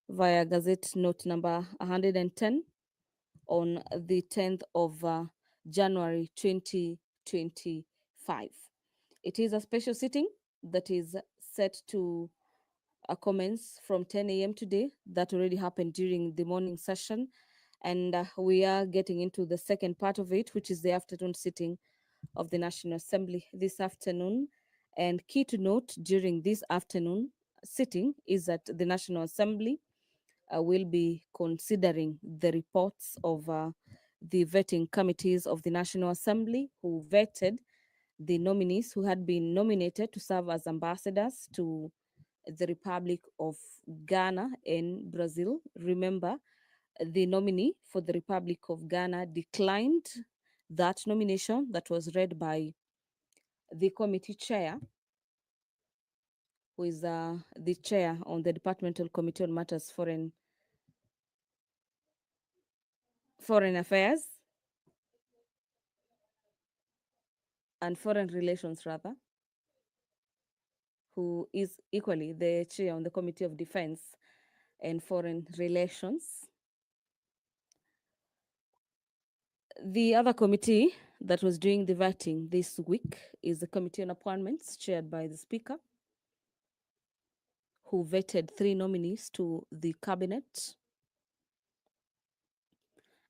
via Gazette Note number 110 on the 10th of January 2025. It is a special sitting that is set to commence from 10 a.m. today. That already happened during the morning session. And we are getting into the second part of it, which is the afternoon sitting of the National Assembly this afternoon. And key to note during this afternoon sitting is that the National Assembly will be considering the reports of the vetting committees of the National Assembly who vetted the nominees who had been nominated to serve as ambassadors to the Republic of Ghana and Brazil. Remember, the nominee for the Republic of Ghana declined that nomination that was read by the committee chair, who is the chair on the Departmental Committee on Matters Foreign Affairs and Foreign Relations, rather, who is equally the chair on the Committee of Defense and Foreign Relations. The other committee that was doing the vetting this week is the Committee on Appointments, chaired by the Speaker, who vetted 3 nominees to the cabinet.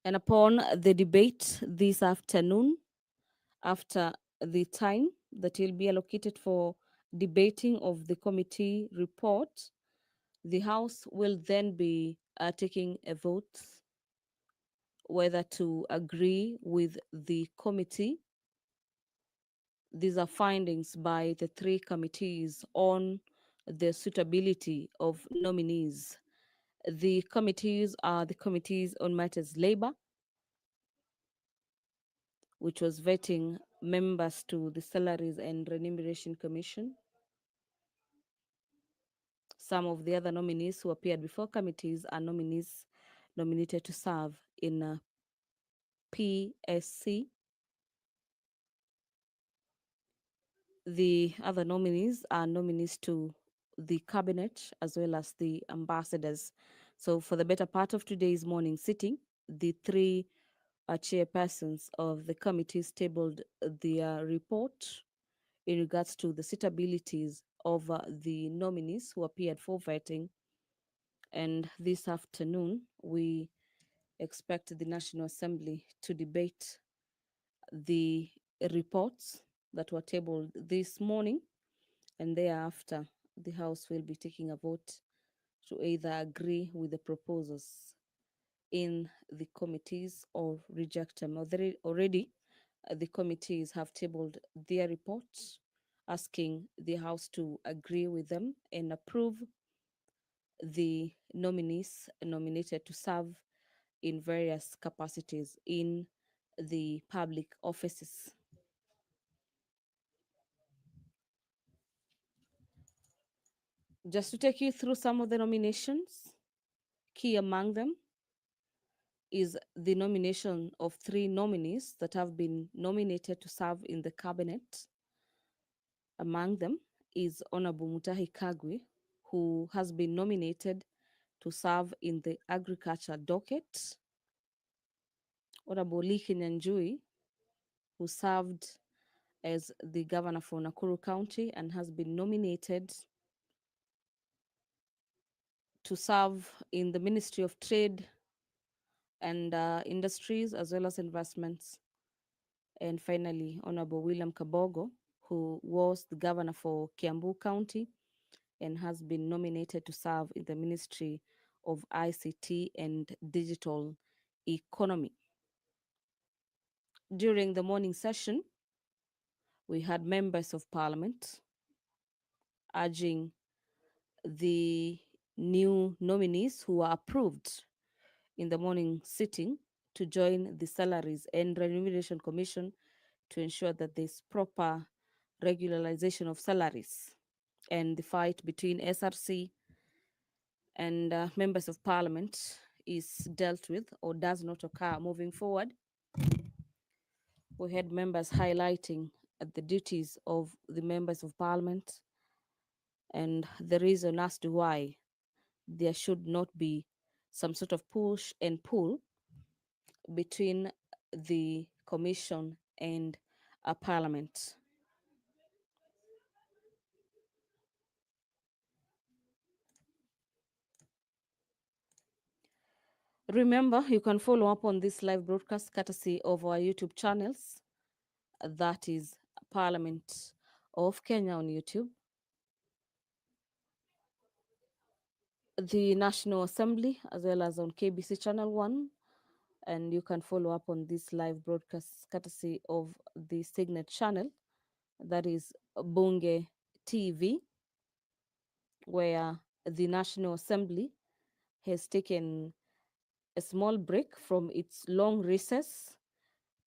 And upon the debate this afternoon, after the time that will be allocated for debating of the committee report, the House will then be taking a vote whether to agree with the committee. These are findings by the 3 committees on the suitability of nominees. The committees are the Committees on Matters Labor, which was vetting members to the Salaries and Remuneration Commission. Some of the other nominees who appeared before committees are nominees nominated to serve in PSC. The other nominees are nominees to the cabinet as well as the ambassadors. So for the better part of today's morning sitting, the 3 chairpersons of the committees tabled their report in regards to the suitabilities of the nominees who appeared for vetting. And this afternoon, we expect the National Assembly to debate the reports that were tabled this morning, and thereafter, the House will be taking a vote to either agree with the proposals in the committees or reject them. Already, the committees have tabled their reports, asking the House to agree with them and approve the nominees nominated to serve in various capacities in the public offices. Just to take you through some of the nominations, key among them is the nomination of 3 nominees that have been nominated to serve in the cabinet. Among them is Honorable Mutahi Kagwe, who has been nominated to serve in the agriculture docket. Honorable Lee Kinyanjui, who served as the governor for Nakuru County and has been nominated to serve in the Ministry of Trade and Industries as well as Investments. And finally, Honorable William Kabogo, who was the governor for Kiambu County and has been nominated to serve in the Ministry of ICT and Digital Economy. During the morning session, we had members of parliament urging the new nominees who were approved in the morning sitting to join the Salaries and Remuneration Commission to ensure that there's proper regularization of salaries, and the fight between SRC and members of parliament is dealt with or does not occur moving forward. We had members highlighting the duties of the members of parliament and the reason as to why there should not be some sort of push and pull between the commission and a parliament. Remember, you can follow up on this live broadcast courtesy of our YouTube channels. That is Parliament of Kenya on YouTube, the National Assembly, as well as on KBC Channel 1. And you can follow up on this live broadcast courtesy of the Statemet channel, that is Bunge TV, where the National Assembly has taken a small break from its long recess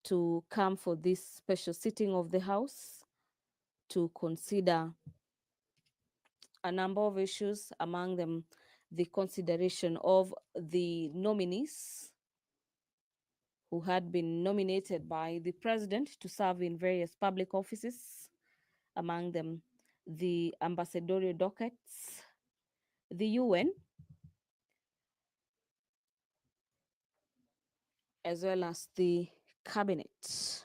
to come for this special sitting of the House to consider a number of issues, among them the consideration of the nominees who had been nominated by the president to serve in various public offices, among them the ambassadorial dockets, the UN, as well as the cabinet.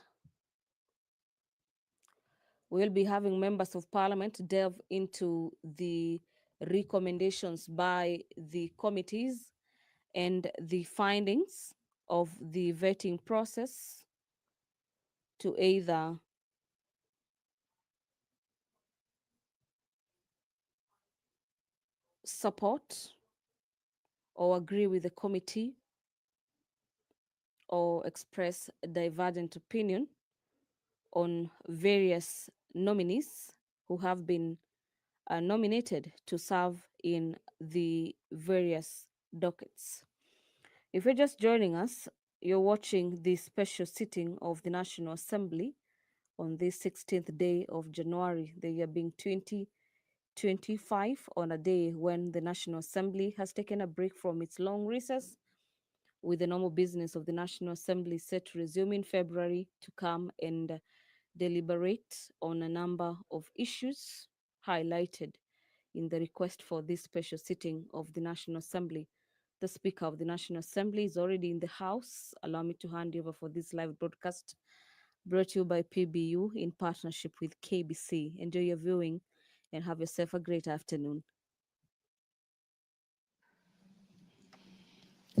We'll be having members of parliament delve into the recommendations by the committees and the findings of the vetting process to either support or agree with the committee or express a divergent opinion on various nominees who have been nominated to serve in the various dockets. If you're just joining us, you're watching the special sitting of the National Assembly on this 16th day of January, the year being 2025, on a day when the National Assembly has taken a break from its long recess, with the normal business of the National Assembly set to resume in February to come and deliberate on a number of issues highlighted in the request for this special sitting of the National Assembly. The Speaker of the National Assembly is already in the House. Allow me to hand you over for this live broadcast brought to you by PBU in partnership with KBC. Enjoy your viewing and have yourself a great afternoon.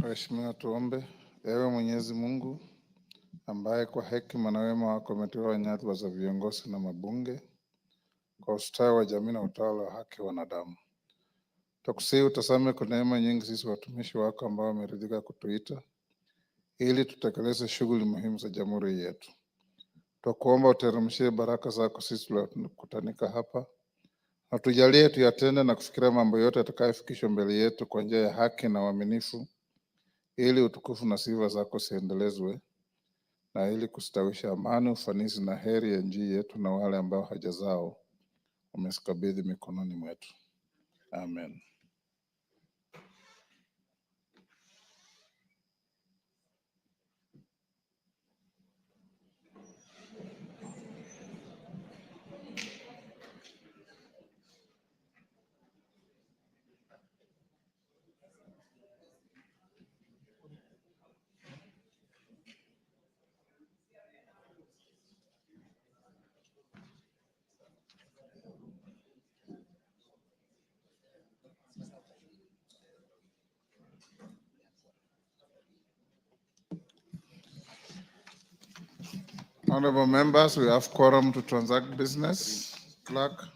Waheshimiwa, tuombe. Ewe Mwenyezi Mungu ambaye kwa hekima na wema wako umeteua nyadhifa za viongozi na mabunge kwa ustawi wa jamii na utawala wa haki wa wanadamu, tukusihi utasame kwa neema nyingi sisi watumishi wako ambao wameridhika kutuita ili tutekeleze shughuli muhimu za jamhuri yetu. Tukuomba uteremshie baraka zako sisi tuliokutanika hapa, na tujalie tuyatende na kufikiria mambo yote yatakayofikishwa mbele yetu kwa njia ya haki na uaminifu, ili utukufu na sifa zako siendelezwe, na ili kustawisha amani, ufanisi na heri ya nchi yetu na wale ambao haja zao umesikabidhi mikononi mwetu. Amen. Honorable members, we have quorum to transact business. Clerk.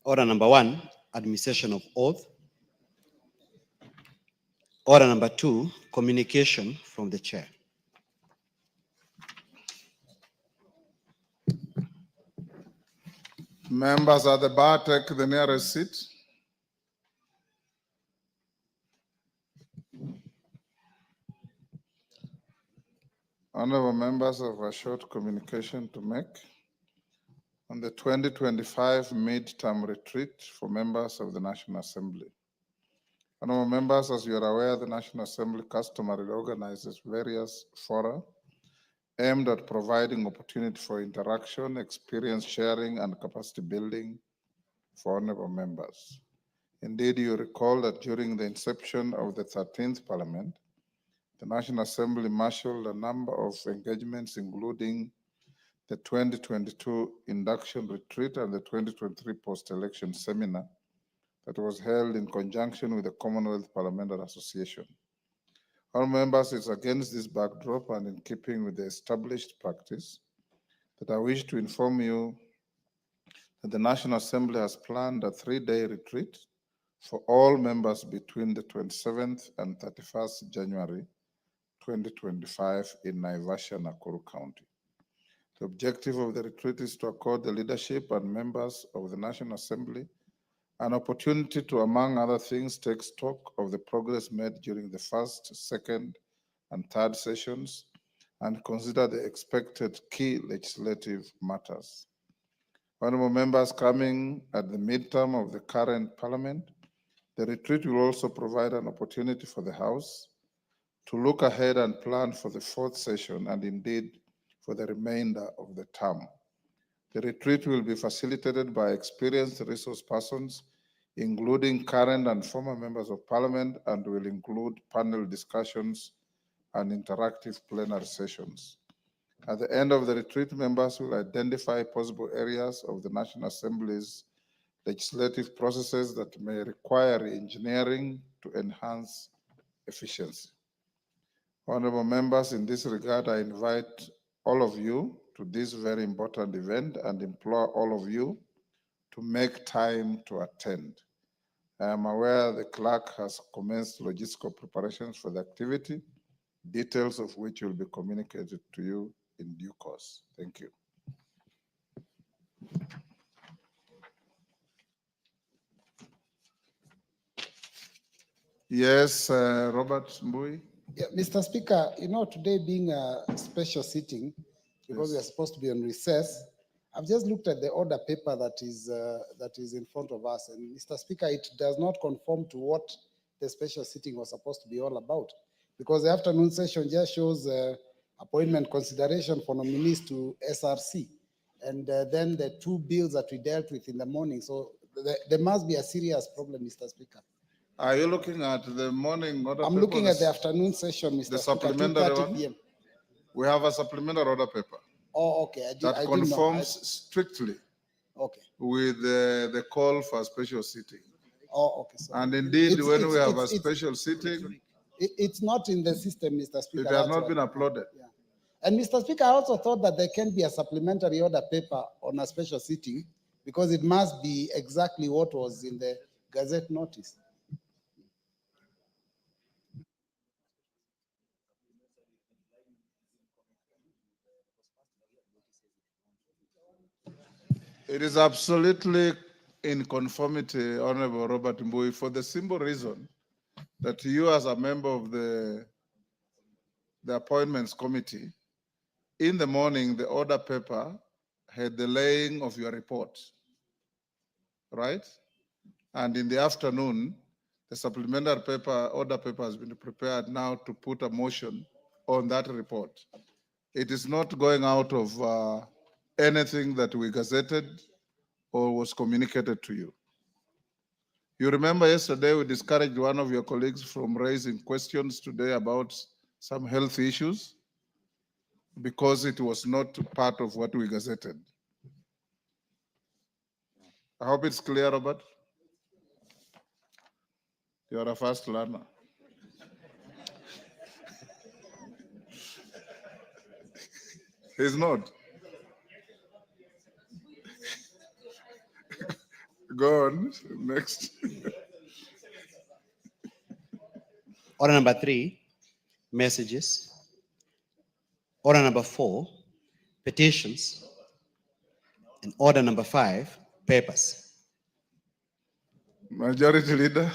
Order number 1, administration of oath. Order number 2, communication from the chair. Members at the bar, take the nearest seat. Honorable members, have a short communication to make on the 2025 mid-term retreat for members of the National Assembly. Honorable members, as you are aware, the National Assembly customarily organizes various fora aimed at providing opportunity for interaction, experience sharing, and capacity building for honorable members. Indeed, you recall that during the inception of the 13th Parliament, the National Assembly marshaled a number of engagements, including the 2022 induction retreat and the 2023 post-election seminar that was held in conjunction with the Commonwealth Parliamentary Association. Our members, it's against this backdrop and in keeping with the established practice that I wish to inform you that the National Assembly has planned a 3-day retreat for all members between the 27th and 31st January 2025 in Naivasha, Nakuru County. The objective of the retreat is to accord the leadership and members of the National Assembly an opportunity to, among other things, take stock of the progress made during the first, second, and third sessions and consider the expected key legislative matters. Honorable members, coming at the midterm of the current Parliament, the retreat will also provide an opportunity for the House to look ahead and plan for the fourth session and indeed for the remainder of the term. The retreat will be facilitated by experienced resource persons, including current and former members of Parliament, and will include panel discussions and interactive plenary sessions. At the end of the retreat, members will identify possible areas of the National Assembly's legislative processes that may require engineering to enhance efficiency. Honorable members, in this regard, I invite all of you to this very important event and implore all of you to make time to attend. I am aware the clerk has commenced logistical preparations for the activity, details of which will be communicated to you in due course. Thank you. Yes, Robert Mbui. Yeah, Mr. Speaker, today being a special sitting, because we are supposed to be on recess, I've just looked at the order paper that is in front of us, and Mr. Speaker, it does not conform to what the special sitting was supposed to be all about, because the afternoon session just shows appointment consideration for nominees to SRC, and then the two bills that we dealt with in the morning. So there must be a serious problem, Mr. Speaker. Are you looking at the morning order I'm paper? looking at the afternoon session, Mr. The Speaker, supplementary 2:30 one? PM. We have a supplementary order paper. Oh, okay. I that didn't conforms know. strictly Okay. with the call for a special sitting. Oh, okay. Sorry. And indeed, when we have a special sitting, it's not in the system, Mr. Speaker. it has not been uploaded. Yeah. And Mr. Speaker, I also thought that there can be a supplementary order paper on a special sitting because it must be exactly what was in the Gazette notice. It is absolutely in conformity, Honorable Robert Mbui, for the simple reason that you, as a member of the Appointments Committee, in the morning, the order paper had the laying of your report, right? And in the afternoon, the supplementary order paper has been prepared now to put a motion on that report. It is not going out of anything that we gazetted or was communicated to you. You remember yesterday we discouraged one of your colleagues from raising questions today about some health issues because it was not part of what we gazetted. I hope it's clear, Robert. You are a fast learner. He's not. Go on, next. Order number 3, messages. Order number 4, petitions. And order number 5, papers. Majority Leader.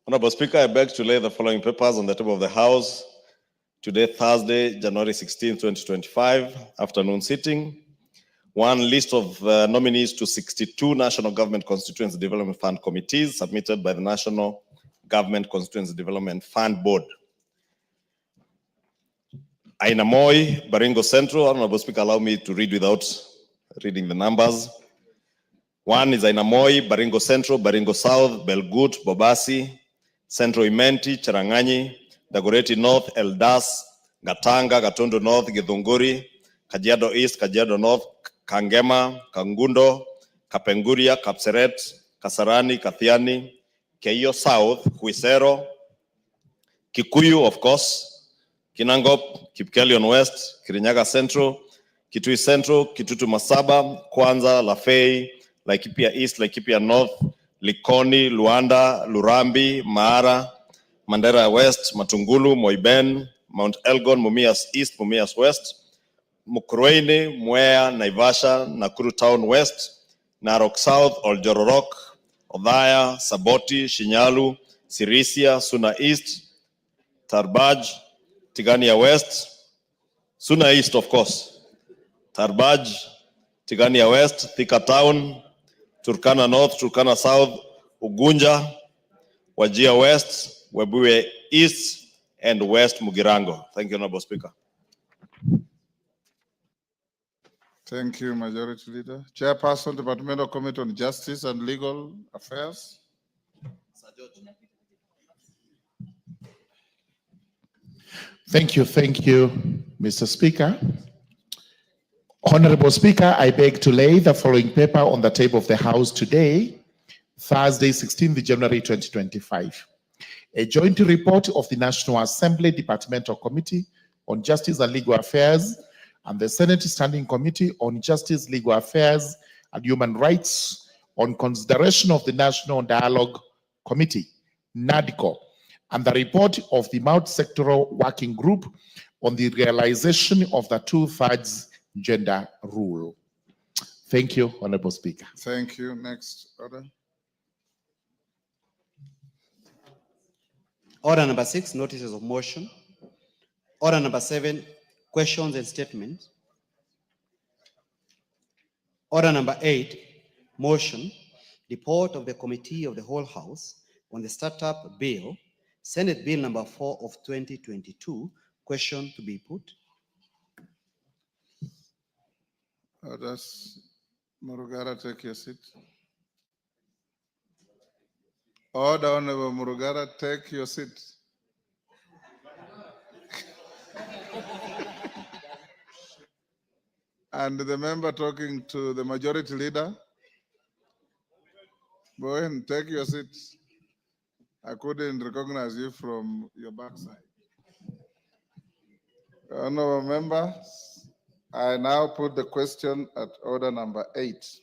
Honorable Speaker, I beg to lay the following papers on the table of the House today, Thursday, January 16, 2025, afternoon sitting. 1, list of nominees to 62 National Government Constituency Development Fund committees submitted by the National Government Constituency Development Fund Board. Ainamoi, Baringo Central. Honorable Speaker, allow me to read without reading the numbers. 1 is Ainamoi, Baringo Central, Baringo South, Belgut, Bobasi, Central Imenti, Cherangani, Dagoretti North, Eldas, Gatanga, Gatondo North, Githunguri, Kajiado East, Kajiado North, Kangema, Kangundo, Kapenguria, Kapseret, Kasarani, Kathiani, Keio South, Huisero, Kikuyu, of course, Kinangop, Kipkelion West, Kirinyaga Central, Kitui Central, Kitutu Masaba, Kwanza, Lafey, Laikipia East, Laikipia North, Likoni, Luanda, Lurambi, Maara, Mandera West, Matungulu, Moiben, Mount Elgon, Mumias East, Mumias West, Mukurweini, Mwea, Naivasha, Nakuru Town West, Narok South, Oljororok, Odhaya, Saboti, Shinyalu, Sirisia, Suna East, Tarbaj, Tigania West, Suna East, of course, Tarbaj, Tigania West, Thika Town, Turkana North, Turkana South, Ugunja, Wajir West, Webuye East, and West Mugirango. Thank you, Honorable Speaker. Thank you, Majority Leader. Chairperson, Departmental Committee on Justice and Legal Affairs. Thank you, Mr. Speaker. Honorable Speaker, I beg to lay the following paper on the table of the House today, Thursday, 16th January 2025. A joint report of the National Assembly Departmental Committee on Justice and Legal Affairs and the Senate Standing Committee on Justice, Legal Affairs and Human Rights on consideration of the National Dialogue Committee, NADCO, and the report of the Multi-Sectoral Working Group on the realization of the 2/3 gender rule. Thank you, Honorable Speaker. Thank you. Next order. Order number 6, notices of motion. Order number 7, questions and statements. Order number 8, motion, report of the Committee of the Whole House on the Startup Bill, Senate Bill number 4 of 2022, question to be put. Orders. Murugara, take your seat. Order, Honorable Murugara, take your seat. And the member talking to the Majority Leader, go ahead and take your seat. I couldn't recognize you from your backside. Honorable members, I now put the question at order number 8,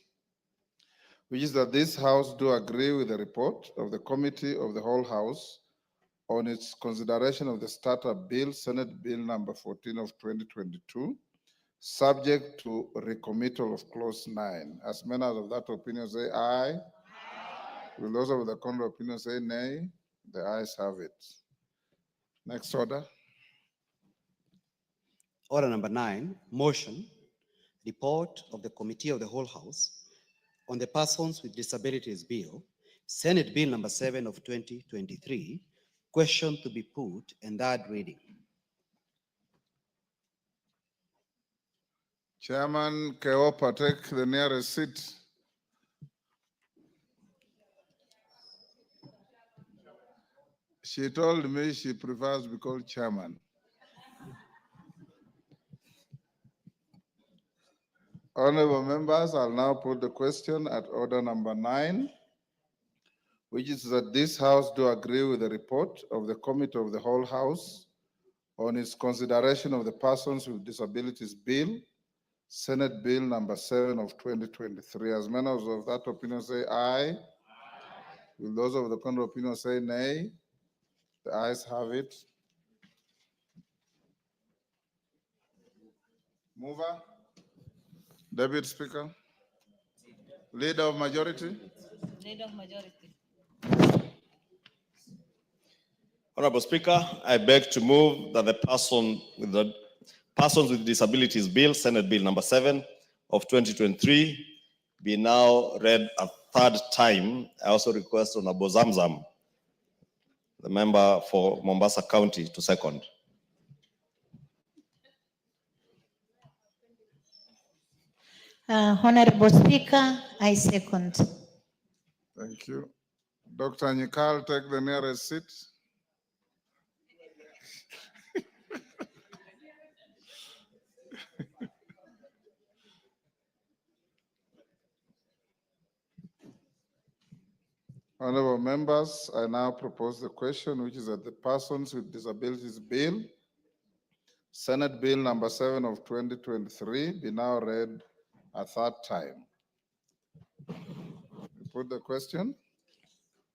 which is that this House do agree with the report of the Committee of the Whole House on its consideration of the Startup Bill, Senate Bill number 14 of 2022, subject to recommittal of clause 9. As members of that opinion say aye. Will those of the contrary opinion say nay? The ayes have it. Next order. Order number 9, motion, report of the Committee of the Whole House on the Persons with Disabilities Bill, Senate Bill number 7 of 2023, question to be put and third reading. Chairman Keopa, take the nearest seat. She told me she prefers to be called chairman. Honorable members, I'll now put the question at order number 9, which is that this House do agree with the report of the Committee of the Whole House on its consideration of the Persons with Disabilities Bill, Senate Bill number 7 of 2023. As members of that opinion say aye. Will those of the contrary opinion say nay? The ayes have it. Mover, Deputy Speaker, Leader of Majority. Leader of Majority. Honorable Speaker, I beg to move that the Persons with Disabilities Bill, Senate Bill number 7 of 2023, be now read a third time. I also request Honorable Zamzam, the member for Mombasa County, to second. Honorable Speaker, I second. Thank you. Dr. Nyikal, take the nearest seat. Honorable members, I now propose the question, which is that the Persons with Disabilities Bill, Senate Bill number 7 of 2023, be now read a third time. You put the question.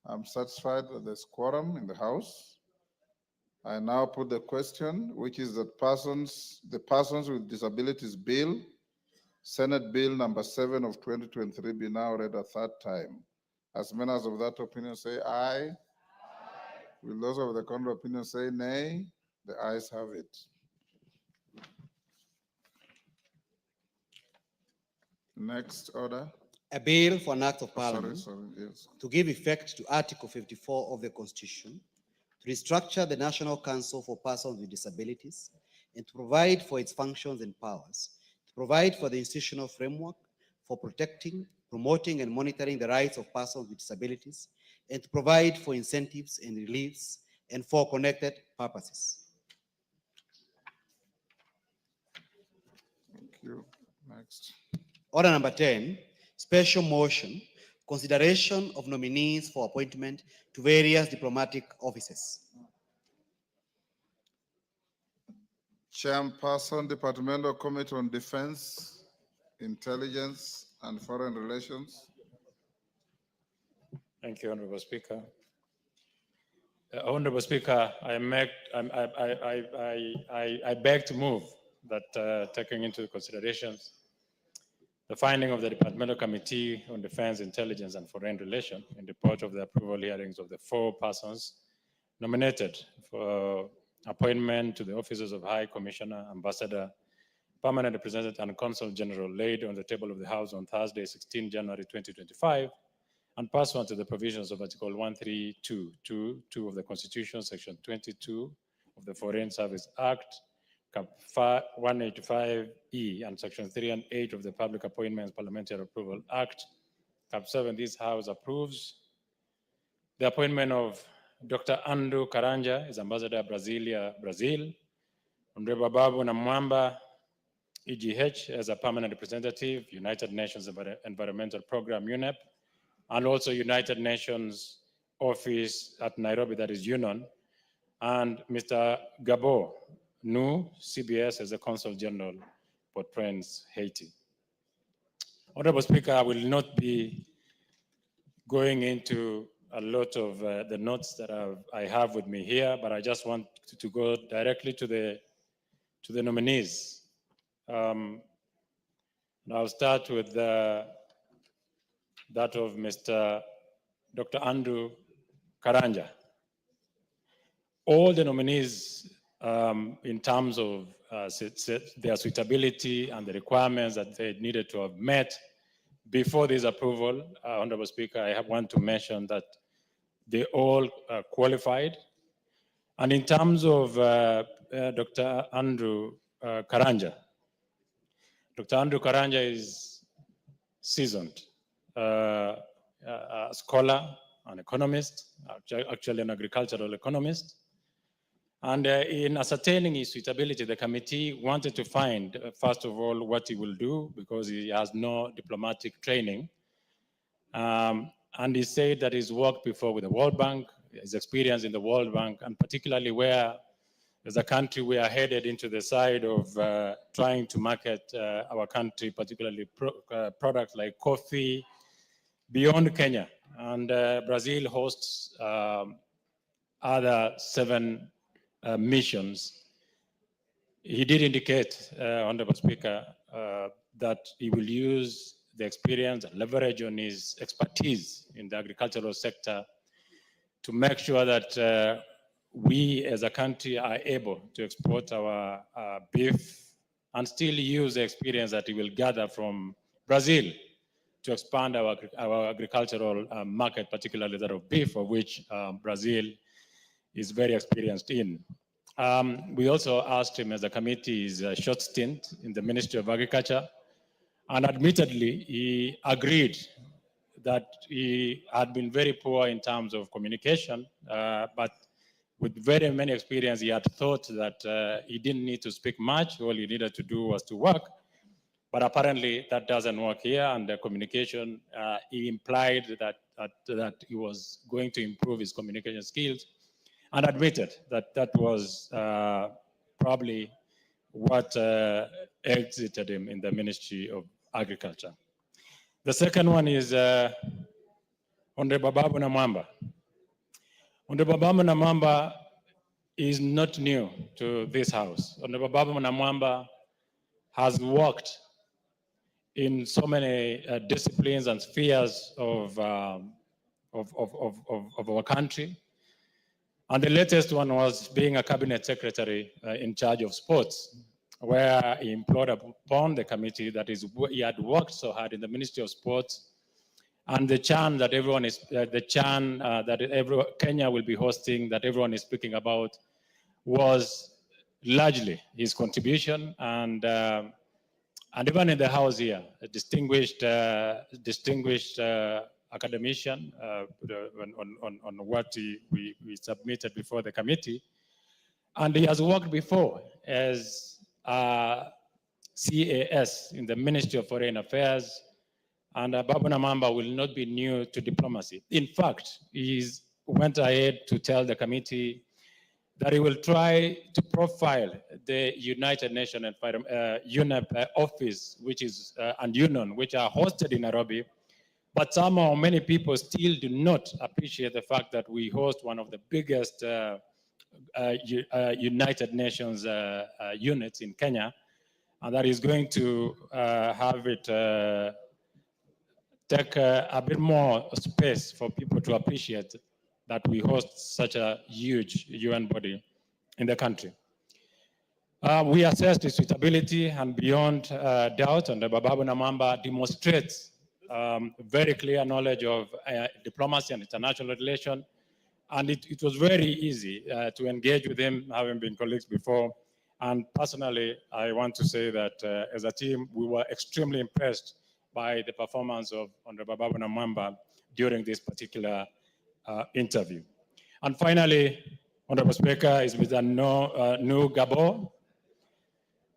I'm satisfied that there's quorum in the House. I now put the question, which is that the Persons with Disabilities Bill, Senate Bill number 7 of 2023, be now read a third time. As members of that opinion say aye. Will those of the contrary opinion say nay? The ayes have it. Next order. A bill for an act of Sorry, parliament yes. to give effect to Article 54 of the Constitution, to restructure the National Council for Persons with Disabilities, and to provide for its functions and powers, to provide for the institutional framework for protecting, promoting, and monitoring the rights of persons with disabilities, and to provide for incentives and reliefs and for connected purposes. Thank you. Next. Order number 10, special motion, consideration of nominees for appointment to various diplomatic offices. Chairperson, Departmental Committee on Defense, Intelligence, and Foreign Relations. Thank you, Honorable Speaker. Honorable Speaker, I beg to move that taking into considerations the finding of the Departmental Committee on Defense, Intelligence, and Foreign Relations in report of the approval hearings of the 4 persons nominated for appointment to the offices of High Commissioner, Ambassador, Permanent Representative, and Consul General laid on the table of the House on Thursday, 16 January 2025, and pursuant to the provisions of Article 132(2) of the Constitution, Section 22 of the Foreign Service Act, Cap 185E, and Section 3 and 8 of the Public Appointments Parliamentary Approval Act, Cap 7, this House approves the appointment of Dr. Andrew Karanja as Ambassador Brasilia, Brazil, Honorable Babu Namwamba, EGH, as a permanent representative, United Nations Environmental Program, UNEP, and also United Nations Office at Nairobi, that is UNON, and Mr. Gabo Nu, CBS, as a Consul General, Port-au-Prince, Haiti. Honorable Speaker, I will not be going into a lot of the notes that I have with me here, but I just want to go directly to the nominees. And I'll start with that of Mr. Dr. Andrew Karanja. All the nominees, in terms of their suitability and the requirements that they needed to have met before this approval, Honorable Speaker, I want to mention that they all qualified. And in terms of Dr. Andrew Karanja, Dr. Andrew Karanja is seasoned, a scholar, an economist, actually an agricultural economist. And in ascertaining his suitability, the committee wanted to find, first of all, what he will do, because he has no diplomatic training. And he said that he's worked before with the World Bank, his experience in the World Bank, and particularly where, as a country, we are headed into the side of trying to market our country, particularly products like coffee, beyond Kenya. And Brazil hosts other 7 missions. He did indicate, Honorable Speaker, that he will use the experience and leverage on his expertise in the agricultural sector to make sure that we as a country are able to export our beef and still use the experience that he will gather from Brazil to expand our agricultural market, particularly that of beef, of which Brazil is very experienced in. We also asked him as a committee his short stint in the Ministry of Agriculture, And admittedly, he agreed that he had been very poor in terms of communication, but with very many experience, he had thought that he didn't need to speak much. All he needed to do was to work. But apparently that doesn't work here, and the communication, he implied that he was going to improve his communication skills, and admitted that that was probably what exited him in the Ministry of Agriculture. The second one is Honorable Babu Namwamba. Honorable Babu Namwamba is not new to this house. Honorable Babu Namwamba has worked in so many disciplines and spheres of our country. And the latest one was being a cabinet secretary in charge of sports, where he implored upon the committee that he had worked so hard in the Ministry of Sports, and the chant that everyone is, Kenya will be hosting, that everyone is speaking about, was largely his contribution, and even in the house here, a distinguished academician on what we submitted before the committee. And he has worked before as CAS in the Ministry of Foreign Affairs, and Babu Namwamba will not be new to diplomacy. In fact, he went ahead to tell the committee that he will try to profile the United Nations UNEP office, which is and UNON, which are hosted in Nairobi. But somehow many people still do not appreciate the fact that we host one of the biggest United Nations units in Kenya, and that is going to have it take a bit more space for people to appreciate that we host such a huge UN body in the country. We assessed its suitability, and beyond doubt, and Babu Namwamba demonstrates very clear knowledge of diplomacy and international relations, and it was very easy to engage with him, having been colleagues before. And personally, I want to say that as a team, we were extremely impressed by the performance of Honorable Babu Namwamba during this particular interview. And finally, Honorable Speaker, is Mr. Nu Gabo.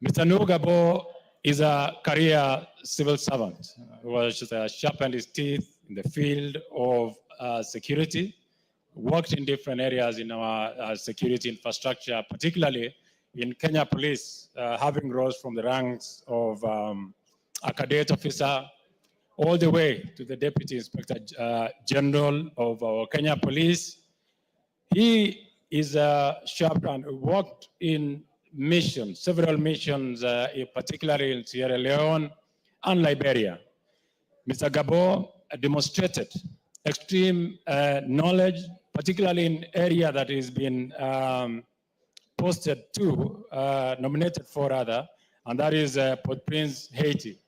Mr. Nu Gabo is a career civil servant who has sharpened his teeth in the field of security, worked in different areas in our security infrastructure, particularly in Kenya Police, having rose from the ranks of a cadet officer all the way to the Deputy Inspector General of our Kenya Police. He is sharp and worked in missions, several missions, particularly in Sierra Leone and Liberia. Mr. Gabo demonstrated extreme knowledge, particularly in area that has been posted to, nominated for rather, and that is Port-au-Prince, Haiti.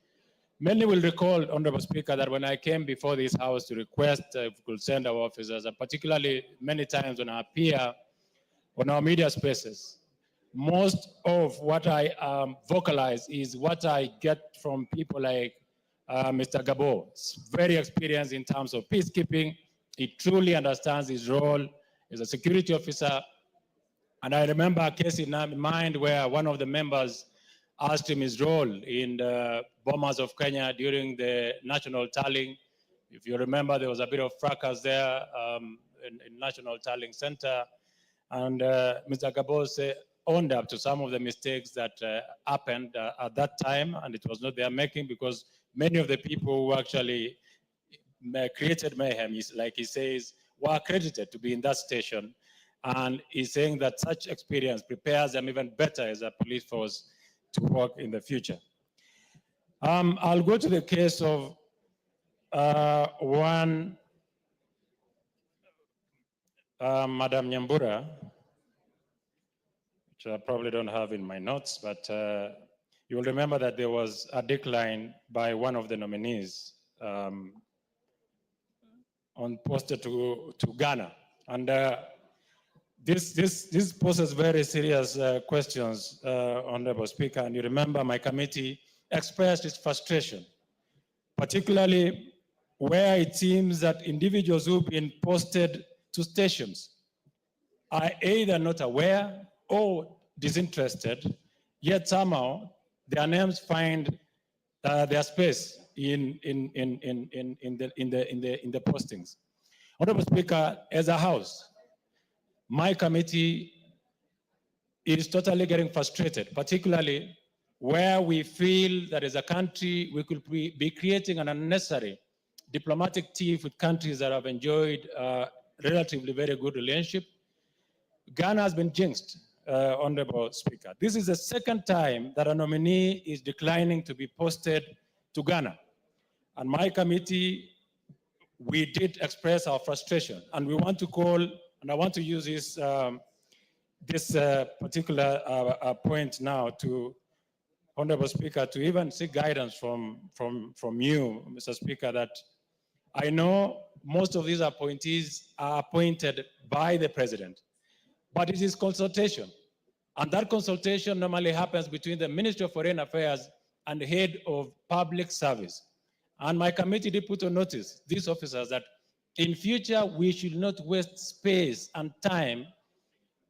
Many will recall, Honorable Speaker, that when I came before this House to request if we could send our officers, and particularly many times when I appear on our media spaces, most of what I vocalize is what I get from people like Mr. Gabo. He's very experienced in terms of peacekeeping. He truly understands his role as a security officer. And I remember a case in mind where one of the members asked him his role in the bombers of Kenya during the national tallying. If you remember, there was a bit of fracas there in National Tallying Center. And Mr. Gabo owned up to some of the mistakes that happened at that time, and it was not their making, because many of the people who actually created mayhem, like he says, were accredited to be in that station. And he's saying that such experience prepares them even better as a police force to work in the future. I'll go to the case of one Madam Nyambura, which I probably don't have in my notes, but you will remember that there was a decline by one of the nominees posted to Ghana. And this poses very serious questions, Honorable Speaker. And you remember my committee expressed its frustration, particularly where it seems that individuals who've been posted to stations are either not aware or disinterested, yet somehow their names find their space in the postings. Honorable Speaker, as a House, my committee is totally getting frustrated, particularly where we feel that as a country we could be creating an unnecessary diplomatic tiff with countries that have enjoyed relatively very good relationship. Ghana has been jinxed, Honorable Speaker. This is the second time that a nominee is declining to be posted to Ghana. And my committee, we did express our frustration, and we want to call, and I want to use this, this particular point now to, Honorable Speaker, to even seek guidance from you, Mr. Speaker, that I know most of these appointees are appointed by the President, but it is consultation. And that consultation normally happens between the Ministry of Foreign Affairs and the head of public service. And my committee did put on notice these officers that in future we should not waste space and time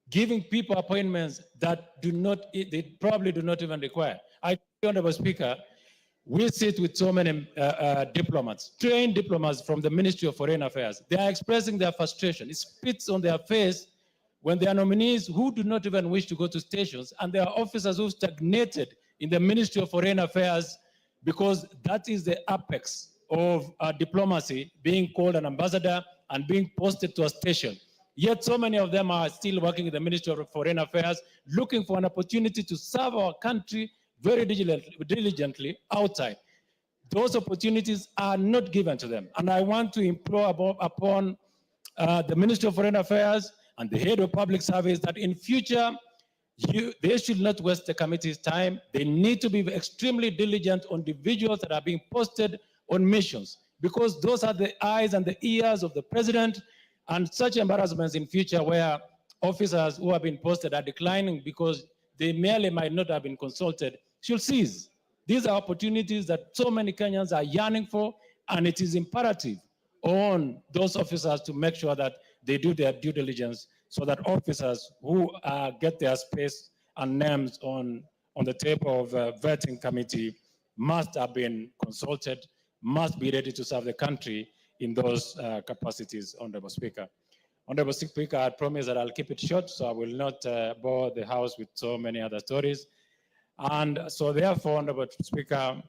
giving people appointments that they probably do not even require. I, Honorable Speaker, we sit with so many diplomats, trained diplomats from the Ministry of Foreign Affairs. They are expressing their frustration. It spits on their face when there are nominees who do not even wish to go to stations, and there are officers who stagnated in the Ministry of Foreign Affairs because that is the apex of diplomacy, being called an ambassador and being posted to a station. Yet so many of them are still working in the Ministry of Foreign Affairs, looking for an opportunity to serve our country very diligently outside. Those opportunities are not given to them. And I want to implore upon the Ministry of Foreign Affairs and the head of public service that in future, they should not waste the committee's time. They need to be extremely diligent on individuals that are being posted on missions, because those are the eyes and the ears of the president, and such embarrassments in future where officers who have been posted are declining because they merely might not have been consulted should cease. These are opportunities that so many Kenyans are yearning for, and it is imperative on those officers to make sure that they do their due diligence so that officers who get their space and names on the table of a vetting committee must have been consulted, must be ready to serve the country in those capacities, Honorable Speaker. Honorable Speaker, I promise that I'll keep it short, so I will not bore the House with so many other stories. And so therefore, Honorable Speaker,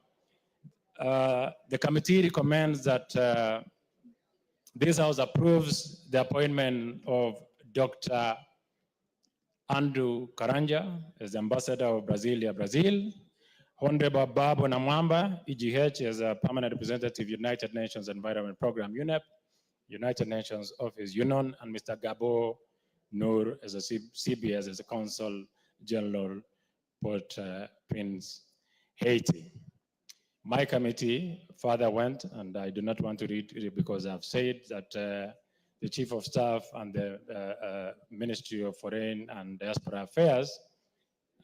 the committee recommends that this House approves the appointment of Dr. Andrew Karanja as Ambassador of Brasilia, Brazil, Honorable Babu Namwamba, EGH, as a Permanent Representative, United Nations Environment Program, UNEP, United Nations Office, UNON, and Mr. Gabo Noor as a CBS, as a Consul General, Port-au-Prince, Haiti. My committee further went, and I do not want to read it because I've said that the Chief of Staff and the Ministry of Foreign and Diaspora Affairs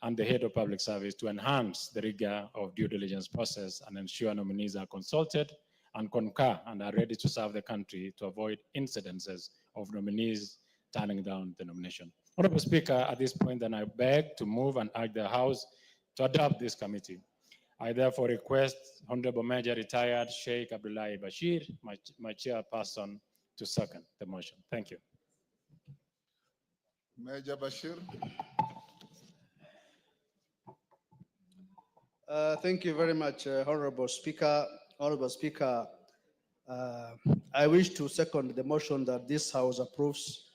and the Head of Public Service to enhance the rigor of due diligence process and ensure nominees are consulted and concur and are ready to serve the country to avoid incidences of nominees turning down the nomination. Honorable Speaker, at this point, then I beg to move and urge the House to adopt this committee. I therefore request Honorable Major Retired Sheikh Abdullahi Bashir, my chairperson, to second the motion. Thank you. Major Bashir. Thank you very much, Honorable Speaker. Honorable Speaker, I wish to second the motion that this House approves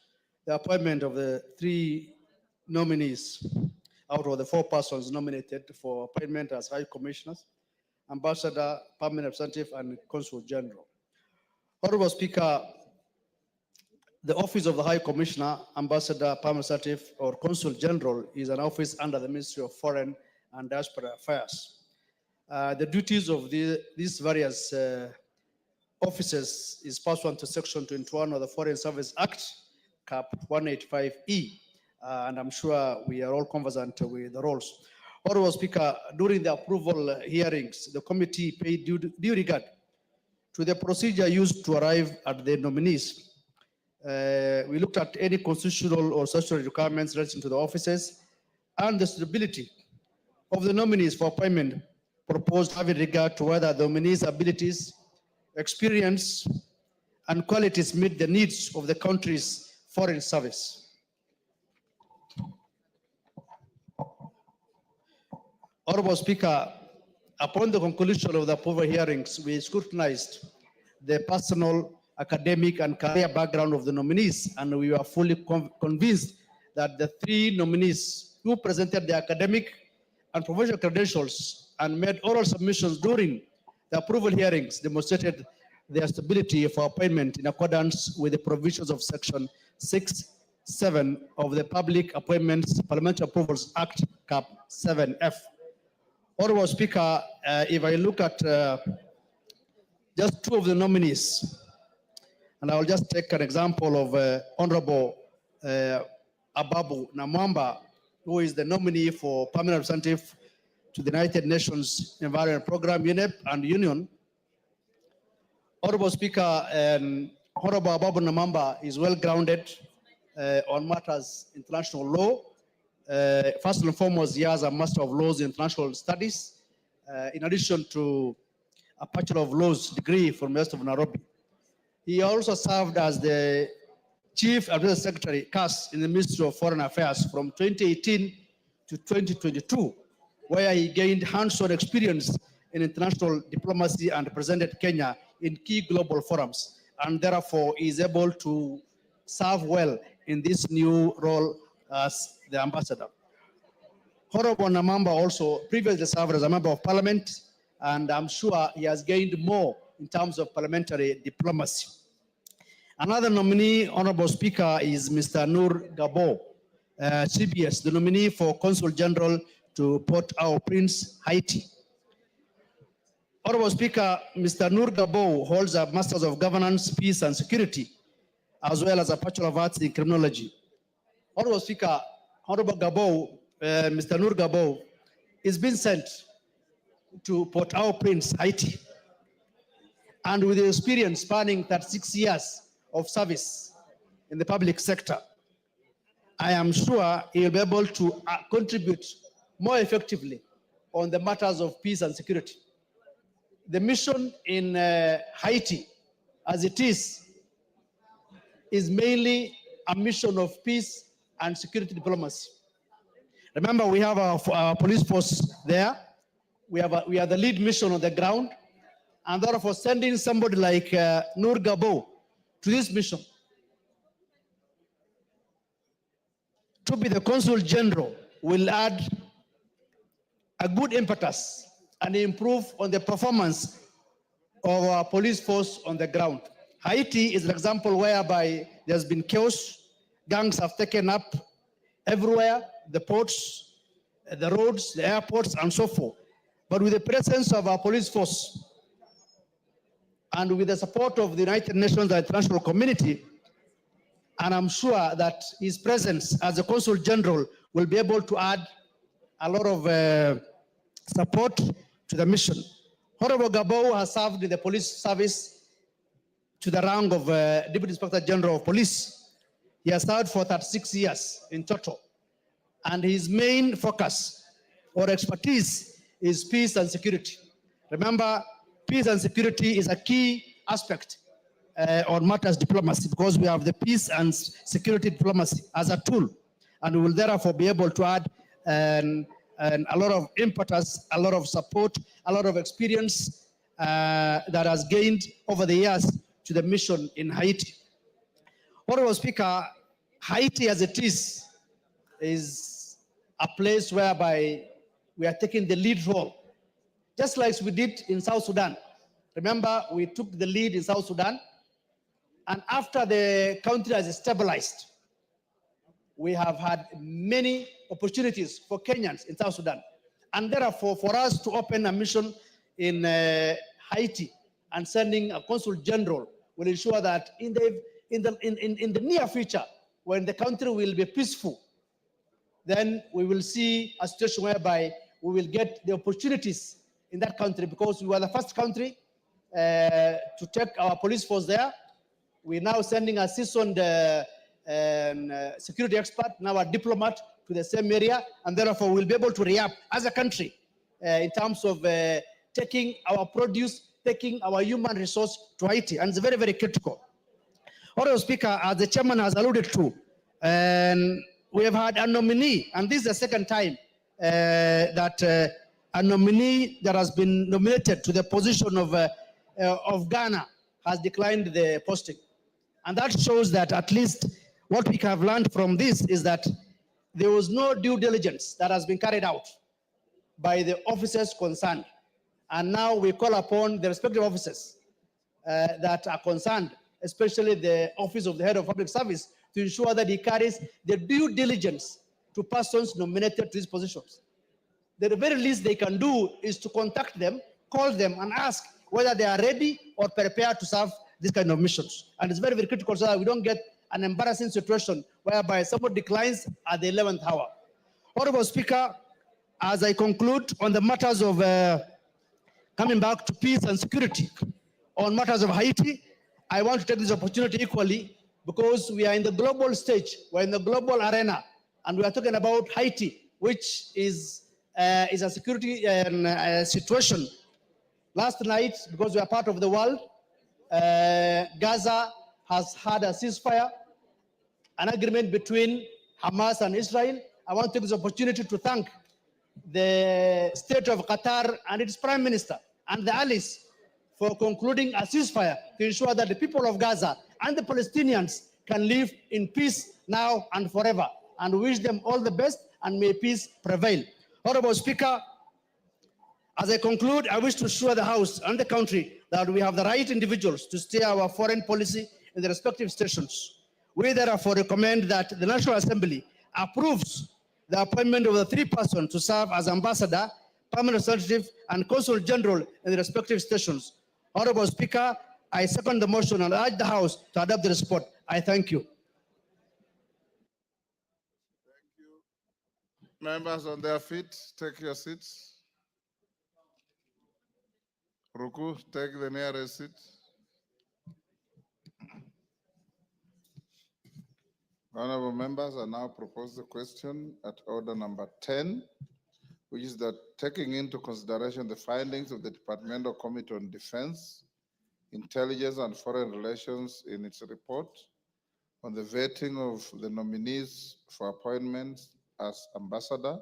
the appointment of the 3 nominees out of the 4 persons nominated for appointment as High Commissioners, Ambassador, Permanent Representative, and Consul General. Honorable Speaker, the office of the High Commissioner, Ambassador, Permanent Representative, or Consul General is an office under the Ministry of Foreign and Diaspora Affairs. The duties of these various offices is pursuant to Section 21 of the Foreign Service Act, Cap 185E, and I'm sure we are all conversant with the roles. Honorable Speaker, during the approval hearings, the committee paid due regard to the procedure used to arrive at the nominees. We looked at any constitutional or statutory requirements relating to the offices and the suitability of the nominees for appointment proposed, having regard to whether the nominees' abilities, experience, and qualities meet the needs of the country's foreign service. Honorable Speaker, upon the conclusion of the approval hearings, we scrutinized the personal, academic, and career background of the nominees, and we were fully convinced that the three nominees who presented their academic and professional credentials and made oral submissions during the approval hearings demonstrated their stability for appointment in accordance with the provisions of Section 6(7) of the Public Appointments Parliamentary Approvals Act, Cap 7F. Honorable Speaker, if I look at just two of the nominees, and I will just take an example of Honorable Ababu Namwamba, who is the nominee for permanent representative to the United Nations Environment Program, UNEP, and Union. Honorable Speaker, Honorable Ababu Namwamba is well grounded on matters international law. First and foremost, he has a Master of Laws in International Studies, in addition to a Bachelor of Laws degree from the University of Nairobi. He also served as the Chief Administrative Secretary, CAS, in the Ministry of Foreign Affairs from 2018 to 2022, where he gained hands-on experience in international diplomacy and represented Kenya in key global forums, and therefore is able to serve well in this new role as the ambassador. Honorable Namwamba also previously served as a member of parliament, and I'm sure he has gained more in terms of parliamentary diplomacy. Another nominee, Honorable Speaker, is Mr. Noor Gabo, CBS, the nominee for Consul General to Port-au-Prince, Haiti. Honorable Speaker, Mr. Noor Gabo holds a Master's of Governance, Peace and Security, as well as a Bachelor of Arts in Criminology. Honorable Speaker, Honorable Gabo, Mr. Noor Gabo, is being sent to Port-au-Prince, Haiti, and with experience spanning 36 years of service in the public sector, I am sure he will be able to contribute more effectively on the matters of peace and security. The mission in Haiti, as it is mainly a mission of peace and security diplomacy. Remember, we have our police force there. We are the lead mission on the ground, and therefore sending somebody like Noor Gabo to this mission to be the Consul General will add a good impetus and improve on the performance of our police force on the ground. Haiti is an example whereby there's been chaos. Gangs have taken up everywhere, the ports, the roads, the airports, and so forth. But with the presence of our police force and with the support of the United Nations and the international community, and I'm sure that his presence as a Consul General will be able to add a lot of support to the mission. Honorable Gabo has served in the police service to the rank of Deputy Inspector General of Police. He has served for 36 years in total, and his main focus or expertise is peace and security. Remember, peace and security is a key aspect on matters diplomacy, because we have the peace and security diplomacy as a tool, and we will therefore be able to add a lot of impetus, a lot of support, a lot of experience that has gained over the years to the mission in Haiti. Honorable Speaker, Haiti as it is a place whereby we are taking the lead role, just like we did in South Sudan. Remember, we took the lead in South Sudan, and after the country has stabilized, we have had many opportunities for Kenyans in South Sudan. And therefore, for us to open a mission in Haiti and sending a Consul General will ensure that in the near future, when the country will be peaceful, then we will see a situation whereby we will get the opportunities in that country, because we were the first country to take our police force there. We're now sending a seasoned security expert, now a diplomat, to the same area, and therefore we'll be able to react as a country in terms of taking our produce, taking our human resource to Haiti, and it's very, very critical. Honorable Speaker, as the chairman has alluded to, we have had a nominee, and this is the second time that a nominee that has been nominated to the position of Ghana has declined the posting. And that shows that at least what we have learned from this is that there was no due diligence that has been carried out by the officers concerned. And now we call upon the respective officers that are concerned, especially the Office of the Head of Public Service, to ensure that he carries the due diligence to persons nominated to these positions. The very least they can do is to contact them, call them, and ask whether they are ready or prepared to serve this kind of missions. And it's very, very critical so that we don't get an embarrassing situation whereby someone declines at the 11th hour. Honorable Speaker, as I conclude on the matters of coming back to peace and security, on matters of Haiti, I want to take this opportunity equally because we are in the global stage, we're in the global arena, and we are talking about Haiti, which is a security situation. Last night, because we are part of the world, Gaza has had a ceasefire, an agreement between Hamas and Israel. I want to take this opportunity to thank the state of Qatar and its prime minister and the allies for concluding a ceasefire to ensure that the people of Gaza and the Palestinians can live in peace now and forever. And wish them all the best, and may peace prevail. Honorable Speaker, as I conclude, I wish to assure the House and the country that we have the right individuals to steer our foreign policy in the respective stations. We therefore recommend that the National Assembly approves the appointment of the 3 persons to serve as ambassador, permanent representative, and consul general in the respective stations. Honorable Speaker, I second the motion and urge the House to adopt the report. I thank you. Members on their feet, take your seats. Ruku, take the nearest seat. Honorable members, I now propose the question at order number 10, which is that taking into consideration the findings of the Departmental Committee on Defense, Intelligence and Foreign Relations in its report on the vetting of the nominees for appointments as ambassador,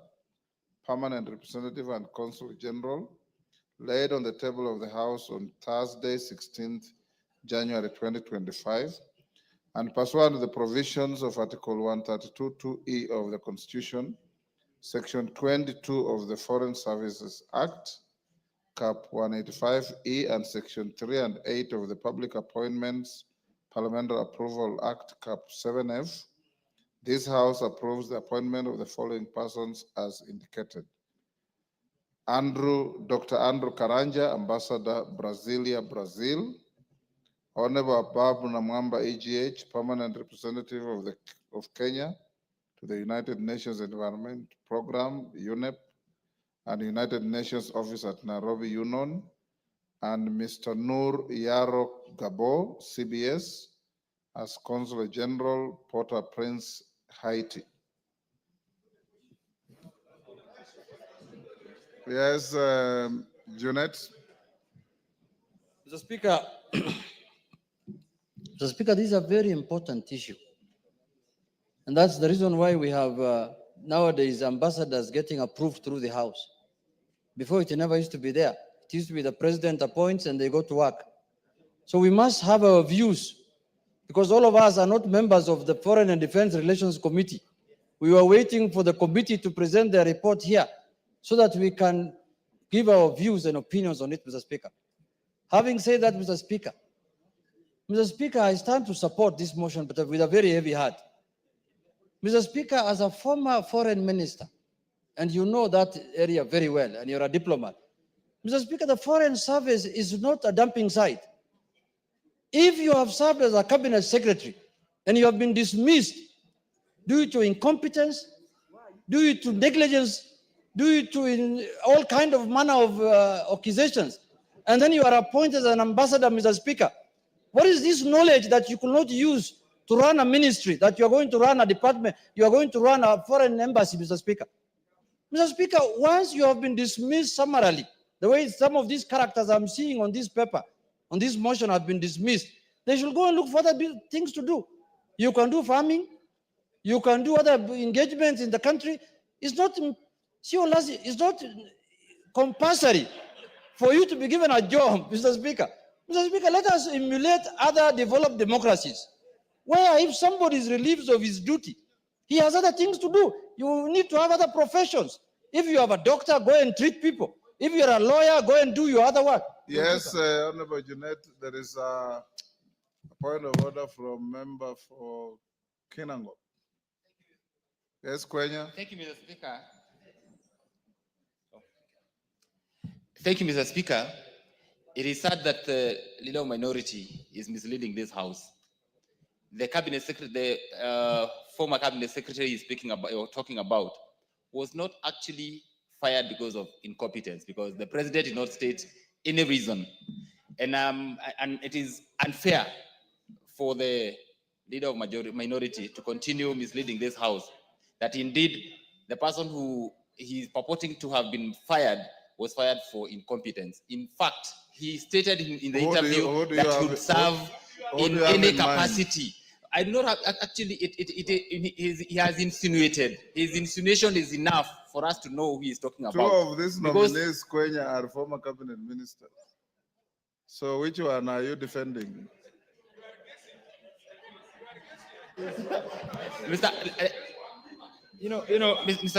permanent representative, and consul general, laid on the table of the House on Thursday, 16th January 2025, and pursuant to the provisions of Article 132(2)(e) of the Constitution, Section 22 of the Foreign Services Act, Cap 185(e), and Section 3 and 8 of the Public Appointments Parliamentary Approval Act, Cap 7F, this House approves the appointment of the following persons as indicated. Dr. Andrew Karanja, Ambassador, Brasilia, Brazil. Honorable Babu Namwamba, EGH, Permanent Representative of Kenya to the United Nations Environment Program, UNEP, and United Nations Office at Nairobi, UNON, and Mr. Noor Yaro Gabo, CBS, as Consul General, Port-au-Prince, Haiti. Yes, Junet. Mr. Speaker, Mr. Speaker, this is a very important issue. And that's the reason why we have nowadays ambassadors getting approved through the House. Before, it never used to be there. It used to be the president appoints and they go to work. So we must have our views, because all of us are not members of the Foreign and Defense Relations Committee. We were waiting for the committee to present their report here so that we can give our views and opinions on it, Mr. Speaker. Having said that, Mr. Speaker, I stand to support this motion, but with a very heavy heart. Mr. Speaker, as a former foreign minister, and you know that area very well, and you're a diplomat, Mr. Speaker, the Foreign Service is not a dumping site. If you have served as a cabinet secretary and you have been dismissed due to incompetence, due to negligence, do it to in all kind of manner of occasions, and then you are appointed as an ambassador, Mr. Speaker. What is this knowledge that you could not use to run a ministry, that you are going to run a department, you are going to run a foreign embassy, Mr. Speaker? Mr. Speaker, once you have been dismissed summarily, the way some of these characters I'm seeing on this paper, on this motion have been dismissed, they should go and look for other things to do. You can do farming, you can do other engagements in the country. It's not compulsory for you to be given a job, Mr. Speaker. Mr. Speaker, let us emulate other developed democracies, where if somebody is relieved of his duty, he has other things to do. You need to have other professions. If you have a doctor, go and treat people. If you're a lawyer, go and do your other work. Yes, Honorable Jeanette, there is a point of order from member for Kinango. Yes, Kwenya. Thank you, Mr. Speaker. Thank you, Mr. Speaker. It is sad that the leader of minority is misleading this house. The cabinet secretary, the former cabinet secretary is speaking about or talking about was not actually fired because of incompetence, because the president did not state any reason. And it is unfair for the leader of minority to continue misleading this house, that indeed the person who he is purporting to have been fired was fired for incompetence. In fact, he stated in the interview that he would serve in any capacity. I do not have, actually, he has insinuated. His insinuation is enough for us to know who he is talking about. Two of these nominees, Kwenya, are former cabinet ministers. So which one are you defending? Mr.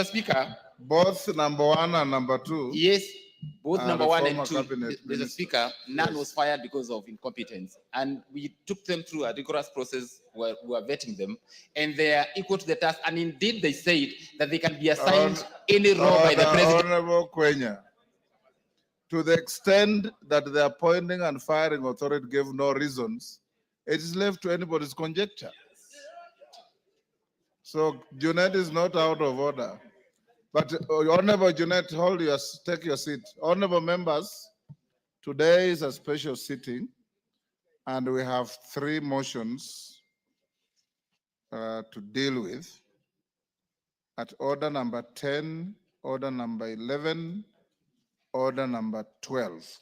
Speaker. Both number one and number two. Yes, both number one and two. Mr. Speaker, none was fired because of incompetence. And we took them through a rigorous process where we were vetting them, and they are equal to the task. And indeed, they said that they can be assigned any role by the president. Honorable Kwenya, to the extent that the appointing and firing authority gave no reasons, it is left to anybody's conjecture. So Jeanette is not out of order. But Honorable Jeanette, take your seat. Honorable members, today is a special sitting, and we have 3 motions to deal with. At order number 10, order number 11, order number 12.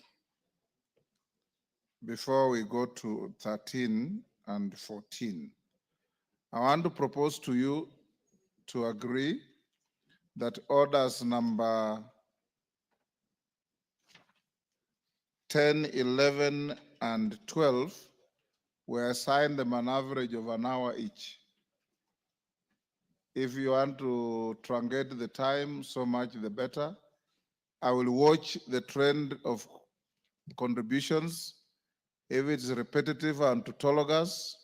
Before we go to 13 and 14, I want to propose to you to agree that orders number 10, 11, and 12 were assigned them an average of an hour each. If you want to truncate the time, so much the better. I will watch the trend of contributions. If it's repetitive and tautologous,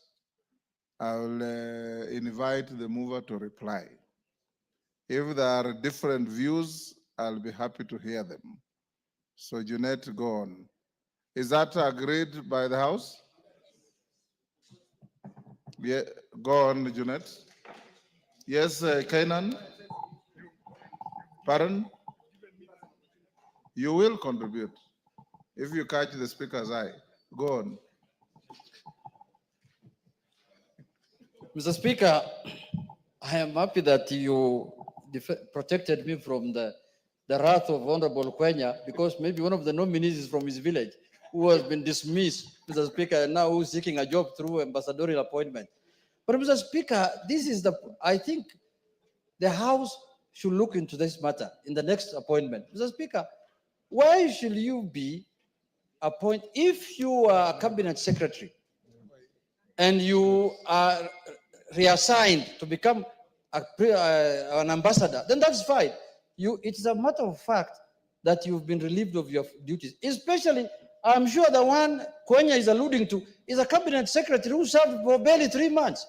I will invite the mover to reply. If there are different views, I'll be happy to hear them. So Jeanette, go on. Is that agreed by the House? Yeah, go on, Jeanette. Yes, Kainan? Pardon? You will contribute if you catch the speaker's eye. Go on. Mr. Speaker, I am happy that you protected me from the wrath of Honorable Kwenya, because maybe one of the nominees is from his village who has been dismissed, Mr. Speaker, and now who's seeking a job through ambassadorial appointment. But Mr. Speaker, I think the House should look into this matter in the next appointment. Mr. Speaker, why should you be appointed, if you are a cabinet secretary and you are reassigned to become an ambassador, then that's fine. It's a matter of fact that you've been relieved of your duties. Especially, I'm sure the one Kwenya is alluding to is a cabinet secretary who served for barely 3 months.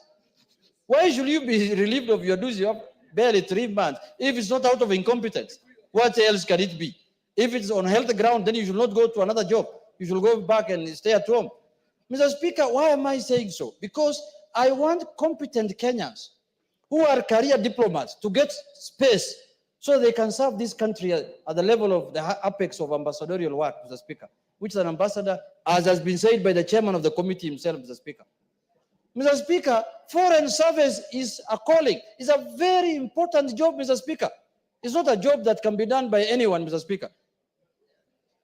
Why should you be relieved of your duties of barely 3 months if it's not out of incompetence? What else can it be? If it's on health ground, then you should not go to another job. You should go back and stay at home. Mr. Speaker, why am I saying so? Because I want competent Kenyans who are career diplomats to get space so they can serve this country at the level of the apex of ambassadorial work, Mr. Speaker, which an ambassador, as has been said by the chairman of the committee himself, Mr. Speaker. Mr. Speaker, foreign service is a calling. It's a very important job, Mr. Speaker. It's not a job that can be done by anyone, Mr. Speaker.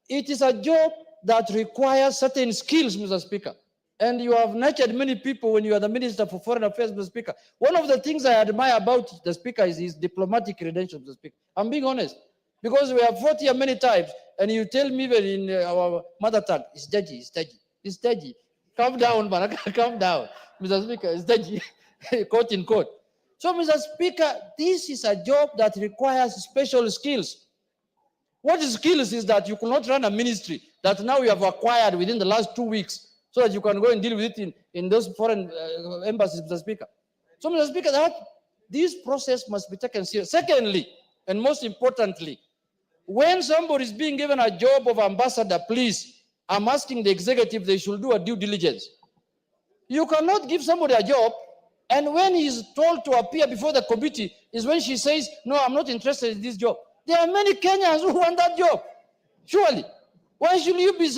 It is a job that requires certain skills, Mr. Speaker. And you have nurtured many people when you are the Minister for Foreign Affairs, Mr. Speaker. One of the things I admire about the Speaker is his diplomatic credentials, Mr. Speaker. I'm being honest. Because we have fought here many times, and you tell me even in our mother tongue, it's dodgy, it's dodgy, it's dodgy. Calm down, man, calm down. Mr. Speaker, it's dodgy, quote in quote. So, Mr. Speaker, this is a job that requires special skills. What skills is that you could not run a ministry that now you have acquired within the last 2 weeks so that you can go and deal with it in those foreign embassies, Mr. Speaker. So, Mr. Speaker, this process must be taken seriously. Secondly, and most importantly, when somebody is being given a job of ambassador, please, I'm asking the executive they should do a due diligence. You cannot give somebody a job, and when he's told to appear before the committee is when she says, no, I'm not interested in this job. There are many Kenyans who want that job. Surely. Why should you be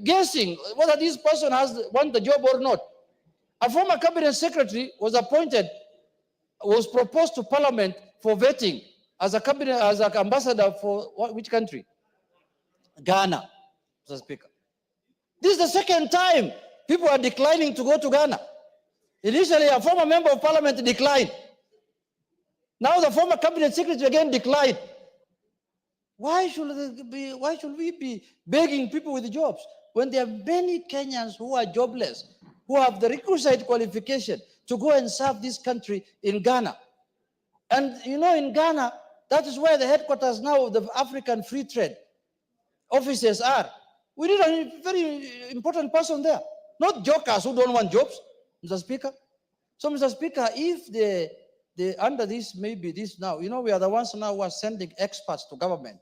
guessing whether this person want the job or not? A former cabinet secretary was appointed, was proposed to Parliament for vetting as an ambassador for which country? Ghana, Mr. Speaker. This is the second time people are declining to go to Ghana. Initially, a former member of Parliament declined. Now the former cabinet secretary again declined. Why should we be begging people with jobs when there are many Kenyans who are jobless, who have the requisite qualification to go and serve this country in Ghana? And you know, in Ghana, that is where the headquarters now of the African Free Trade offices are. We need a very important person there, not jokers who don't want jobs, Mr. Speaker. So, Mr. Speaker, if under this, maybe this now, you know, we are the ones now who are sending experts to government.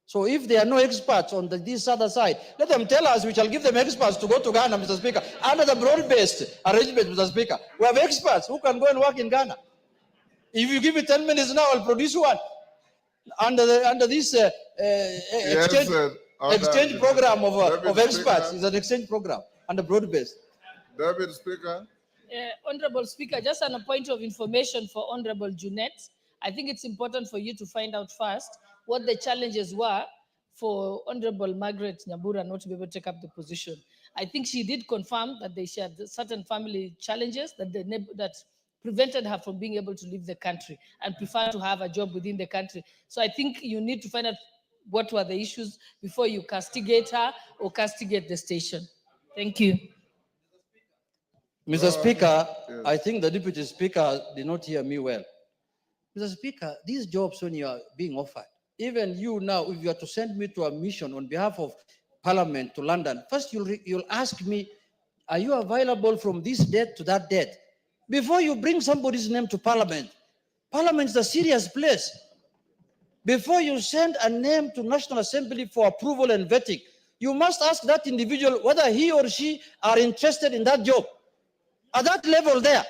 So if there are no experts on this other side, let them tell us, we shall give them experts to go to Ghana, Mr. Speaker, under the broad-based arrangement, Mr. Speaker. We have experts who can go and work in Ghana. If you give me 10 minutes now, I'll produce one. Under this exchange program of experts. It's an exchange program under broad-based. David Speaker. Honorable Speaker, just on a point of information for Honorable Junet, I think it's important for you to find out first what the challenges were for Honorable Margaret Nyambura not to be able to take up the position. I think she did confirm that they shared certain family challenges that prevented her from being able to leave the country and prefer to have a job within the country. So I think you need to find out what were the issues before you castigate her or castigate the station. Thank you. Mr. Speaker, yes. I think the Deputy Speaker did not hear me well. Mr. Speaker, these jobs when you are being offered, even you now, if you are to send me to a mission on behalf of Parliament to London, first you'll ask me, are you available from this date to that date? Before you bring somebody's name to Parliament. Parliament is a serious place. Before you send a name to National Assembly for approval and vetting, you must ask that individual whether he or she are interested in that job. At that level there,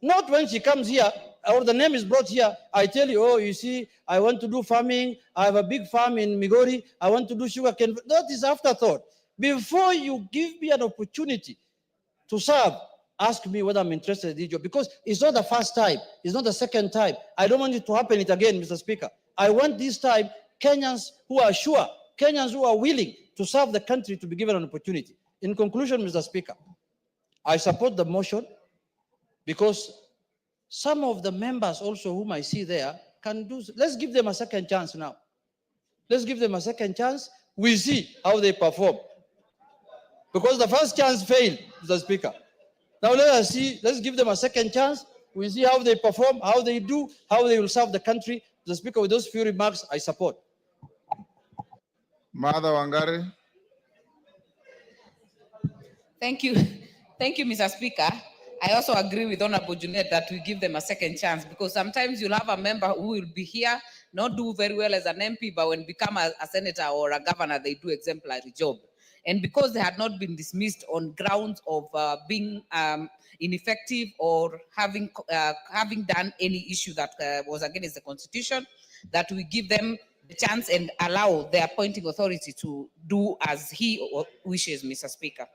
not when she comes here or the name is brought here, I tell you, oh, you see, I want to do farming. I have a big farm in Migori. I want to do sugarcane. That is afterthought. Before you give me an opportunity to serve, ask me whether I'm interested in this job, because it's not the first time. It's not the second time. I don't want it to happen again, Mr. Speaker. I want this time Kenyans who are sure, Kenyans who are willing to serve the country to be given an opportunity. In conclusion, Mr. Speaker, I support the motion because some of the members also whom I see there can do, let's give them a second chance now. Let's give them a second chance. We see how they perform. Because the first chance failed, Mr. Speaker. Now let us see, let's give them a second chance. We see how they perform, how they do, how they will serve the country. Mr. Speaker, with those few remarks, I support. Mother Wangari. Thank you. Thank you, Mr. Speaker. I also agree with Honorable Junet that we give them a second chance, because sometimes you'll have a member who will be here, not do very well as an MP, but when become a senator or a governor, they do exemplary job. And because they had not been dismissed on grounds of being ineffective or having done any issue that was against the Constitution, that we give them the chance and allow the appointing authority to do as he wishes, Mr. Speaker.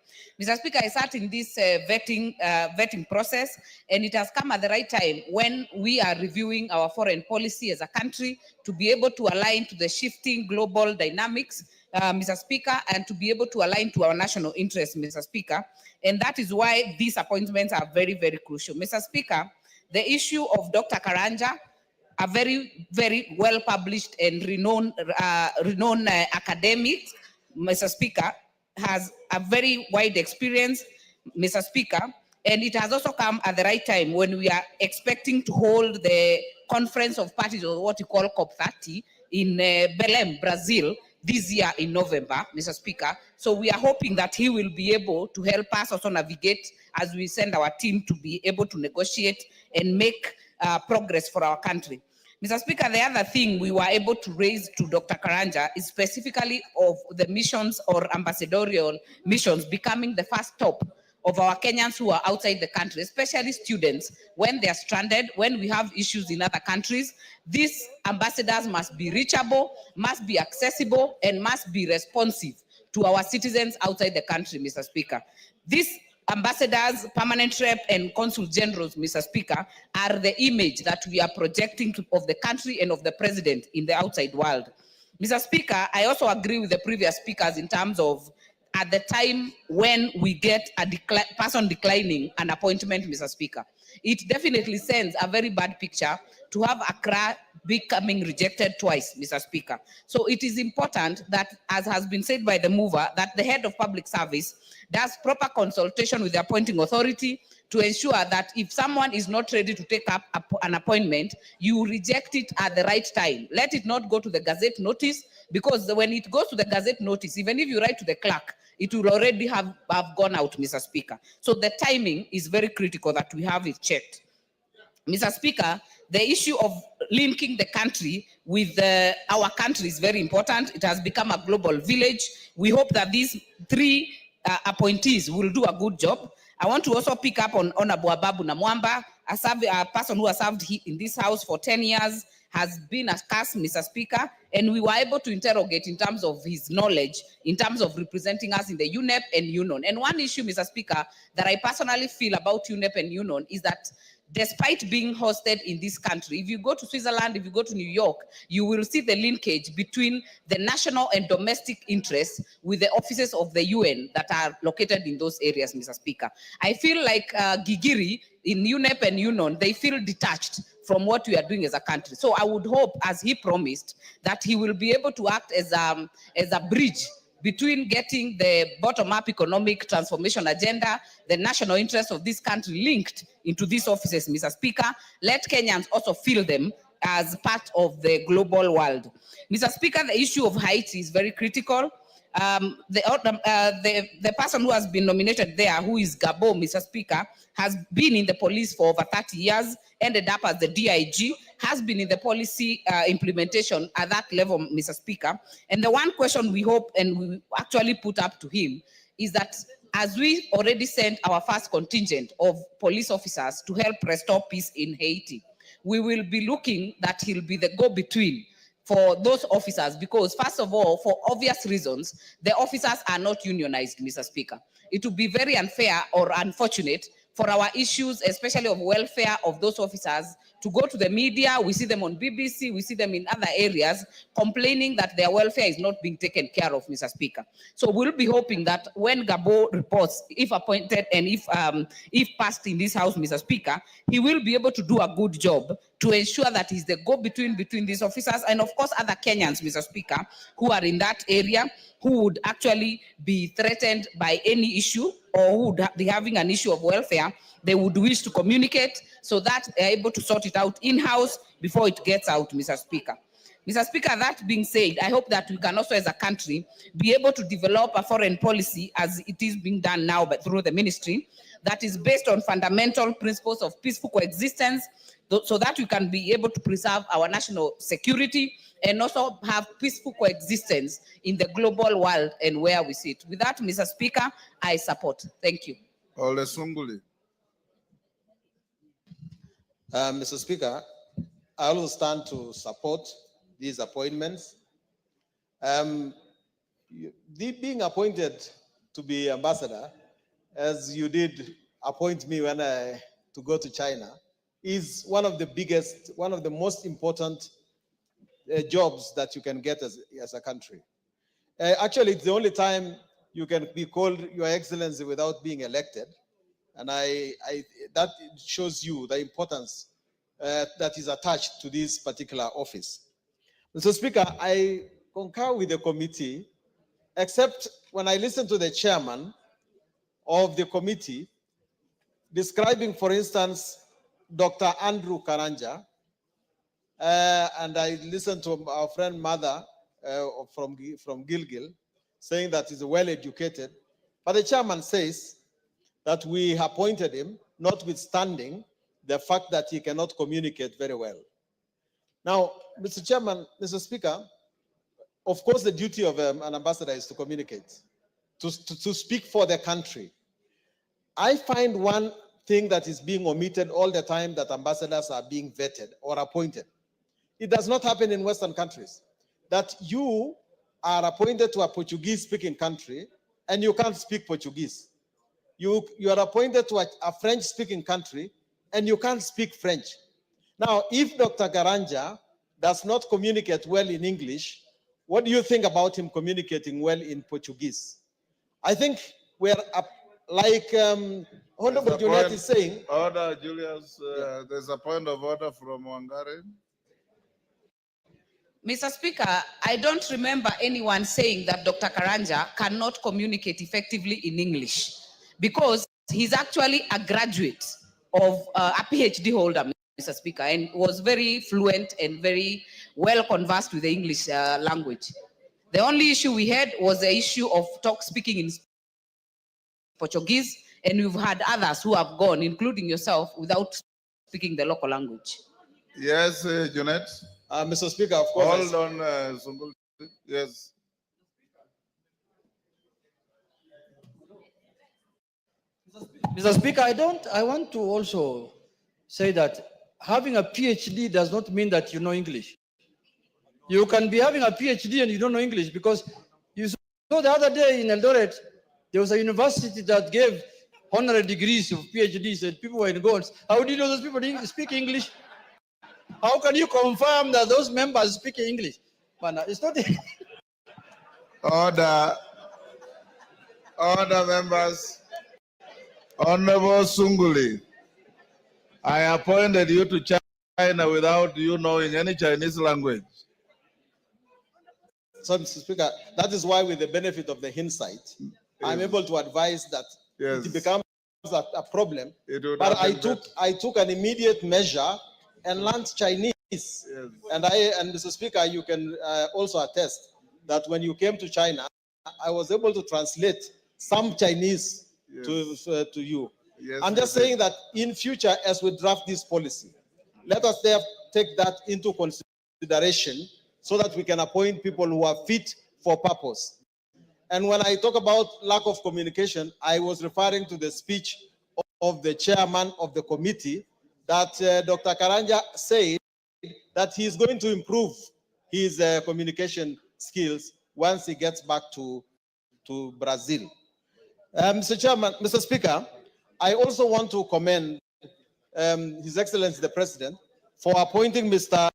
Mr. Speaker, I sat in this vetting process, and it has come at the right time when we are reviewing our foreign policy as a country to be able to align to the shifting global dynamics, Mr. Speaker, and to be able to align to our national interests, Mr. Speaker. And that is why these appointments are very, very crucial. Mr. Speaker, the issue of Dr. Karanja, a very, very well published and renowned academic, Mr. Speaker, has a very wide experience, Mr. Speaker, and it has also come at the right time when we are expecting to hold the Conference of Parties, or what you call COP30, in Belém, Brazil, this year in November, Mr. Speaker. So we are hoping that he will be able to help us also navigate as we send our team to be able to negotiate and make progress for our country. Mr. Speaker, the other thing we were able to raise to Dr. Karanja is specifically of the missions or ambassadorial missions becoming the first stop of our Kenyans who are outside the country, especially students, when they are stranded, when we have issues in other countries. These ambassadors must be reachable, must be accessible, and must be responsive to our citizens outside the country, Mr. Speaker. These ambassadors, permanent rep, and consul generals, Mr. Speaker, are the image that we are projecting of the country and of the president in the outside world. Mr. Speaker, I also agree with the previous speakers in terms of at the time when we get a person declining an appointment, Mr. Speaker, it definitely sends a very bad picture to have Accra becoming rejected twice, Mr. Speaker. So it is important that, as has been said by the mover, that the head of public service does proper consultation with the appointing authority to ensure that if someone is not ready to take up an appointment, you reject it at the right time. Let it not go to the Gazette notice, because when it goes to the Gazette notice, even if you write to the clerk, it will already have gone out, Mr. Speaker. So the timing is very critical that we have it checked. Mr. Speaker, the issue of linking the country with our country is very important. It has become a global village. We hope that these three appointees will do a good job. I want to also pick up on Honorable Ababu Namwamba, a person who has served in this house for 10 years, has been a cast, Mr. Speaker, and we were able to interrogate in terms of his knowledge, in terms of representing us in the UNEP and UNON. And one issue, Mr. Speaker, that I personally feel about UNEP and UNON is that despite being hosted in this country, if you go to Switzerland, if you go to New York, you will see the linkage between the national and domestic interests with the offices of the UN that are located in those areas, Mr. Speaker. I feel like Gigiri in UNEP and UNON, they feel detached from what we are doing as a country. So I would hope, as he promised, that he will be able to act as a bridge between getting the bottom-up economic transformation agenda, the national interest of this country linked into these offices, Mr. Speaker. Let Kenyans also feel them as part of the global world. Mr. Speaker, the issue of Haiti is very critical. The person who has been nominated there, who is Gabo, Mr. Speaker, has been in the police for over 30 years, ended up as the DIG, has been in the policy implementation at that level, Mr. Speaker. And the one question we hope and we actually put up to him is that as we already sent our first contingent of police officers to help restore peace in Haiti, we will be looking that he'll be the go-between for those officers, because first of all, for obvious reasons, the officers are not unionized, Mr. Speaker. It would be very unfair or unfortunate for our issues, especially of welfare of those officers, to go to the media. We see them on BBC, we see them in other areas, complaining that their welfare is not being taken care of, Mr. Speaker. So we'll be hoping that when Gabo reports, if appointed and if passed in this house, Mr. Speaker, he will be able to do a good job to ensure that he's the go-between between these officers and, of course, other Kenyans, Mr. Speaker, who are in that area, who would actually be threatened by any issue or who would be having an issue of welfare. They would wish to communicate so that they're able to sort it out in-house before it gets out, Mr. Speaker. Mr. Speaker, that being said, I hope that we can also, as a country, be able to develop a foreign policy, as it is being done now but through the ministry, that is based on fundamental principles of peaceful coexistence, so that we can be able to preserve our national security and also have peaceful coexistence in the global world and where we sit. With that, Mr. Speaker, I support. Thank you. Ole Sunguli. Mr. Speaker, I also stand to support these appointments. Being appointed to be ambassador, as you did appoint me when to go to China, is one of the biggest, one of the most important jobs that you can get as a country. Actually, it's the only time you can be called Your Excellency without being elected. And that shows you the importance that is attached to this particular office. Mr. Speaker, I concur with the committee, except when I listen to the chairman of the committee describing, for instance, Dr. Andrew Karanja, and I listened to our friend Mother from Gilgil saying that he's well educated. But the chairman says that we appointed him, notwithstanding the fact that he cannot communicate very well. Now, Mr. Chairman, Mr. Speaker, of course, the duty of an ambassador is to communicate, to speak for the country. I find one thing that is being omitted all the time, that ambassadors are being vetted or appointed. It does not happen in Western countries, that you are appointed to a Portuguese-speaking country and you can't speak Portuguese. You are appointed to a French-speaking country and you can't speak French. Now, if Dr. Karanja does not communicate well in English, what do you think about him communicating well in Portuguese? I think we're like Honorable Juliet is saying. Order, Julius. There's a point of order from Wangari. Mr. Speaker, I don't remember anyone saying that Dr. Karanja cannot communicate effectively in English, because he's actually a graduate of a PhD holder, Mr. Speaker, and was very fluent and very well conversed with the English language. The only issue we had was the issue of speaking in Portuguese, and we've had others who have gone, including yourself, without speaking the local language. Yes, Junet. Mr. Speaker, of course. Hold on, Sungul. Yes. Mr. Speaker, I want to also say that having a PhD does not mean that you know English. You can be having a PhD and you don't know English, because you saw the other day in Eldoret, there was a university that gave honorary degrees of PhDs and people were in goals. How do you know those people speak English? How can you confirm that those members speak English? But it's not. Order. Order, members. Honorable Sunguli, I appointed you to China without you knowing any Chinese language. So, Mr. Speaker, that is why, with the benefit of the hindsight, I'm able to advise that it becomes a problem. But I took an immediate measure and learned Chinese. Yes. And Mr. Speaker, you can also attest that when you came to China, I was able to translate some Chinese to you. Yes, I'm just saying that in future, as we draft this policy, let us take that into consideration so that we can appoint people who are fit for purpose. And when I talk about lack of communication, I was referring to the speech of the chairman of the committee, that Dr. Karanja said that he's going to improve his communication skills once he gets back to Brazil. Mr. Chairman, Mr. Speaker, I also want to commend His Excellency the President for appointing Mr.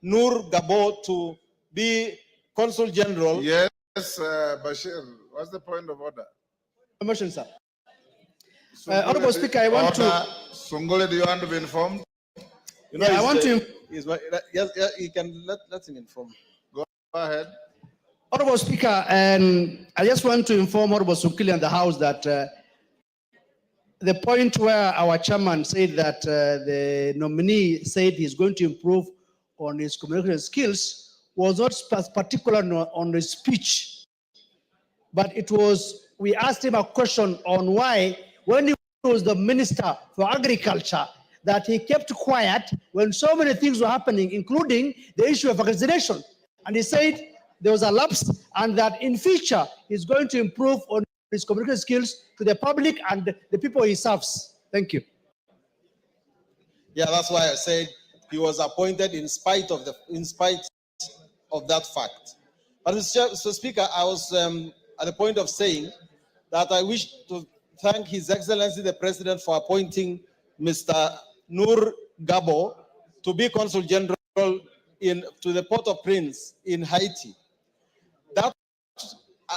Noor Gabo to be Consul General. Yes, Bashir, what's the point of order? Motion, sir. Honorable Speaker, I want to. Sunguli, do you want to be informed? You know, I want to. Yes, you can let him inform. Go ahead. Honorable Speaker, I just want to inform Honorable Sunguli and the House that the point where our chairman said that the nominee said he's going to improve on his communication skills was not particular on the speech, but it was, we asked him a question on why, when he was the Minister for Agriculture, that he kept quiet when so many things were happening, including the issue of vaccination. And he said there was a lapse and that in future he's going to improve on his communication skills to the public and the people he serves. Thank you. Yeah, that's why I said he was appointed in spite of that fact. But Mr. Speaker, I was at the point of saying that I wish to thank His Excellency the President for appointing Mr. Nur Gabo to be Consul General to the Port-au-Prince in Haiti. That,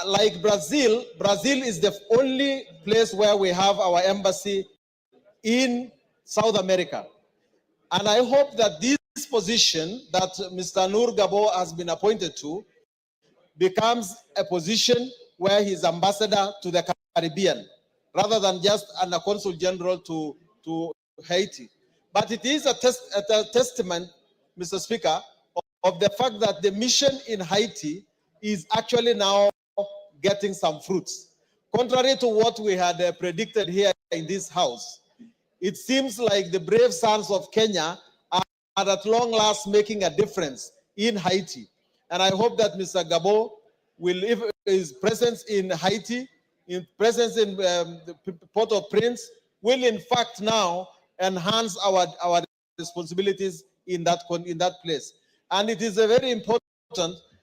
like Brazil, Brazil is the only place where we have our embassy in South America. And I hope that this position that Mr. Nur Gabo has been appointed to becomes a position where he's ambassador to the Caribbean, rather than just a consul general to Haiti. But it is a testament, Mr. Speaker, of the fact that the mission in Haiti is actually now getting some fruits. Contrary to what we had predicted here in this house, it seems like the brave sons of Kenya are at long last making a difference in Haiti. And I hope that Mr. Gabo will, if his presence in Haiti, in presence in the Port-au-Prince, will in fact now enhance our responsibilities in that place. And it is very important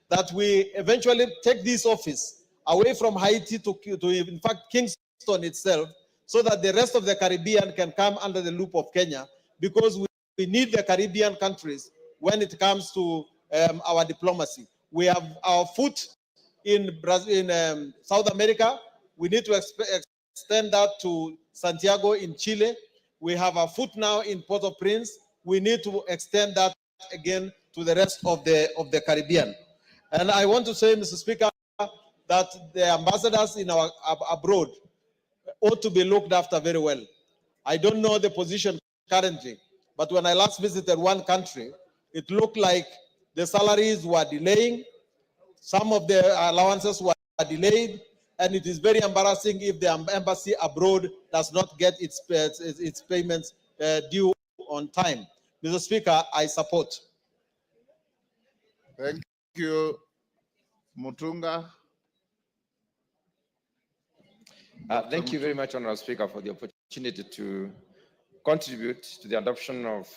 that we eventually take this office away from Haiti to in fact Kingston itself, so that the rest of the Caribbean can come under the loop of Kenya, because we need the Caribbean countries when it comes to our diplomacy. We have our foot in Brazil, in South America. We need to extend that to Santiago in Chile. We have a foot now in Port-au-Prince. We need to extend that again to the rest of the Caribbean. And I want to say, Mr. Speaker, that the ambassadors in our abroad ought to be looked after very well. I don't know the position currently, but when I last visited one country, it looked like the salaries were delaying, some of the allowances were delayed, and it is very embarrassing if the embassy abroad does not get its payments due on time. Mr. Speaker, I support. Thank you, Mutunga. Thank you very much, Honorable Speaker, for the opportunity to contribute to the adoption of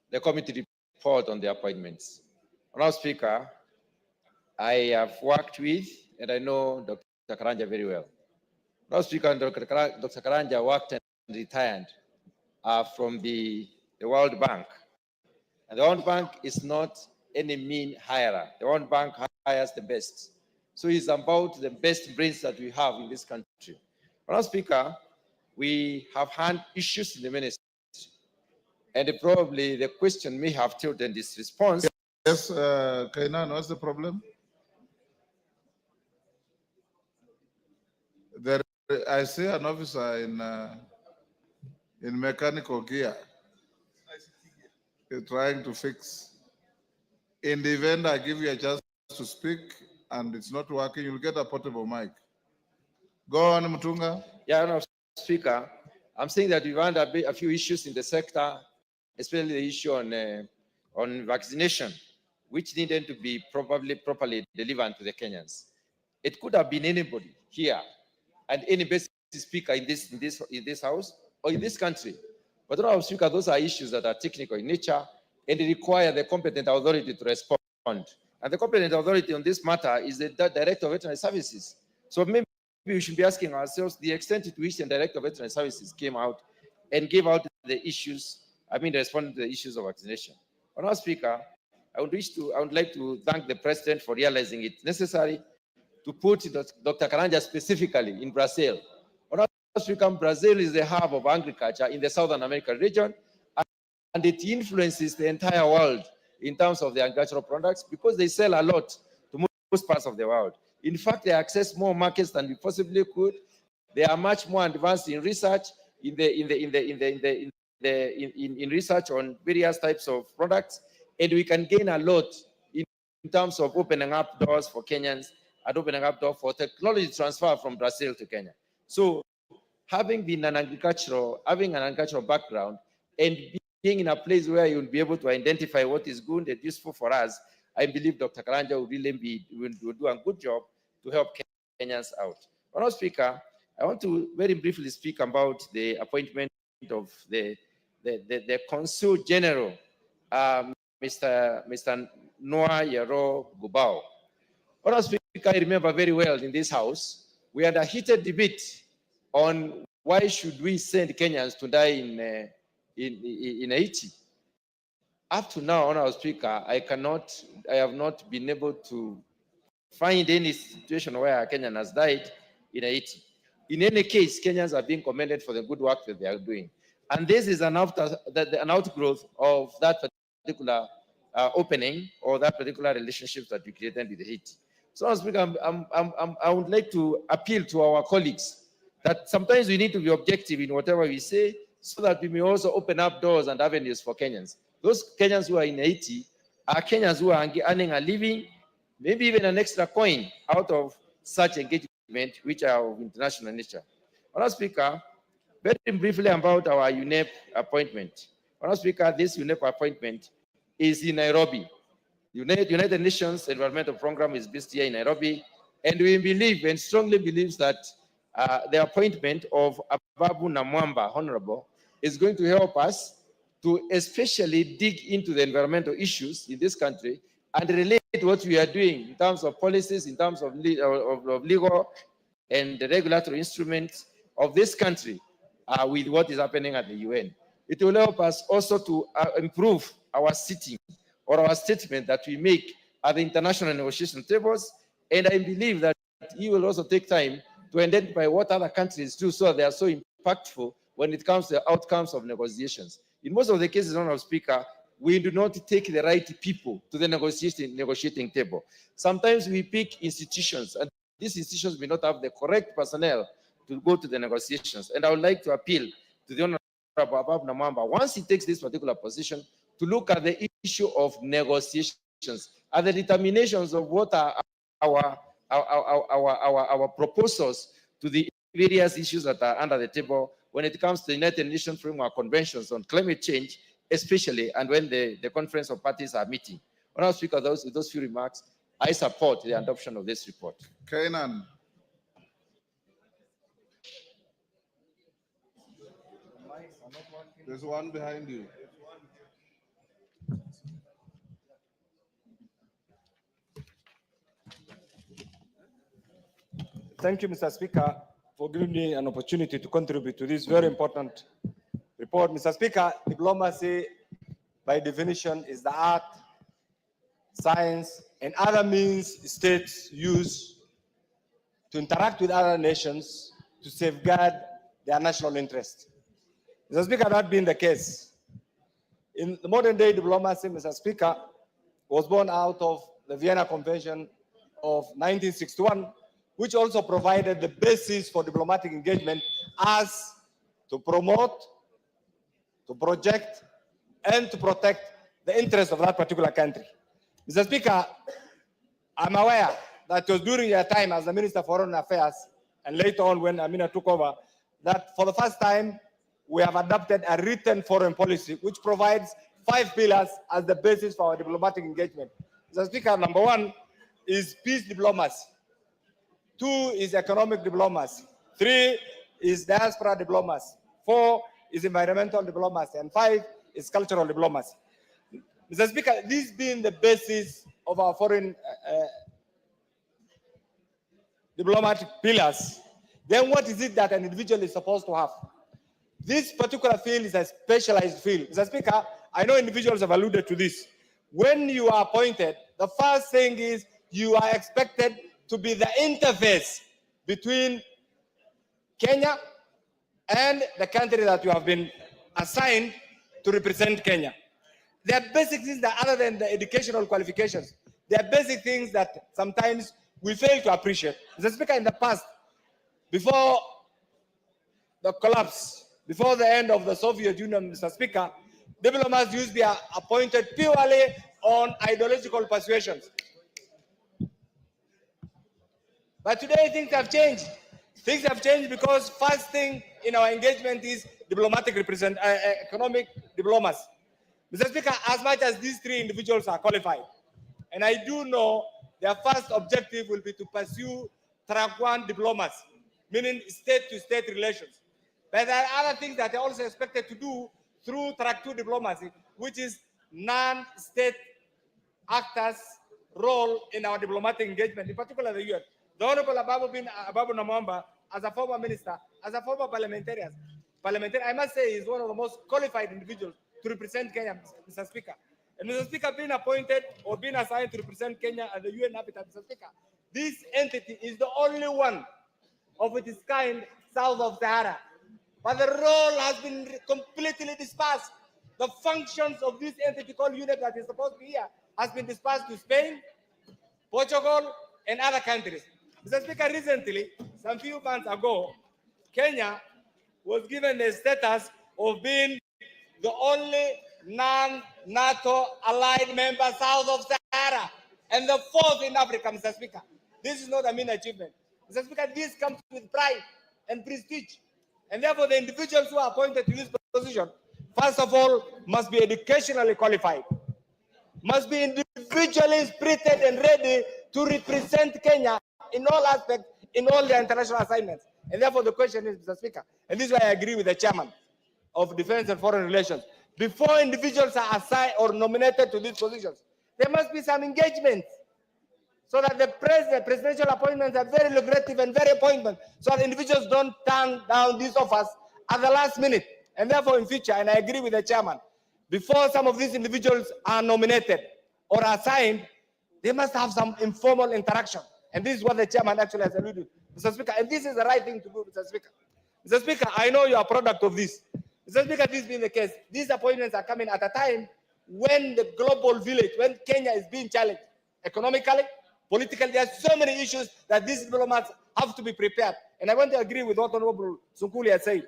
the committee report on the appointments. Honorable Speaker, I have worked with and I know Dr. Karanja very well. Honorable Speaker, Dr. Karanja worked and retired from the World Bank. And the World Bank is not any mean hirer. The World Bank hires the best. So it's about the best brains that we have in this country. Honorable Speaker, we have had issues in the ministry, and probably the question may have tilted this response. Yes, Kainan, what's the problem? I see an officer in mechanical gear. He's trying to fix. In the event I give you a chance to speak and it's not working, you'll get a portable mic. Go on, Mutunga. Yeah, no, Speaker, I'm saying that we've had a few issues in the sector, especially the issue on vaccination, which needed to be properly delivered to the Kenyans. It could have been anybody here and any best speaker in this house or in this country. But Honorable Speaker, those are issues that are technical in nature and require the competent authority to respond. And the competent authority on this matter is the Director of Veterinary Services. So maybe we should be asking ourselves the extent to which the Director of Veterinary Services came out and gave out the issues, responding to the issues of vaccination. Honorable Speaker, I would like to thank the President for realizing it necessary to put Dr. Karanja specifically in Brazil. Honorable Speaker, Brazil is the hub of agriculture in the Southern American region, and it influences the entire world in terms of the agricultural products because they sell a lot to most parts of the world. In fact, they access more markets than we possibly could. They are much more advanced in research, in research on various types of products, and we can gain a lot in terms of opening up doors for Kenyans and opening up doors for technology transfer from Brazil to Kenya. So, having an agricultural background and being in a place where you will be able to identify what is good and useful for us, I believe Dr. Karanja will really will do a good job to help Kenyans out. Honorable Speaker, I want to very briefly speak about the appointment of the Consul General, Mr. Noah Yaro Gubao. Honorable Speaker, I remember very well in this house, we had a heated debate on why should we send Kenyans to die in Haiti. Up to now, Honorable Speaker, I have not been able to find any situation where a Kenyan has died in Haiti. In any case, Kenyans are being commended for the good work that they are doing. And this is an outgrowth of that particular opening or that particular relationship that we created with Haiti. So, Honorable Speaker, I would like to appeal to our colleagues that sometimes we need to be objective in whatever we say so that we may also open up doors and avenues for Kenyans. Those Kenyans who are in Haiti are Kenyans who are earning a living, maybe even an extra coin out of such engagement, which are of international nature. Honorable Speaker, very briefly about our UNEP appointment. Honorable Speaker, this UNEP appointment is in Nairobi. United Nations Environmental Program is based here in Nairobi, and we believe and strongly believe that the appointment of Ababu Namwamba, Honorable, is going to help us to especially dig into the environmental issues in this country and relate what we are doing in terms of policies, in terms of legal and the regulatory instruments of this country with what is happening at the UN. It will help us also to improve our sitting or our statement that we make at the international negotiation tables. And I believe that he will also take time to identify what other countries do so they are so impactful when it comes to the outcomes of negotiations. In most of the cases, Honorable Speaker, we do not take the right people to the negotiating table. Sometimes we pick institutions, and these institutions may not have the correct personnel to go to the negotiations. And I would like to appeal to the Honorable Abab Namamba, once he takes this particular position, to look at the issue of negotiations and the determinations of what are our proposals to the various issues that are under the table when it comes to the United Nations Framework Conventions on climate change, especially, and when the Conference of Parties are meeting. Honorable Speaker, with those few remarks, I support the adoption of this report. Kainan. There's one behind you. Thank you, Mr. Speaker, for giving me an opportunity to contribute to this very important report. Mr. Speaker, diplomacy, by definition, is the art, science, and other means states use to interact with other nations to safeguard their national interest. Mr. Speaker, that being the case, in the modern day diplomacy, Mr. Speaker, was born out of the Vienna Convention of 1961, which also provided the basis for diplomatic engagement as to promote, to project, and to protect the interests of that particular country. Mr. Speaker, I'm aware that it was during your time as the Minister for Foreign Affairs, and later on when Amina took over, that for the first time, we have adopted a written foreign policy, which provides 5 pillars as the basis for our diplomatic engagement. Mr. Speaker, number 1 is peace diplomacy. 2 is economic diplomacy. 3 is diaspora diplomacy. 4 is environmental diplomacy. And 5 is cultural diplomacy. Mr. Speaker, these being the basis of our foreign diplomatic pillars, then what is it that an individual is supposed to have? This particular field is a specialized field. Mr. Speaker, I know individuals have alluded to this. When you are appointed, the first thing is you are expected to be the interface between Kenya and the country that you have been assigned to represent Kenya. There are basic things that, other than the educational qualifications, there are basic things that sometimes we fail to appreciate. Mr. Speaker, in the past, before the collapse, before the end of the Soviet Union, Mr. Speaker, diplomats used to be appointed purely on ideological persuasions. But today things have changed. Things have changed because first thing in our engagement is economic diplomacy. Mr. Speaker, as much as these 3 individuals are qualified, and I do know their first objective will be to pursue track 1 diplomacy, meaning state-to-state relations. But there are other things that are also expected to do through track 2 diplomacy, which is non-state actors' role in our diplomatic engagement, in particular the UN. The Honorable Ababu Namwamba, as a former minister, as a former parliamentarian, I must say, is one of the most qualified individuals to represent Kenya, Mr. Speaker. And Mr. Speaker, being appointed or being assigned to represent Kenya at the UN Habitat, Mr. Speaker, this entity is the only one of its kind south of Sahara. But the role has been completely dispersed. The functions of this entity called UNEP that is supposed to be here has been dispersed to Spain, Portugal, and other countries. Mr. Speaker, recently, some few months ago, Kenya was given the status of being the only non-NATO allied member south of Sahara and the fourth in Africa, Mr. Speaker. This is not a mean achievement. Mr. Speaker, this comes with pride and prestige. And therefore, the individuals who are appointed to this position, first of all, must be educationally qualified, must be individually spirited and ready to represent Kenya in all aspects, in all their international assignments. And therefore, the question is, Mr. Speaker, and this is why I agree with the chairman of Defense and Foreign Relations, before individuals are assigned or nominated to these positions, there must be some engagement so that the presidential appointments are very lucrative and very appointment, so that individuals don't turn down these offers at the last minute. And therefore, in future, and I agree with the chairman, before some of these individuals are nominated or assigned, they must have some informal interaction. And this is what the chairman actually has alluded to, Mr. Speaker. And this is the right thing to do, Mr. Speaker. Mr. Speaker, I know you are a product of this. Mr. Speaker, this being the case, these appointments are coming at a time when the global village, when Kenya is being challenged economically, politically. There are so many issues that these diplomats have to be prepared. And I want to agree with what Honorable Sunkuli has said.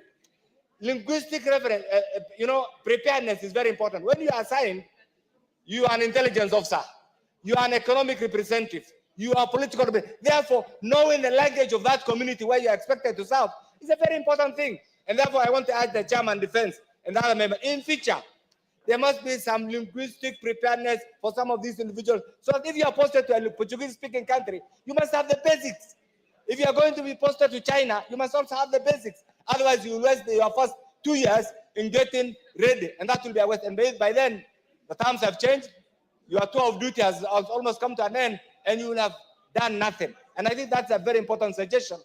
Linguistic reference, preparedness is very important. When you are assigned, you are an intelligence officer, you are an economic representative, you are political. Therefore, knowing the language of that community where you are expected to serve is a very important thing. And therefore, I want to ask the chairman defense and the other member, in future, there must be some linguistic preparedness for some of these individuals. So that if you are posted to a Portuguese-speaking country, you must have the basics. If you are going to be posted to China, you must also have the basics. Otherwise, you will waste your first 2 years in getting ready, and that will be a waste. And by then, the times have changed. Your tour of duty has almost come to an end, and you will have done nothing. And I think that's a very important suggestion.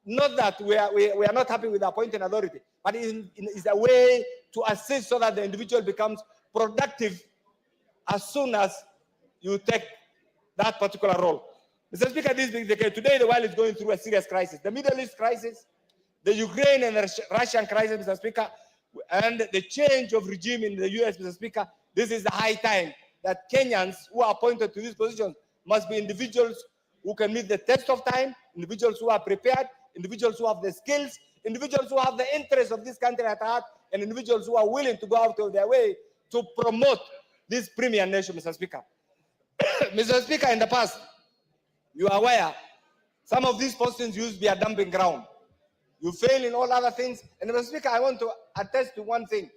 Not that we are not happy with the appointing authority, but it's a way to assist so that the individual becomes productive as soon as you take that particular role. Mr. Speaker, this being the case, today the world is going through a serious crisis. The Middle East crisis, the Ukraine and the Russian crisis, Mr. Speaker, and the change of regime in the US, Mr. Speaker, this is the high time that Kenyans who are appointed to these positions must be individuals who can meet the test of time, individuals who are prepared, individuals who have the skills, individuals who have the interests of this country at heart, and individuals who are willing to go out of their way to promote this premier nation, Mr. Speaker. Mr. Speaker, in the past, you are aware, some of these postings used to be a dumping ground. You fail in all other things. And Mr. Speaker, I want to attest to one thing,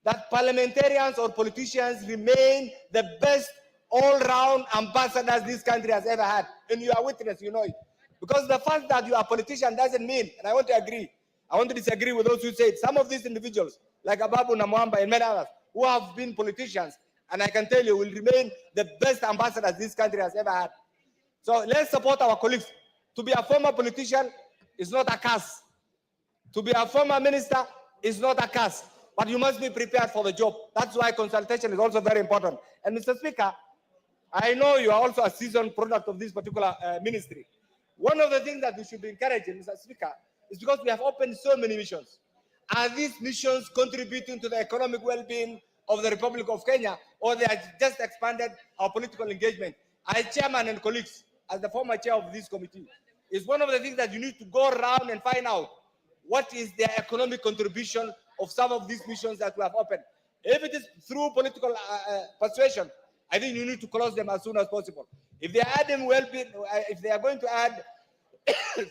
that parliamentarians or politicians remain the best all-round ambassadors this country has ever had. And you are witness, you know it. Because the fact that you are a politician doesn't mean, and I want to disagree with those who say some of these individuals, like Ababu Namwamba and many others, who have been politicians, and I can tell you will remain the best ambassadors this country has ever had. So let's support our colleagues. To be a former politician is not a curse. To be a former minister is not a curse. But you must be prepared for the job. That's why consultation is also very important. And Mr. Speaker, I know you are also a seasoned product of this particular ministry. One of the things that we should be encouraging, Mr. Speaker, is because we have opened so many missions. Are these missions contributing to the economic well-being of the Republic of Kenya, or they have just expanded our political engagement? I, chairman and colleagues, as the former chair of this committee, is one of the things that you need to go around and find out what is their economic contribution of some of these missions that we have opened. If it is through political persuasion, I think you need to close them as soon as possible. If they are adding well-being, if they are going to add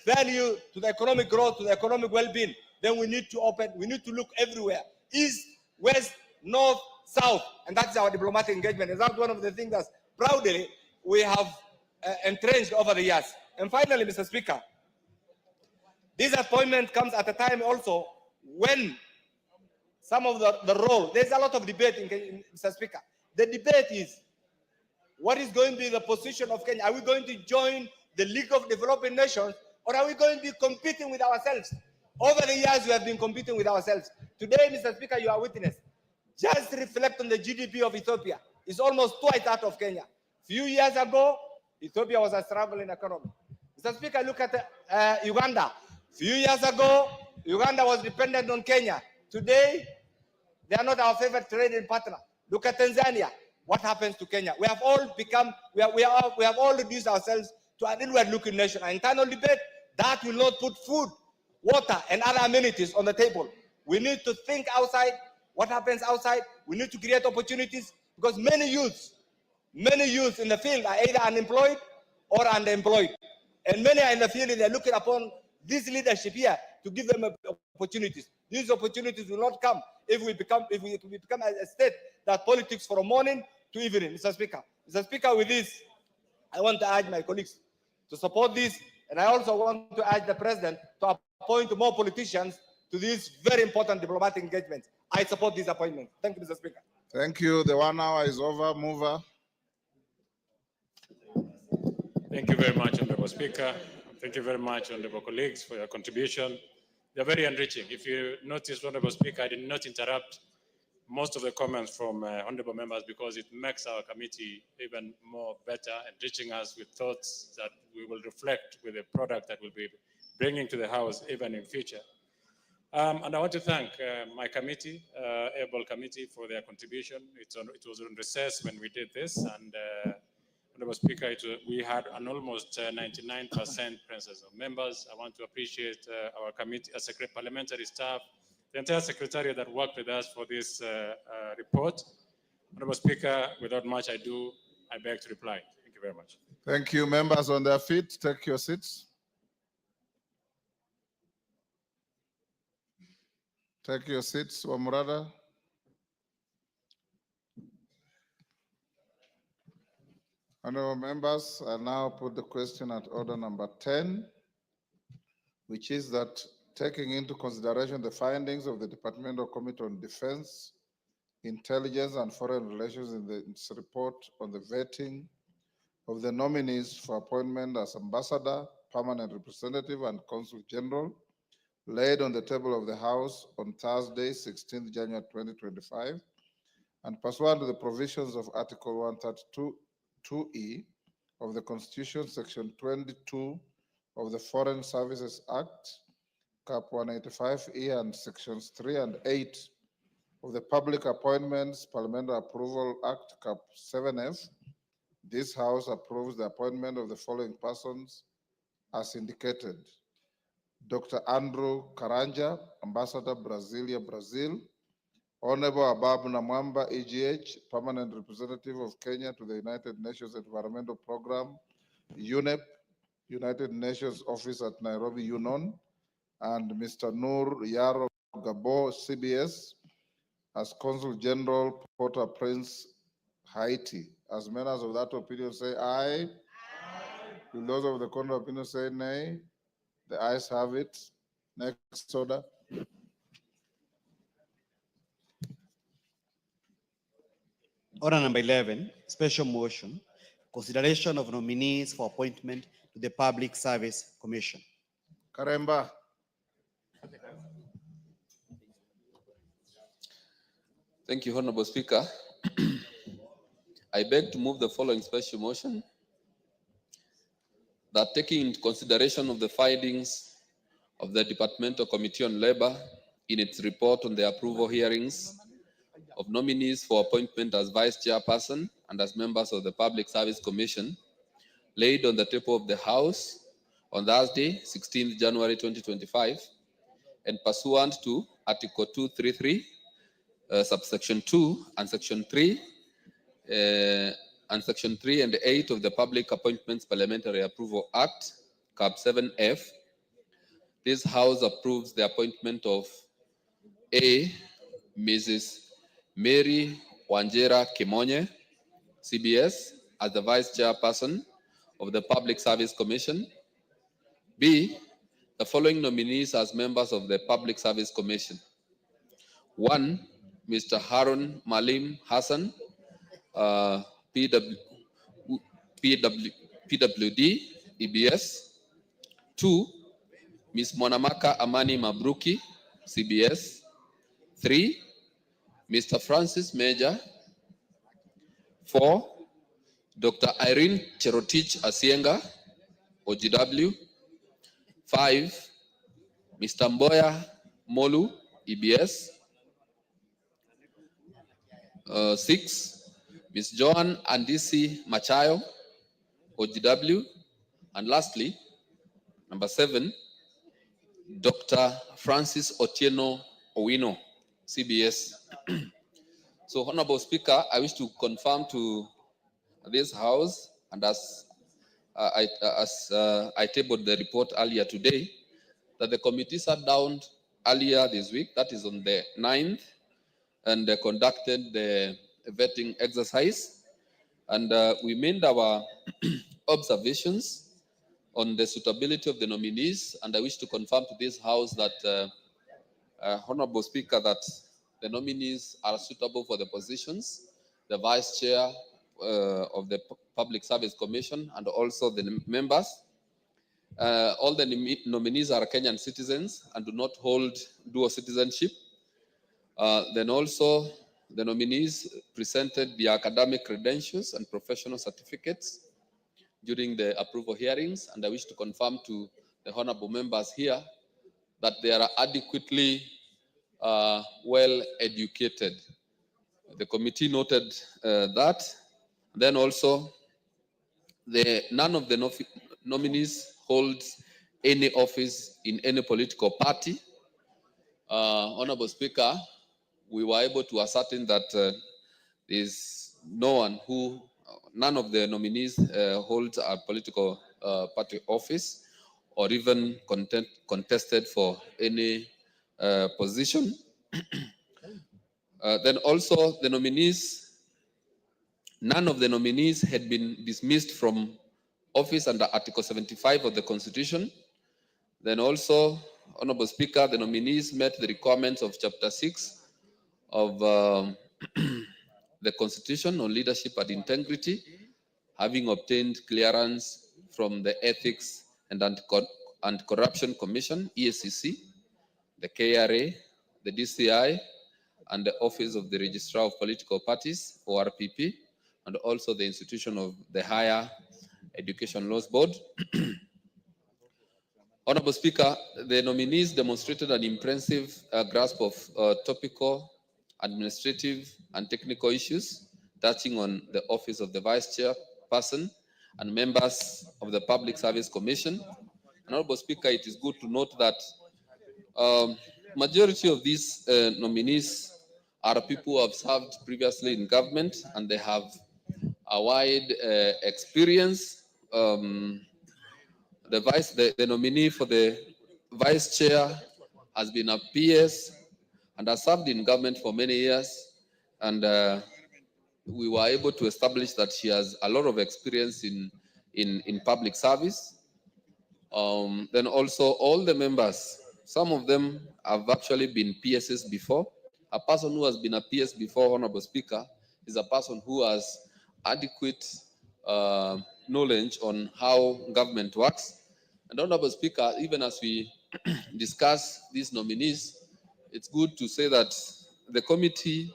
value to the economic growth, to the economic well-being, then we need to open, we need to look everywhere, east, west, north, south, and that's our diplomatic engagement. And that's one of the things that proudly we have entrenched over the years. And finally, Mr. Speaker, this appointment comes at a time also when some of the role, there's a lot of debate in Mr. Speaker. The debate is What is going to be the position of Kenya? Are we going to join the League of Developing Nations, or are we going to be competing with ourselves? Over the years, we have been competing with ourselves. Today, Mr. Speaker, you are witness. Just reflect on the GDP of Ethiopia. It's almost twice that of Kenya. Few years ago, Ethiopia was a struggling economy. Mr. Speaker, look at Uganda. Few years ago, Uganda was dependent on Kenya. Today, they are not our favorite trading partner. Look at Tanzania. What happens to Kenya? We have all become, we have all reduced ourselves to an inward-looking nation. An internal debate that will not put food, water, and other amenities on the table. We need to think outside. What happens outside? We need to create opportunities, because many youths in the field are either unemployed or underemployed. And many are in the field and they're looking upon this leadership here to give them opportunities. These opportunities will not come if we become a state that politics from morning to evening. Mr. Speaker. Mr. Speaker, with this, I want to urge my colleagues to support this, and I also want to urge the President to appoint more politicians to these very important diplomatic engagements. I support this appointment. Thank you, Mr. Speaker. Thank you. The 1 hour is over. Mover. Thank you very much, Honorable Speaker. Thank you very much, Honorable colleagues, for your contribution. They're very enriching. If you notice, Honorable Speaker, I did not interrupt most of the comments from honorable members because it makes our committee even more better, enriching us with thoughts that we will reflect with the product that we'll be bringing to the House even in future. And I want to thank my committee, able committee, for their contribution. It was on recess when we did this, and Honorable Speaker, we had an almost 99% presence of members. I want to appreciate our committee, parliamentary staff, the entire secretariat that worked with us for this report. Honorable Speaker, without much ado, I beg to reply. Thank you very much. Thank you. Members on their feet, take your seats. Take your seats, Wamurada. Honorable members, I now put the question at order number 10, which is that taking into consideration the findings of the Departmental Committee on Defense, Intelligence and Foreign Relations in its report on the vetting of the nominees for appointment as ambassador, permanent representative, and consul general, laid on the table of the House on Thursday, 16th January 2025, and pursuant to the provisions of Article 132(2)(e) of the Constitution, Section 22 of the Foreign Services Act, Cap 185(e), and Sections 3 and 8 of the Public Appointments Parliamentary Approval Act, Cap 7F, this House approves the appointment of the following persons as indicated: Dr. Andrew Karanja, Ambassador, Brasilia, Brazil; Honorable Abab Namwamba, EGH, Permanent Representative of Kenya to the United Nations Environmental Program, UNEP, United Nations Office at Nairobi, UNON; and Mr. Noor Yaro Gabo, CBS, as Consul General, Port-au-Prince, Haiti. As members of that opinion say aye. Do those of the contrary opinion say nay? The ayes have it. Next order. Order number 11, special motion, consideration of nominees for appointment to the Public Service Commission. Karemba. Thank you, Honorable Speaker. I beg to move the following special motion, that taking into consideration of the findings of the Departmental Committee on Labor in its report on the approval hearings of nominees for appointment as Vice Chairperson and as members of the Public Service Commission, laid on the table of the House on Thursday, 16th January 2025, and pursuant to Article 233, subsection 2 and section 3, and section 3 and 8 of the Public Appointments Parliamentary Approval Act, Cap 7F, this House approves the appointment of A, Mrs. Mary Wanjera Kimonye, CBS, as the Vice Chairperson of the Public Service Commission. B, the following nominees as members of the Public Service Commission. 1, Mr. Harun Malim Hassan, PWD, EBS. 2, Ms. Monamaka Amani Mabruki, CBS. 3, Mr. Francis Major. 4, Dr. Irene Cherotich Asienga, OGW. 5, Mr. Mboya Molu, EBS. 6, Ms. Joan Andisi Machayo, OGW. And lastly, number 7, Dr. Francis Otieno Owino, CBS. So, Honorable Speaker, I wish to confirm to this House, and as I tabled the report earlier today, that the committee sat down earlier this week, that is on the 9th, and conducted the vetting exercise. And we made our observations on the suitability of the nominees. And I wish to confirm to this House that, Honorable Speaker, that the nominees are suitable for the positions, the Vice Chair of the Public Service Commission, and also the members. All the nominees are Kenyan citizens and do not hold dual citizenship. Then also, the nominees presented their academic credentials and professional certificates during the approval hearings, and I wish to confirm to the honorable members here that they are adequately well educated. The committee noted that. Then also, none of the nominees holds any office in any political party. Honorable Speaker, we were able to ascertain that there is none of the nominees holds a political party office or even contested for any position. Then also the nominees, none of the nominees had been dismissed from office under Article 75 of the Constitution. Then also, Honorable Speaker, the nominees met the requirements of Chapter 6 of the Constitution on leadership and integrity, having obtained clearance from the Ethics and Anti-Corruption Commission, EACC, the KRA, the DCI, and the Office of the Registrar of Political Parties, ORPP, and also the institution of the Higher Education Laws Board. Honorable Speaker, the nominees demonstrated an impressive grasp of topical, administrative, and technical issues touching on the office of the Vice Chairperson and members of the Public Service Commission. Honorable Speaker, it is good to note that majority of these nominees are people who have served previously in government and they have a wide experience. The nominee for the Vice Chair has been a PS and has served in government for many years. And we were able to establish that she has a lot of experience in public service. Then also all the members, some of them have actually been PSs before. A person who has been a PS before, Honorable Speaker, is a person who has adequate knowledge on how government works. And Honorable Speaker, even as we discuss these nominees, it's good to say that the committee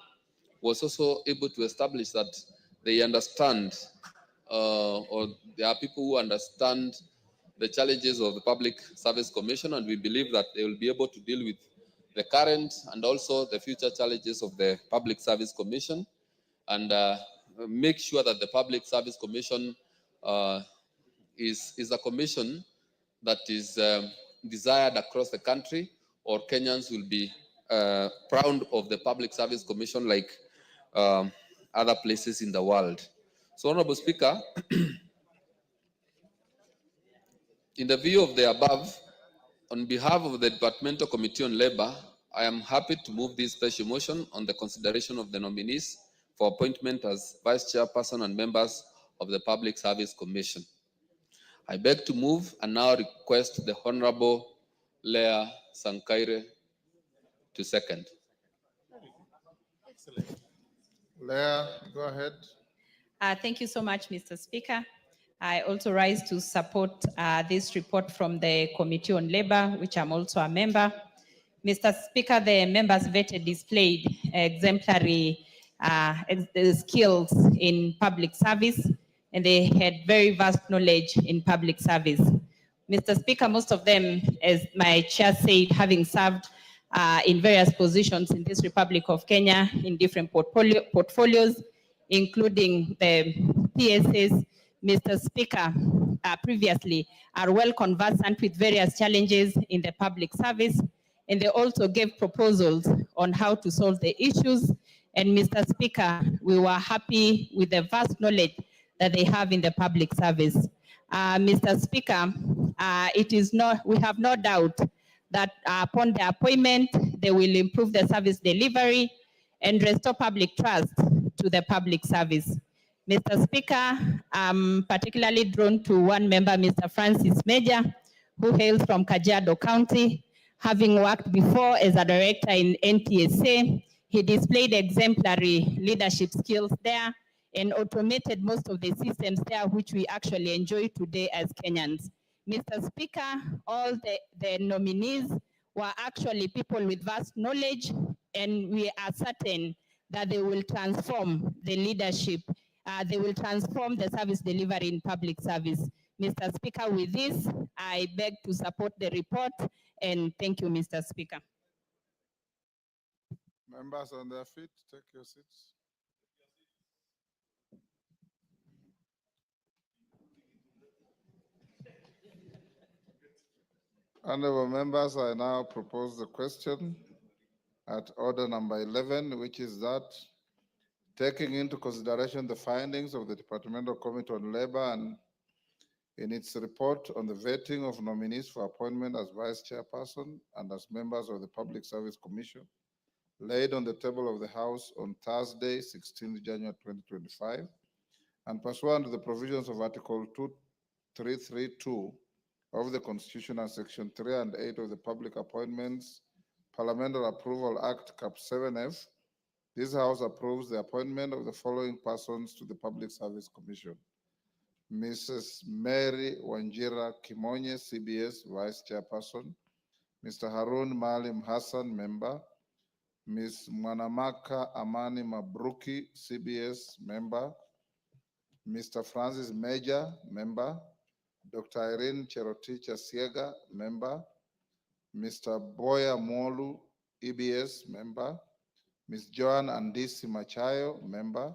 was also able to establish that they understand, or there are people who understand the challenges of the Public Service Commission, and we believe that they will be able to deal with the current and also the future challenges of the Public Service Commission, and make sure that the Public Service Commission is a commission that is desired across the country, or Kenyans will be proud of the Public Service Commission like other places in the world. So, Honorable Speaker, in the view of the above, on behalf of the Departmental Committee on Labor, I am happy to move this special motion on the consideration of the nominees for appointment as Vice Chairperson and members of the Public Service Commission. I beg to move and now request the Honorable Leah Sankaire to second. Leah, go ahead. Thank you so much, Mr. Speaker. I also rise to support this report from the Committee on Labor, which I'm also a member. Mr. Speaker, the members vetted displayed exemplary skills in public service, and they had very vast knowledge in public service. Mr. Speaker, most of them, as my chair said, having served in various positions in this Republic of Kenya in different portfolios, including the PSS, Mr. Speaker, previously are well conversant with various challenges in the public service, and they also gave proposals on how to solve the issues. And Mr. Speaker, we were happy with the vast knowledge that they have in the public service. Mr. Speaker, we have no doubt that upon their appointment, they will improve the service delivery and restore public trust to the public service. Mr. Speaker, I'm particularly drawn to one member, Mr. Francis Major, who hails from Kajiado County. Having worked before as a director in NTSA, he displayed exemplary leadership skills there and automated most of the systems there, which we actually enjoy today as Kenyans. Mr. Speaker, all the nominees were actually people with vast knowledge, and we are certain that they will transform the leadership. They will transform the service delivery in public service. Mr. Speaker, with this, I beg to support the report, and thank you, Mr. Speaker. Members on their feet, take your seats. Honorable members, I now propose the question at order number 11, which is that taking into consideration the findings of the Departmental Committee on Labor and in its report on the vetting of nominees for appointment as Vice Chairperson and as members of the Public Service Commission, laid on the table of the House on Thursday, 16th January 2025, and pursuant to the provisions of Article 2332 of the Constitution and Section 3 and 8 of the Public Appointments Parliamentary Approval Act, Cap 7F, this House approves the appointment of the following persons to the Public Service Commission. Mrs. Mary Wanjira Kimonye, CBS Vice Chairperson, Mr. Harun Malim Hassan, Member, Ms. Mwanamaka Amani Mabruki, CBS Member, Mr. Francis Major, Member, Dr. Irene Cherotich Asiega, Member, Mr. Boya Molu, EBS Member, Ms. Joan Andisi Machayo, Member,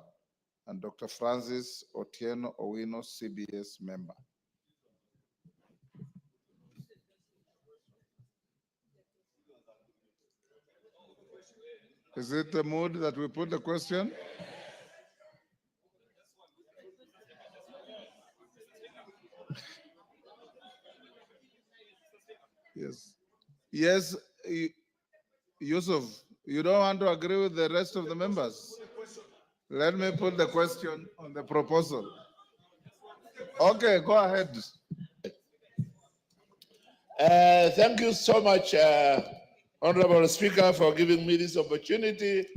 and Dr. Francis Otieno Owino, CBS Member. Is it the mood that we put the question? Yes. Yes, Yusuf, you don't want to agree with the rest of the members? Let me put the question on the proposal. Okay, go ahead. Thank you so much, Honorable Speaker, for giving me this opportunity.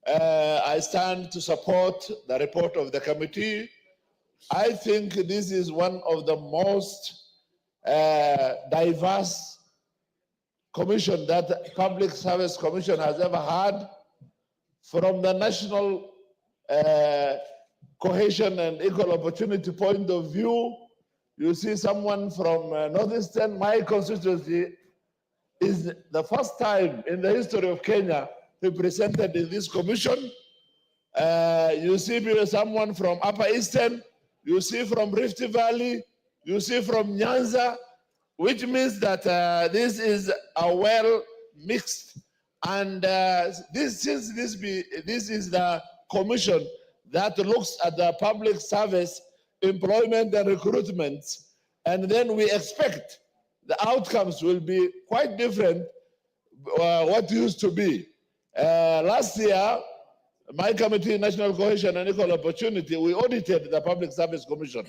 I stand to support the report of the committee. I think this is one of the most diverse commission that the Public Service Commission has ever had. From the national cohesion and equal opportunity point of view, you see someone from Northeastern, my constituency, is the first time in the history of Kenya represented in this commission. You see someone from Upper Eastern, you see from Rift Valley, you see from Nyanza, which means that this is a well mixed, and this is the commission that looks at the public service, employment and recruitment, and then we expect the outcomes will be quite different what used to be. Last year, my committee, National Cohesion and Equal Opportunity, we audited the Public Service Commission.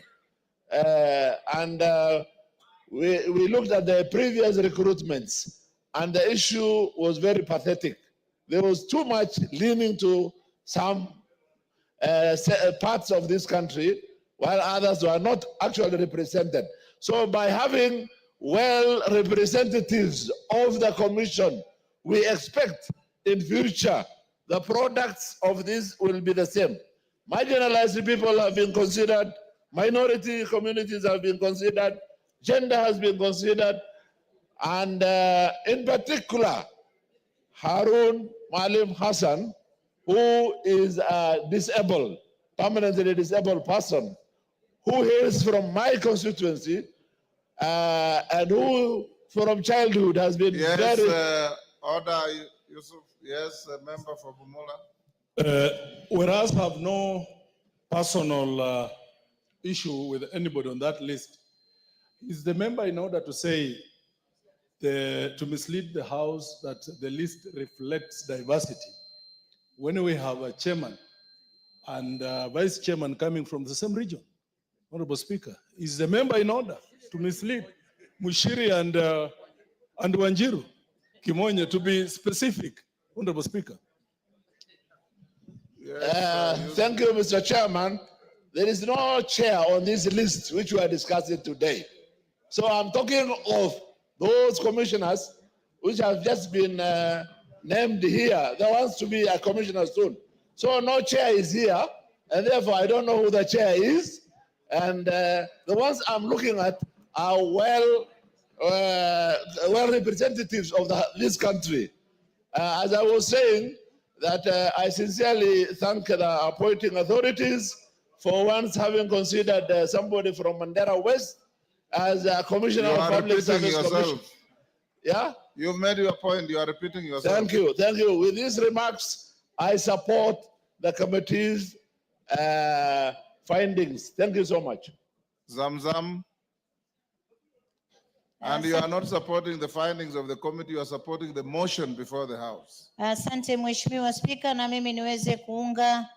We looked at the previous recruitments, and the issue was very pathetic. There was too much leaning to some parts of this country, while others were not actually represented. So by having well representatives of the commission, we expect in future the products of this will be the same. Marginalized people have been considered, minority communities have been considered, gender has been considered, and in particular, Harun Malim Hassan, who is a disabled, permanently disabled person, who hails from my constituency, and who from childhood has been Yes, very... order, Yusuf. Yes, a member for Bumula. Whereas have no personal issue with anybody on that list, is the member in order to say to mislead the House that the list reflects diversity when we have a chairman and vice chairman coming from the same region? Honorable Speaker, is the member in order to mislead Mushiri and Wanjiru, Kimonye, to be specific? Honorable Speaker. Thank you, Mr. Chairman. There is no chair on this list which we are discussing today. So I'm talking of those commissioners which have just been named here, the ones to be a commissioner soon. So no chair is here, and therefore I don't know who the chair is. And the ones I'm looking at are well representatives of this country. As I was saying, that I sincerely thank the appointing authorities for once having considered somebody from Mandera West as a commissioner You of are Public repeating Service Commission. yourself. Yeah? You've made your point. You are repeating yourself. Thank you, thank you. With these remarks, I support the committee's findings. Thank you so much. Zamzam. And you are not supporting the findings of the committee, you are supporting the motion before the House. Asante Mheshimiwa Spika, na mimi niweze kuunga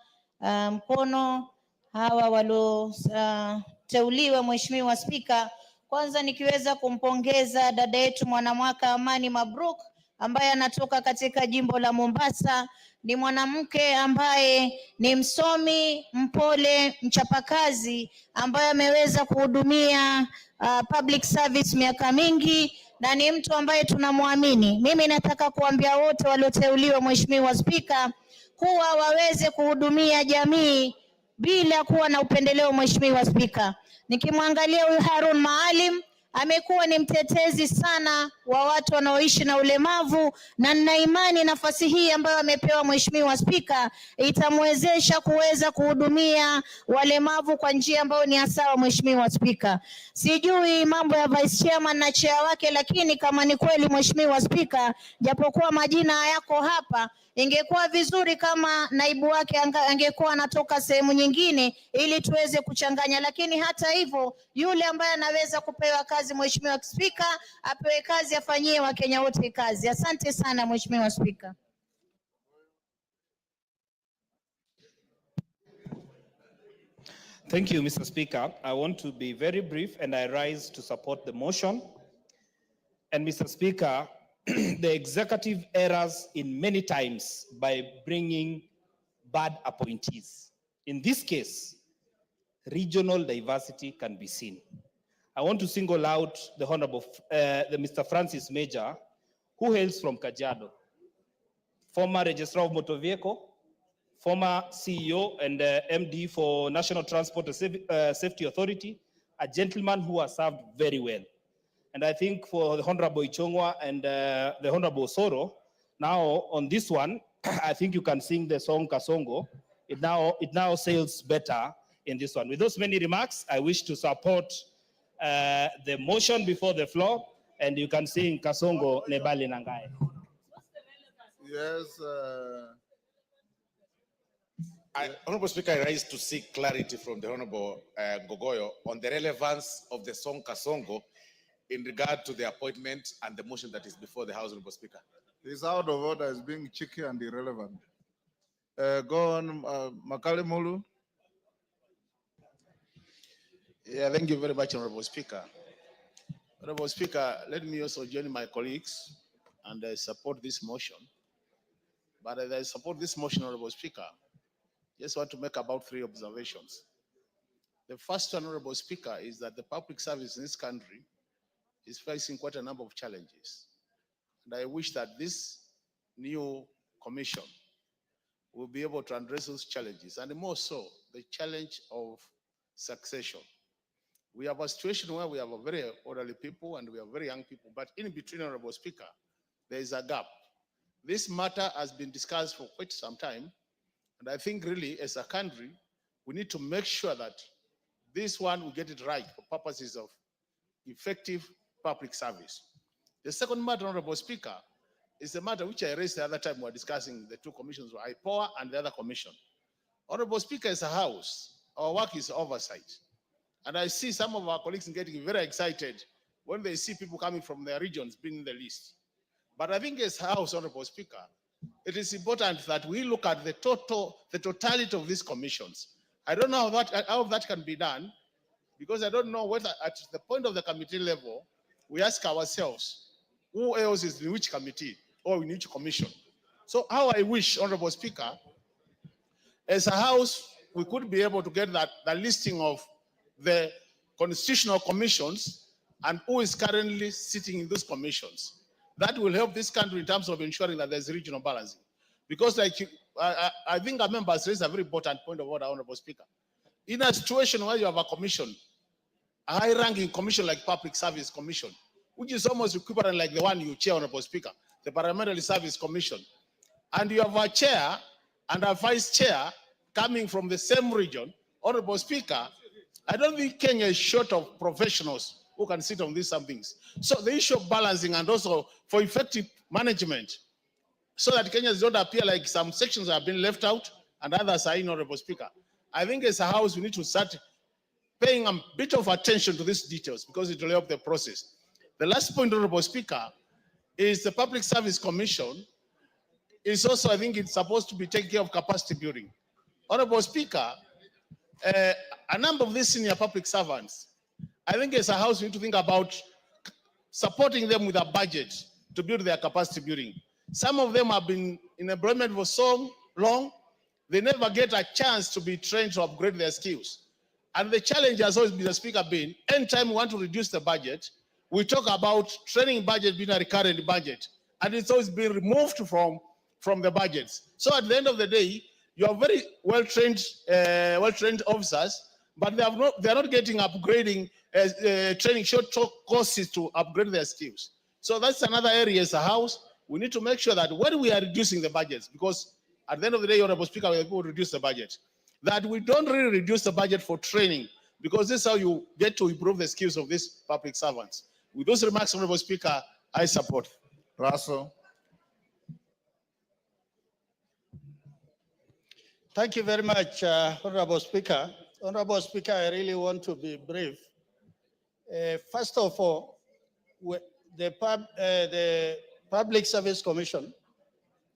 mkono hawa walioteuliwa Mheshimiwa Spika. Kwanza nikiweza kumpongeza dada yetu mwanamwaka Amani Mabruk ambaye anatoka katika jimbo la Mombasa. Ni mwanamke ambaye ni msomi, mpole, mchapakazi ambaye ameweza kuhudumia public service miaka mingi na ni mtu ambaye tunamwamini. Mimi nataka kuambia wote walioteuliwa Mheshimiwa Spika kuwa waweze kuhudumia jamii bila kuwa na upendeleo Mheshimiwa Spika. Nikimwangalia huyu Harun Maalim amekuwa ni mtetezi sana wa watu wanaoishi na ulemavu, na nina imani nafasi hii ambayo amepewa Mheshimiwa Spika itamwezesha kuweza kuhudumia walemavu kwa njia ambayo ni sawa Mheshimiwa Spika. Sijui mambo ya vice chairman na chair wake, lakini kama ni kweli Mheshimiwa Spika, japokuwa majina hayako hapa, ingekuwa vizuri kama naibu wake angekuwa anatoka sehemu nyingine ili tuweze kuchanganya, lakini hata hivyo yule ambaye anaweza kupewa kazi Mheshimiwa Spika apewe kazi, afanyie Wakenya wote kazi. Asante sana Mheshimiwa Spika. Thank you, Mr. Speaker. I want to be very brief and I rise to support the motion. And Mr. Speaker, the executive errors in many times by bringing bad appointees. In this case, regional diversity can be seen. I want to single out the Honorable Mr. Francis Major, who hails from Kajiado, former Registrar of Motor Vehicle, former CEO and MD for National Transport Safety Authority, a gentleman who has served very well. And I think for the Honorable Ichongwa and the Honorable Soro, now on this one, I think you can sing the song Kasongo. It now sails better in this one. With those many remarks, I wish to support the motion before the floor, and you can sing Kasongo Nebali Nangai. Yes. Honorable Speaker, I rise to seek clarity from the Honorable Gogoyo on the relevance of the song Kasongo in regard to the appointment and the motion that is before the House, Honorable Speaker. He's out of order, is being cheeky and irrelevant. Go on, Makali Mulu. Yeah, thank you very much, Honorable Speaker. Honorable Speaker, let me also join my colleagues and support this motion. But as I support this motion, Honorable Speaker, just want to make about 3 observations. The first one, Honorable Speaker, is that the public service in this country is facing quite a number of challenges. And I wish that this new commission will be able to address those challenges, and more so, the challenge of succession. We have a situation where we have a very elderly people and we have very young people, but in between, Honorable Speaker, there is a gap. This matter has been discussed for quite some time, and I think really as a country, we need to make sure that this one we get it right for purposes of effective public service. The second matter, Honorable Speaker, is the matter which I raised the other time we were discussing the two commissions, IPOA and the other commission. Honorable Speaker, as a house, our work is oversight. And I see some of our colleagues getting very excited when they see people coming from their regions being in the list. But I think as a house, Honorable Speaker, it is important that we look at the totality of these commissions. I don't know how that can be done, because I don't know whether at the point of the committee level, we ask ourselves, who else is in which committee or in which commission? So how I wish, Honorable Speaker, as a house, we could be able to get the listing of the constitutional commissions and who is currently sitting in those commissions. That will help this country in terms of ensuring that there's regional balancing. Because I think our members raised a very important point of order, Honorable Speaker. In a situation where you have a commission, a high-ranking commission like Public Service Commission, which is almost equivalent like the one you chair, Honorable Speaker, the Parliamentary Service Commission, and you have a chair and a vice chair coming from the same region, Honorable Speaker, I don't think Kenya is short of professionals who can sit on these some things. So the issue of balancing and also for effective management, so that Kenyans don't appear like some sections have been left out and others are in, Honorable Speaker. I think as a house, we need to start paying a bit of attention to these details because it will help the process. The last point, Honorable Speaker, is the Public Service Commission is also, I think it's supposed to be taking care of capacity building. Honorable Speaker, a number of these senior public servants, I think as a house, we need to think about supporting them with a budget to build their capacity building. Some of them have been in employment for so long, they never get a chance to be trained to upgrade their skills. And the challenge has always been, the Speaker, been, anytime we want to reduce the budget, we talk about training budget being a recurrent budget, and it's always been removed from the budgets. So at the end of the day, you are very well-trained officers, but they are not getting upgrading training short courses to upgrade their skills. So that's another area as a house. We need to make sure that when we are reducing the budgets, because at the end of the day, Honorable Speaker, we will reduce the budget, that we don't really reduce the budget for training, because this is how you get to improve the skills of these public servants. With those remarks, Honorable Speaker, I support. Russell. Thank you very much, Honorable Speaker. Honorable Speaker, I really want to be brief. First of all, the Public Service Commission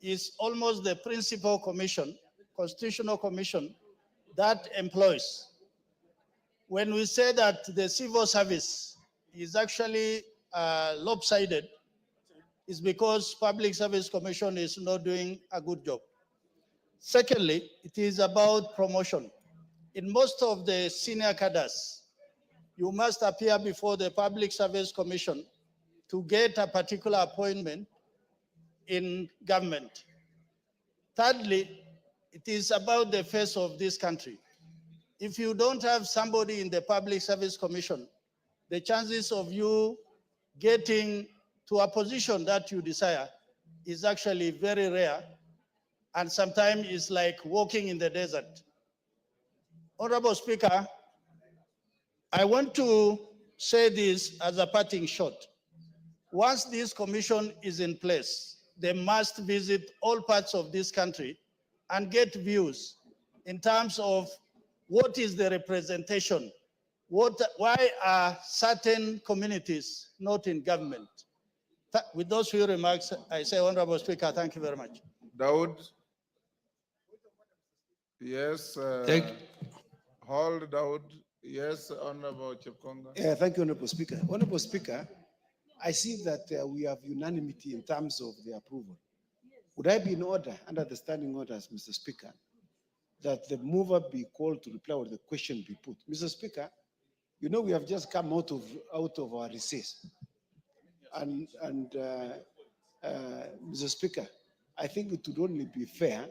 is almost the principal commission, constitutional commission, that employs. When we say that the civil service is actually lopsided, it's because Public Service Commission is not doing a good job. Secondly, it is about promotion. In most of the senior cadres, you must appear before the Public Service Commission to get a particular appointment in government. Thirdly, it is about the face of this country. If you don't have somebody in the Public Service Commission, the chances of you getting to a position that you desire is actually very rare, and sometimes it's like walking in the desert. Honorable Speaker, I want to say this as a parting shot. Once this commission is in place, they must visit all parts of this country and get views in terms of what is the representation, why are certain communities not in government. With those few remarks, I say, Honorable Speaker, thank you very much. Daud. Yes. Hold, Daud. Yes, Honorable Chepkonga. Thank you, Honorable Speaker. Honorable Speaker, I see that we have unanimity in terms of the approval. Would I be in order, under the standing orders, Mr. Speaker, that the mover be called to reply or the question be put. Mr. Speaker, you know we have just come out of our recess, and Mr. Speaker, I think it would only be fair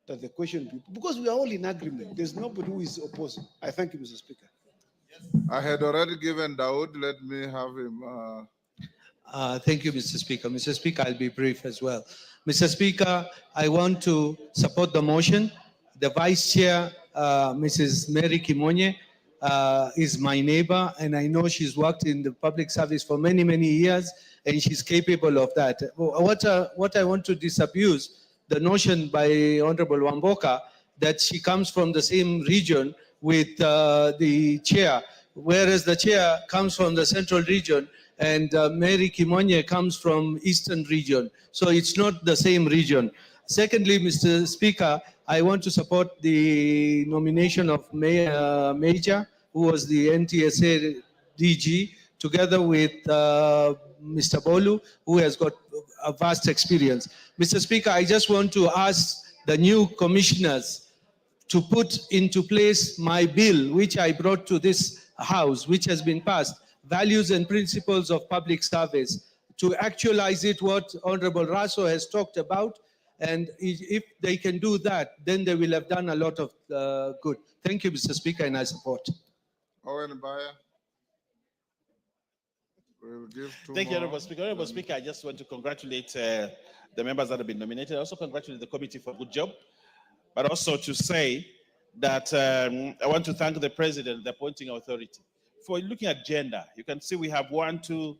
that the question be, because we are all in agreement. There's nobody who is opposing. I thank you, Mr. Speaker. I had already given Dawood. Let me have him. Thank you, Mr. Speaker. Mr. Speaker, I'll be brief as well. Mr. Speaker, I want to support the motion. The Vice Chair, Mrs. Mary Kimonye, is my neighbor, and I know she's worked in the public service for many, many years, and she's capable of that. What I want to disabuse the notion by Honorable Wamboka that she comes from the same region with the chair, whereas the chair comes from the central region and Mary Kimonye comes from eastern region. So it's not the same region. Secondly, Mr. Speaker, I want to support the nomination of Major, who was the NTSA DG, together with Mr. Bolu, who has got a vast experience. Mr. Speaker, I just want to ask the new commissioners to put into place my bill, which I brought to this House, which has been passed, values and principles of public service, to actualize it, what Honorable Raso has talked about. And if they can do that, then they will have done a lot of good. Thank you, Mr. Speaker, and I support. Owen Baya. We'll give two Thank you, more. Honorable Speaker. Honorable Speaker, I just want to congratulate the members that have been nominated. I also congratulate the committee for a good job, but also to say that I want to thank the President, the appointing authority, for looking at gender. You can see we have 1, 2,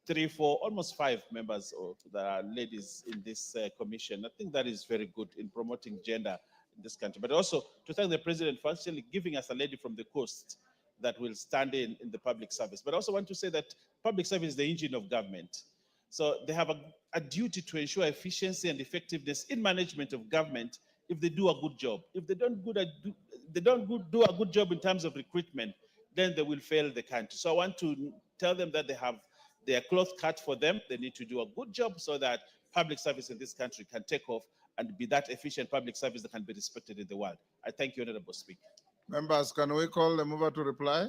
3, 4, almost 5 members that are ladies in this commission. I think that is very good in promoting gender in this country. But also to thank the President for actually giving us a lady from the coast that will stand in the public service. But I also want to say that public service is the engine of government. So they have a duty to ensure efficiency and effectiveness in management of government if they do a good job. If they don't do a good job in terms of recruitment, then they will fail the country. So I want to tell them that they have their cloth cut for them. They need to do a good job so that public service in this country can take off and be that efficient public service that can be respected in the world. I thank you, Honorable Speaker. Members, can we call the mover to reply?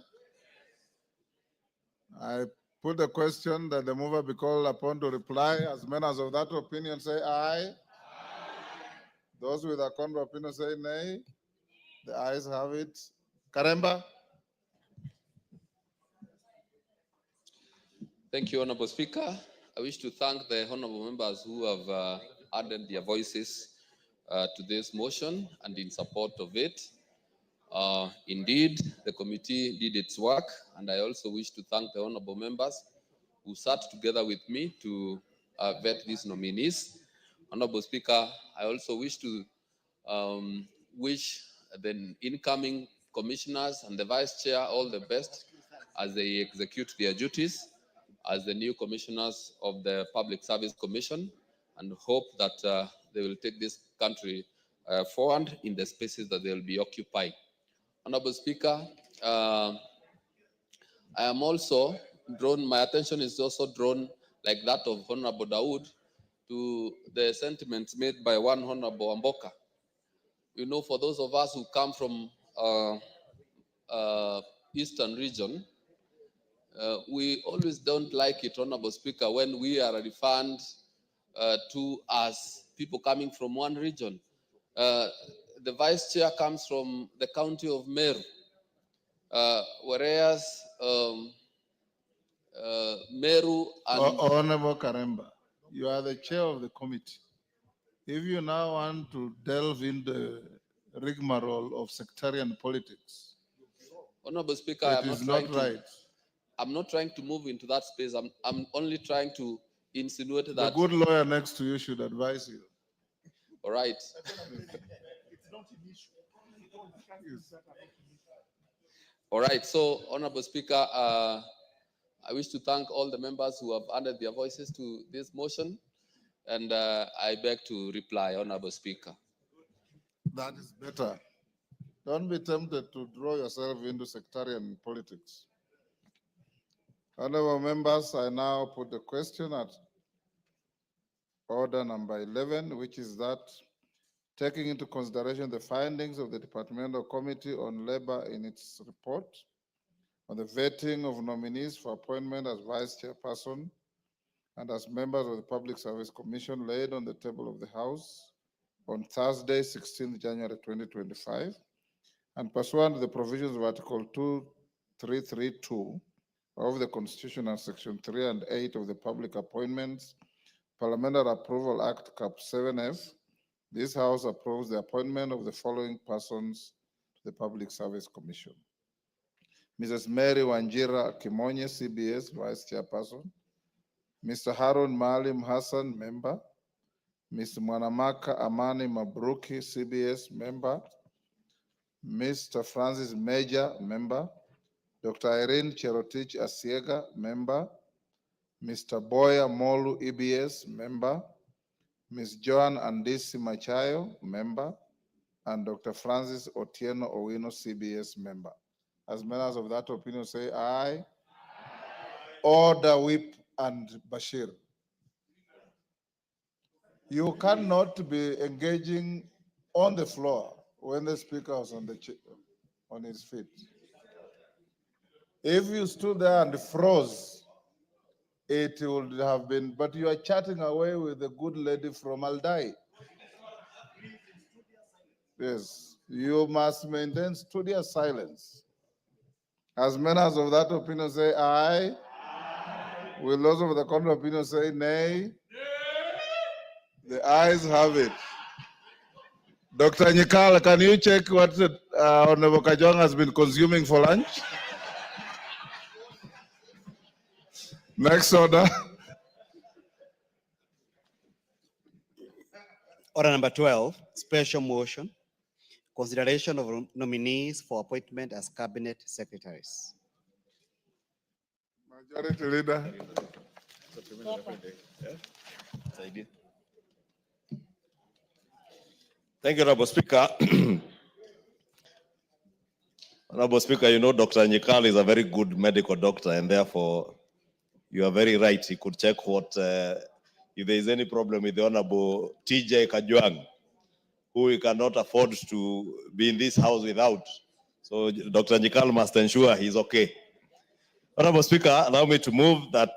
I put the question that the mover be called upon to reply. As many as of that opinion say aye. Those with a contrary opinion say nay. The ayes have it. Karemba. Thank you, Honorable Speaker. I wish to thank the honorable members who have added their voices to this motion and in support of it. Indeed, the committee did its work, and I also wish to thank the honorable members who sat together with me to vet these nominees. Honorable Speaker, I also wish to wish the incoming commissioners and the vice chair all the best as they execute their duties as the new commissioners of the Public Service Commission, and hope that they will take this country forward in the spaces that they will be occupying. Honorable Speaker, I am also drawn, my attention is also drawn, like that of Honorable Dawood, to the sentiments made by one Honorable Amboka. You know, for those of us who come from Eastern region, we always don't like it, Honorable Speaker, when we are referred to as people coming from one region. The vice chair comes from the county of Meru, whereas Meru and... Honorable Karemba, you are the chair of the committee. If you now want to delve into the rigmarole of sectarian politics, Honorable Speaker, I'm not trying to move into that space. I'm only trying to insinuate that... The good lawyer next to you should advise you. All right. All right. So, Honorable Speaker, I wish to thank all the members who have added their voices to this motion, and I beg to reply, Honorable Speaker. That is better. Don't be tempted to draw yourself into sectarian politics. Honorable members, I now put the question at order number 11, which is that taking into consideration the findings of the Departmental Committee on Labor in its report on the vetting of nominees for appointment as vice chairperson and as members of the Public Service Commission laid on the table of the House on Thursday, 16th January 2025, and pursuant to the provisions of Article 2332 of the Constitution and Section 3 and 8 of the Public Appointments Parliamentary Approval Act Cap 7F, this House approves the appointment of the following persons to the Public Service Commission. Mrs. Mary Wanjira Kimonye, CBS, Vice Chairperson. Mr. Harun Maalim Hassan, Member. Ms. Mwanamaka Amani Mabruki, CBS, Member. Mr. Francis Major, Member. Dr. Irene Cherotich Asiega, Member. Mr. Boya Molu, EBS, Member. Ms. Joan Andisi Machayo, Member. And Dr. Francis Otieno Owino, CBS, Member. As members of that opinion say aye. Order Whip and Bashir. You cannot be engaging on the floor when the speaker is on his feet. If you stood there and froze, it would have been, but you are chatting away with the good lady from Aldai. Yes, you must maintain studious silence. As members of that opinion say aye. Will those of the contrary opinion say nay? The ayes have it. Dr. Nyikal, can you check what Honorable Kajwang has been consuming for lunch? Next order. Order number 12, special motion, consideration of nominees for appointment as cabinet secretaries. Majority Leader. Thank you, Honorable Speaker. Honorable Speaker, you know Dr. Nyikal is a very good medical doctor, and therefore you are very right. He could check what, if there is any problem with the Honorable TJ Kajwang, who we cannot afford to be in this house without. So Dr. Nyikal must ensure he's okay. Honorable Speaker, allow me to move that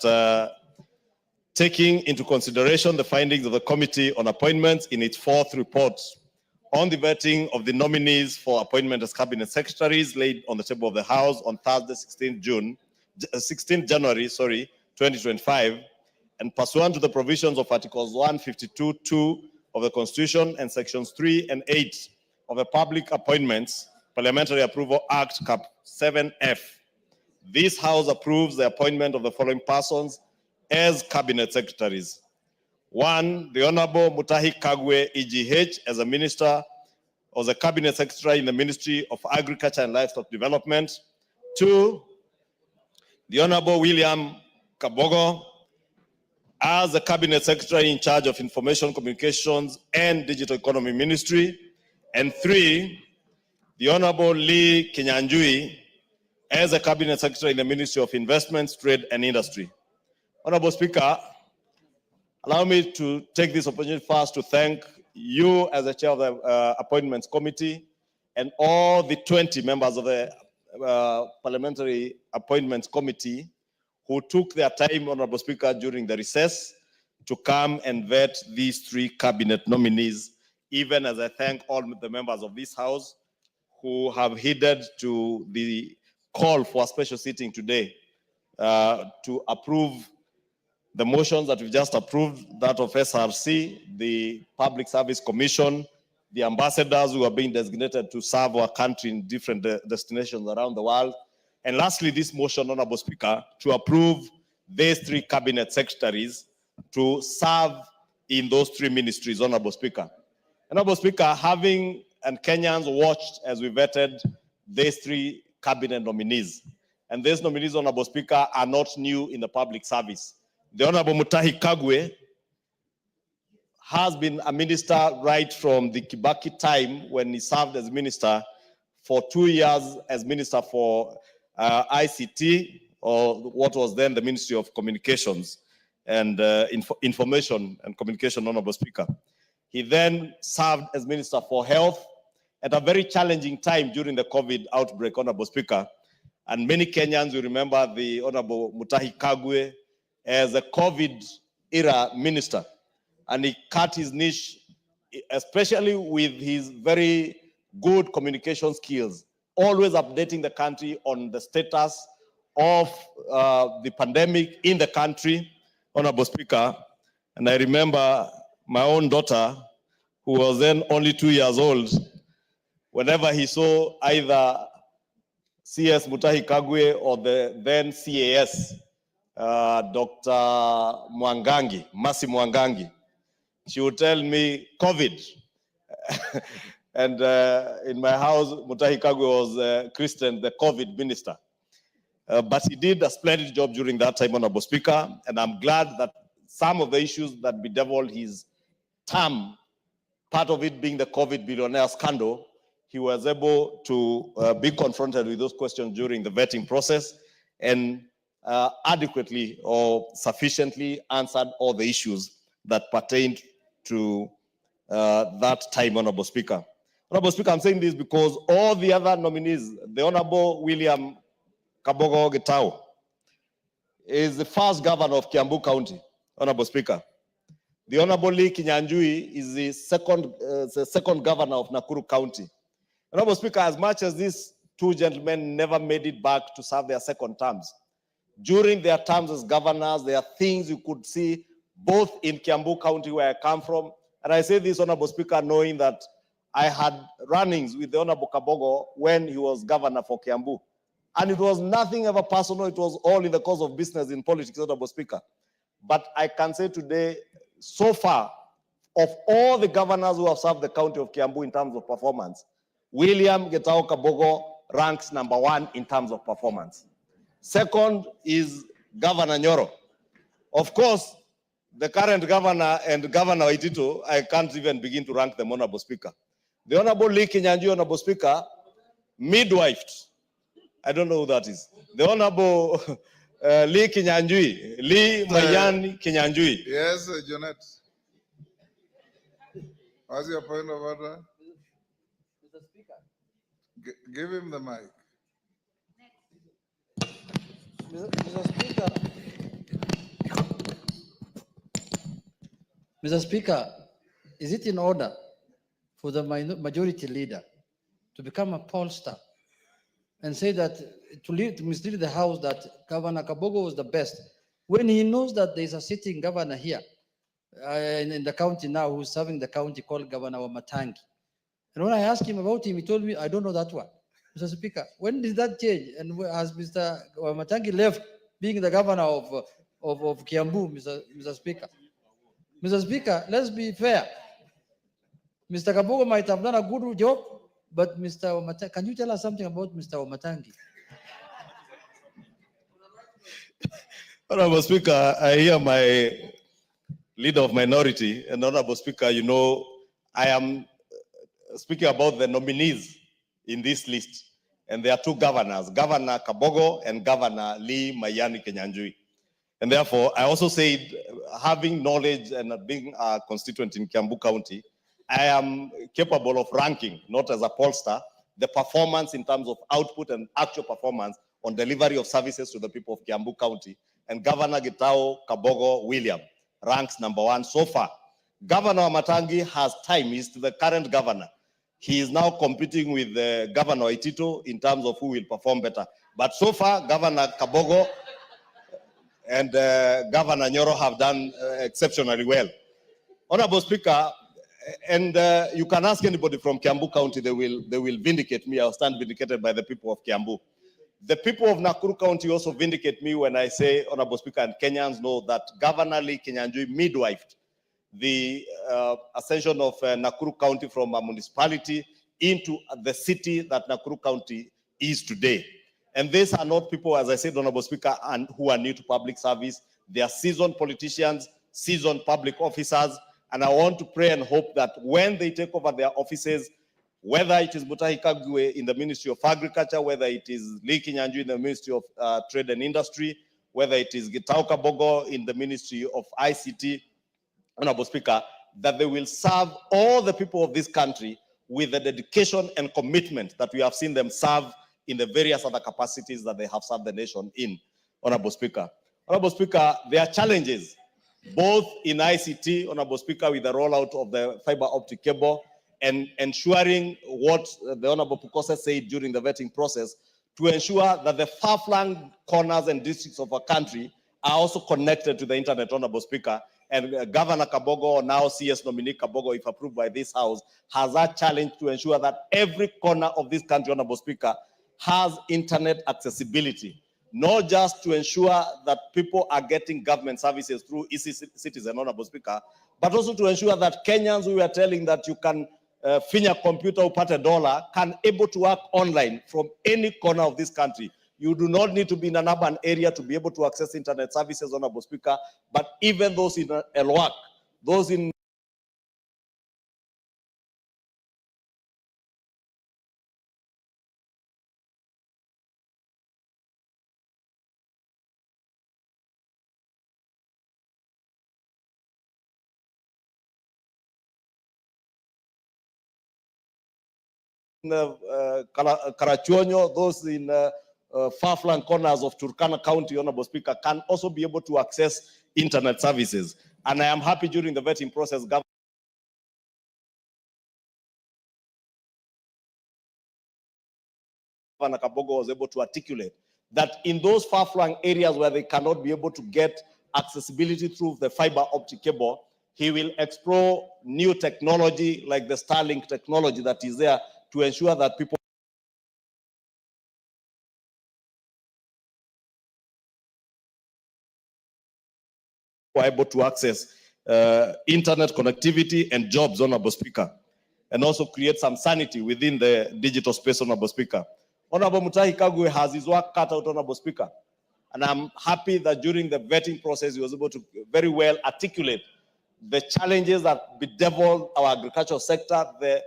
taking into consideration the findings of the Committee on Appointments in its fourth report on the vetting of the nominees for appointment as cabinet secretaries laid on the table of the House on Thursday, 16th January, 2025, and pursuant to the provisions of Articles 152(2) of the Constitution and Sections 3 and 8 of the Public Appointments Parliamentary Approval Act Cap 7F. This House approves the appointment of the following persons as cabinet secretaries. 1, the Honorable Mutahi Kagwe, EGH, as a minister or the cabinet secretary in the Ministry of Agriculture and Livestock Development. 2, the Honorable William Kabogo, as the cabinet secretary in charge of Information Communications and Digital Economy Ministry. And 3, the Honorable Lee Kinyanjui, as a cabinet secretary in the Ministry of Investments, Trade and Industry. Honorable Speaker, allow me to take this opportunity first to thank you as the chair of the Appointments Committee and all the 20 members of the Parliamentary Appointments Committee who took their time, Honorable Speaker, during the recess to come and vet these 3 cabinet nominees, even as I thank all the members of this House who have heeded to the call for a special sitting today to approve the motions that we've just approved, that of SRC, the Public Service Commission, the ambassadors who are being designated to serve our country in different destinations around the world. And lastly, this motion, Honorable Speaker, to approve these 3 cabinet secretaries to serve in those 3 ministries, Honorable Speaker. Honorable Speaker, having and Kenyans watched as we vetted these 3 cabinet nominees. And these nominees, Honorable Speaker, are not new in the public service. The Honorable Mutahi Kagwe has been a minister right from the Kibaki time when he served as minister for 2 years as minister for ICT, or what was then the Ministry of Communications and Information and Communication, Honorable Speaker. He then served as Minister for Health at a very challenging time during the COVID outbreak, Honorable Speaker. And many Kenyans will remember the Honorable Muturi Kagwe as a COVID-era minister. And he cut his niche, especially with his very good communication skills, always updating the country on the status of the pandemic in the country, Honorable Speaker. And I remember my own daughter, who was then only 2 years old, whenever he saw either CS Muturi Kagwe or the then CAS, Dr. Mwangangi, Masi Mwangangi, she would tell me COVID. And in my house, Muturi Kagwe was christened the COVID minister. But he did a splendid job during that time, Honorable Speaker, and I'm glad that some of the issues that bedeviled his term, part of it being the COVID billionaire scandal, he was able to be confronted with those questions during the vetting process and adequately or sufficiently answered all the issues that pertained to that time, Honorable Speaker. Honorable Speaker, I'm saying this because all the other nominees, the Honorable William Kabogo Getao is the first governor of Kiambu County, Honorable Speaker. The Honorable Lee Kinyanjui is the second governor of Nakuru County. Honorable Speaker, as much as these two gentlemen never made it back to serve their second terms, during their terms as governors, there are things you could see both in Kiambu County, where I come from, and I say this, Honorable Speaker, knowing that I had run-ins with the Honorable Kabogo when he was governor for Kiambu. And it was nothing ever personal, it was all in the course of business in politics, Honorable Speaker. But I can say today, so far, of all the governors who have served the county of Kiambu in terms of performance, William Getao Kabogo ranks #1 in terms of performance. Second is Governor Nyoro. Of course, the current governor and Governor Waitito, I can't even begin to rank them, Honorable Speaker. The Honorable Lee Kinyanjui, Honorable Speaker, midwifed. I don't know who that is. The Honorable Lee Kinyanjui, Lee Mayan Kinyanjui. Yes, Janet. What's your point of order? Mr. Speaker. Give him the mic. Mr. Speaker, is it in order for the majority leader to become a pollster and say that to mislead the House that Governor Kabogo was the best, when he knows that there is a sitting governor here in the county now who's serving the county called Governor Wamatangi? And when I asked him about him, he told me, I don't know that one. Mr. Speaker, when did that change? And has Mr. Wamatangi left being the governor of Kiambu, Mr. Speaker? Mr. Speaker, let's be fair. Mr. Kabogo might have done a good job, but Mr. Wamatangi, can you tell us something about Mr. Wamatangi? Honorable Speaker, I hear my leader of minority, and Honorable Speaker, you know, I am speaking about the nominees in this list, and there are two governors, Governor Kabogo and Governor Lee Mayani Kinyanjui. And therefore, I also said, having knowledge and being a constituent in Kiambu County, I am capable of ranking, not as a pollster, the performance in terms of output and actual performance on delivery of services to the people of Kiambu County. And Governor Getao Kabogo William ranks #1 so far. Governor Wamatangi has time, he's the current governor. He is now competing with Governor Waitito in terms of who will perform better. But so far, Governor Kabogo and Governor Nyoro have done exceptionally well. Honorable Speaker, and you can ask anybody from Kiambu County, they will vindicate me. I'll stand vindicated by the people of Kiambu. The people of Nakuru County also vindicate me when I say, Honorable Speaker, and Kenyans know that Governor Lee Kinyanjui midwifed the ascension of Nakuru County from a municipality into the city that Nakuru County is today. And these are not people, as I said, Honorable Speaker, and who are new to public service. They are seasoned politicians, seasoned public officers, and I want to pray and hope that when they take over their offices, whether it is Muturi Kagwe in the Ministry of Agriculture, whether it is Lee Kinyanjui in the Ministry of Trade and Industry, whether it is Getao Kabogo in the Ministry of ICT, Honorable Speaker, that they will serve all the people of this country with the dedication and commitment that we have seen them serve in the various other capacities that they have served the nation in. Honorable Speaker. Honorable Speaker, there are challenges both in ICT, Honorable Speaker, with the rollout of the fiber optic cable and ensuring what the Honorable Pukose said during the vetting process to ensure that the far-flung corners and districts of our country are also connected to the internet, Honorable Speaker. And Governor Kabogo, now CS nominee Kabogo, if approved by this House, has that challenge to ensure that every corner of this country, Honorable Speaker, has internet accessibility. Not just to ensure that people are getting government services through e-citizen, Honorable Speaker, but also to ensure that Kenyans who are telling that you can finger computer or put $1 can able to work online from any corner of this country. You do not need to be in an urban area to be able to access internet services, Honorable Speaker, but even those in Elwak, those in Karachuonyo, those in far-flung corners of Turkana County, Honorable Speaker, can also be able to access internet services. And I am happy during the vetting process, Governor Kabogo was able to articulate that in those far-flung areas where they cannot be able to get accessibility through the fiber optic cable, he will explore new technology like the Starlink technology that is there to ensure that people are able to access internet connectivity and jobs, Honorable Speaker, and also create some sanity within the digital space, Honorable Speaker. Honorable Mutahi Kagwe has his work cut out, Honorable Speaker, and I'm happy that during the vetting process, he was able to very well articulate the challenges that bedevil our agricultural sector, the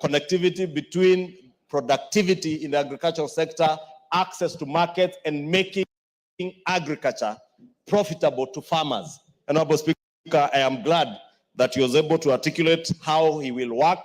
connectivity between productivity in the agricultural sector, access to markets, and making agriculture profitable to farmers. And Honorable Speaker, I am glad that he was able to articulate how he will work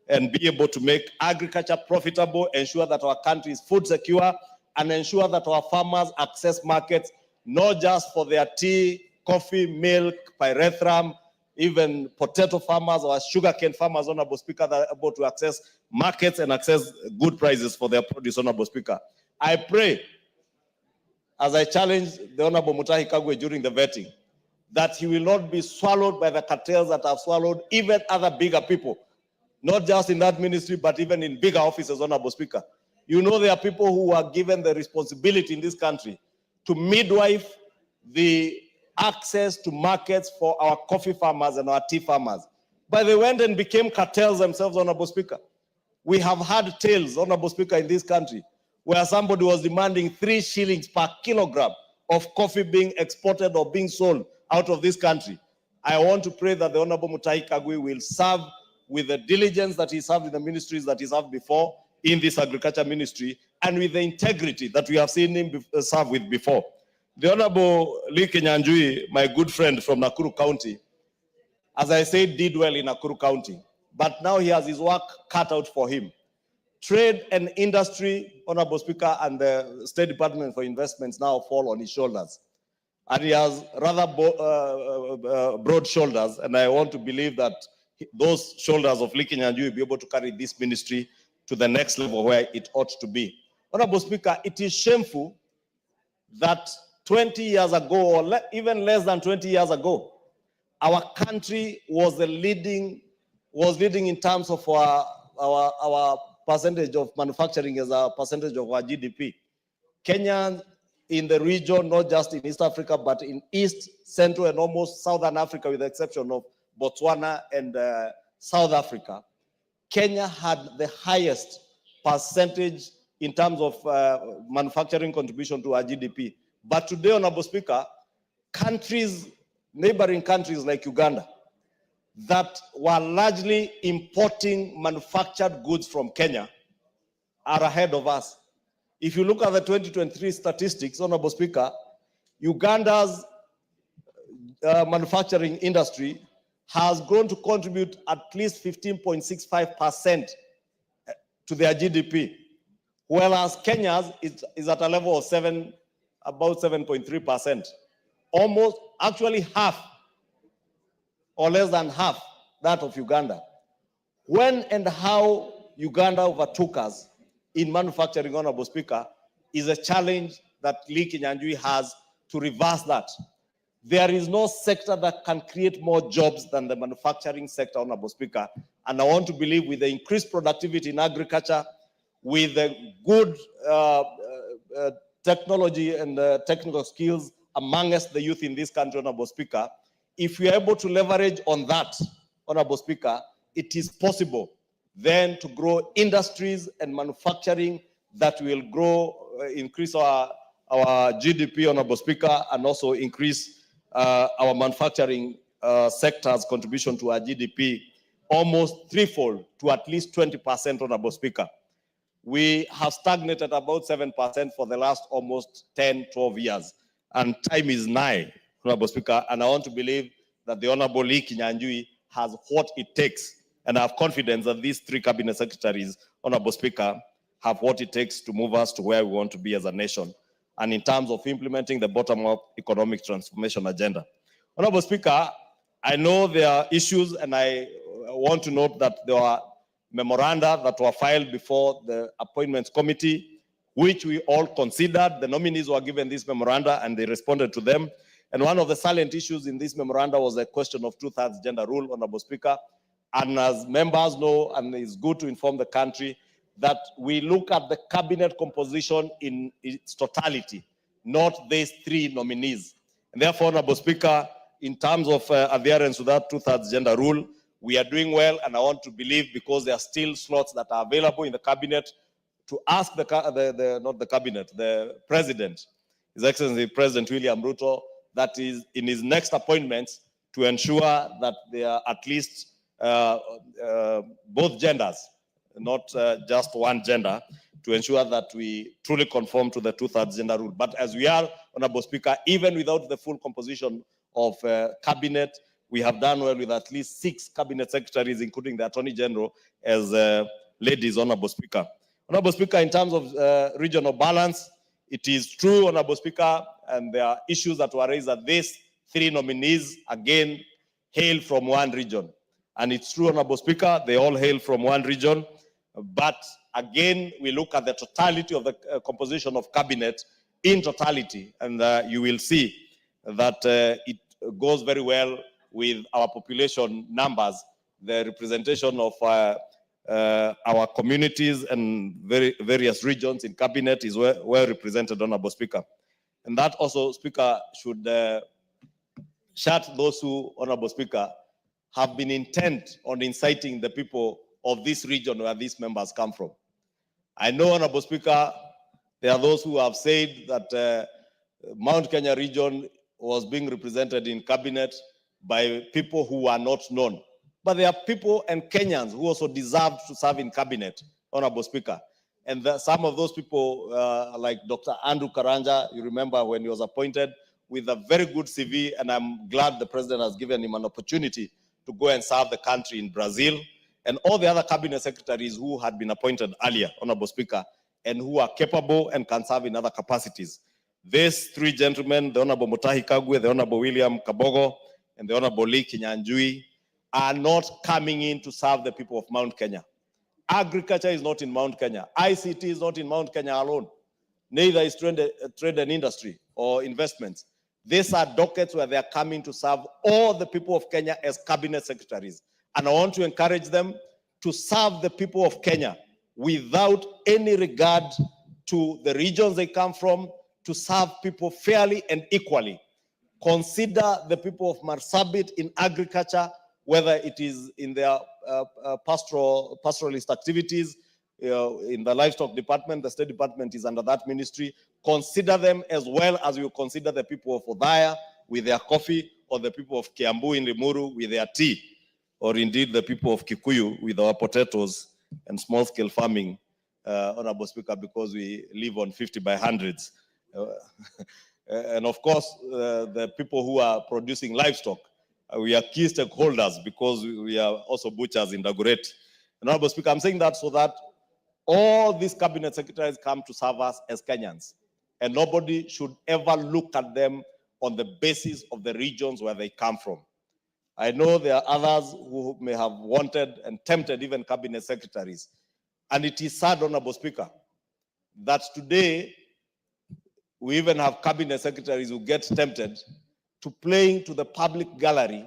and be able to make agriculture profitable, ensure that our country is food secure, and ensure that our farmers access markets, not just for their tea, coffee, milk, pyrethrum, even potato farmers or sugarcane farmers, Honorable Speaker, that are able to access markets and access good prices for their produce, Honorable Speaker. I pray, as I challenge the Honorable Mutahi Kagwe during the vetting, that he will not be swallowed by the cartels that have swallowed even other bigger people, not just in that ministry, but even in bigger offices, Honorable Speaker. You know, there are people who are given the responsibility in this country to midwife the access to markets for our coffee farmers and our tea farmers. But they went and became cartels themselves, Honorable Speaker. We have had tales, Honorable Speaker, in this country, where somebody was demanding 3 shillings per kilogram of coffee being exported or being sold out of this country. I want to pray that the Honorable Mutahi Kagwe will serve with the diligence that he served in the ministries that he served before in this agriculture ministry, and with the integrity that we have seen him serve with before. The Honorable Lee Kenyanjui, my good friend from Nakuru County, as I said, did well in Nakuru County, but now he has his work cut out for him. Trade and industry, Honorable Speaker, and the State Department for Investments now fall on his shoulders. And he has rather broad shoulders, and I want to believe that those shoulders of Lee Kenyanjui will be able to carry this ministry to the next level where it ought to be. Honorable Speaker, it is shameful that 20 years ago, or even less than 20 years ago, our country was leading in terms of our percentage of manufacturing as a percentage of our GDP. Kenya in the region, not just in East Africa, but in East, Central, and almost Southern Africa, with the exception of Botswana and South Africa, Kenya had the highest percentage in terms of manufacturing contribution to our GDP. But today, Honorable Speaker, neighboring countries like Uganda, that were largely importing manufactured goods from Kenya, are ahead of us. If you look at the 2023 statistics, Honorable Speaker, Uganda's manufacturing industry has grown to contribute at least 15.65% to their GDP, whereas Kenya's is at a level of about 7.3%, almost actually half or less than half that of Uganda. When and how Uganda overtook us in manufacturing, Honorable Speaker, is a challenge that Lee Kinyanjui has to reverse that. There is no sector that can create more jobs than the manufacturing sector, Honorable Speaker. And I want to believe with the increased productivity in agriculture, with the good technology and technical skills amongst the youth in this country, Honorable Speaker, if we are able to leverage on that, Honorable Speaker, it is possible then to grow industries and manufacturing that will grow, increase our GDP, Honorable Speaker, and also increase our manufacturing sector's contribution to our GDP almost threefold to at least 20%, Honorable Speaker. We have stagnated about 7% for the last almost 10, 12 years, and time is nigh, Honorable Speaker, and I want to believe that the Honorable Lee Kinyanjui has what it takes, and I have confidence that these three cabinet secretaries, Honorable Speaker, have what it takes to move us to where we want to be as a nation, and in terms of implementing the bottom-up economic transformation agenda. Honorable Speaker, I know there are issues, and I want to note that there are memoranda that were filed before the Appointments Committee, which we all considered. The nominees were given this memoranda and they responded to them. And one of the salient issues in this memoranda was the question of two-thirds gender rule, Honorable Speaker. And as members know, and it's good to inform the country, that we look at the cabinet composition in its totality, not these three nominees. And therefore, Honorable Speaker, in terms of adherence to that two-thirds gender rule, we are doing well, and I want to believe, because there are still slots that are available in the cabinet, to ask the President, His Excellency President William Ruto, that is in his next appointments, to ensure that there are at least both genders, not just one gender, to ensure that we truly conform to the two-thirds gender rule. But as we are, Honorable Speaker, even without the full composition of cabinet, we have done well with at least 6 cabinet secretaries, including the Attorney General, as ladies, Honorable Speaker. Honorable Speaker, in terms of regional balance, it is true, Honorable Speaker, and there are issues that were raised that these 3 nominees, again, hail from one region. And it's true, Honorable Speaker, they all hail from one region. But again, we look at the totality of the composition of cabinet in totality, and you will see that it goes very well with our population numbers, the representation of our communities and various regions in cabinet is well represented, Honorable Speaker. And that also, Speaker, should shut those who, Honorable Speaker, have been intent on inciting the people of this region where these members come from. I know, Honorable Speaker, there are those who have said that Mount Kenya region was being represented in cabinet by people who are not known. But there are people and Kenyans who also deserve to serve in cabinet, Honorable Speaker. And some of those people, like Dr. Andrew Karanja, you remember when he was appointed, with a very good CV, and I'm glad the president has given him an opportunity to go and serve the country in Brazil, and all the other cabinet secretaries who had been appointed earlier, Honorable Speaker, and who are capable and can serve in other capacities. These 3 gentlemen, the Honorable Mutahi Kagwe, the Honorable William Kabogo, and the Honorable Lee Kinyanjui, are not coming in to serve the people of Mount Kenya. Agriculture is not in Mount Kenya. ICT is not in Mount Kenya alone. Neither is trade and industry or investments. These are dockets where they are coming to serve all the people of Kenya as cabinet secretaries. And I want to encourage them to serve the people of Kenya without any regard to the regions they come from, to serve people fairly and equally. Consider the people of Marsabit in agriculture, whether it is in their pastoralist activities, in the livestock department, the State Department is under that ministry. Consider them as well as you consider the people of Odaya with their coffee, or the people of Kiambu in Limuru with their tea, or indeed the people of Kikuyu with our potatoes and small-scale farming, Honorable Speaker, because we live on 50 by hundreds. and of course, the people who are producing livestock. We are key stakeholders because we are also butchers in Dagoretti. And Honorable Speaker, I'm saying that so that all these cabinet secretaries come to serve us as Kenyans. And nobody should ever look at them on the basis of the regions where they come from. I know there are others who may have wanted and tempted even cabinet secretaries. And it is sad, Honorable Speaker, that today we even have cabinet secretaries who get tempted to playing to the public gallery,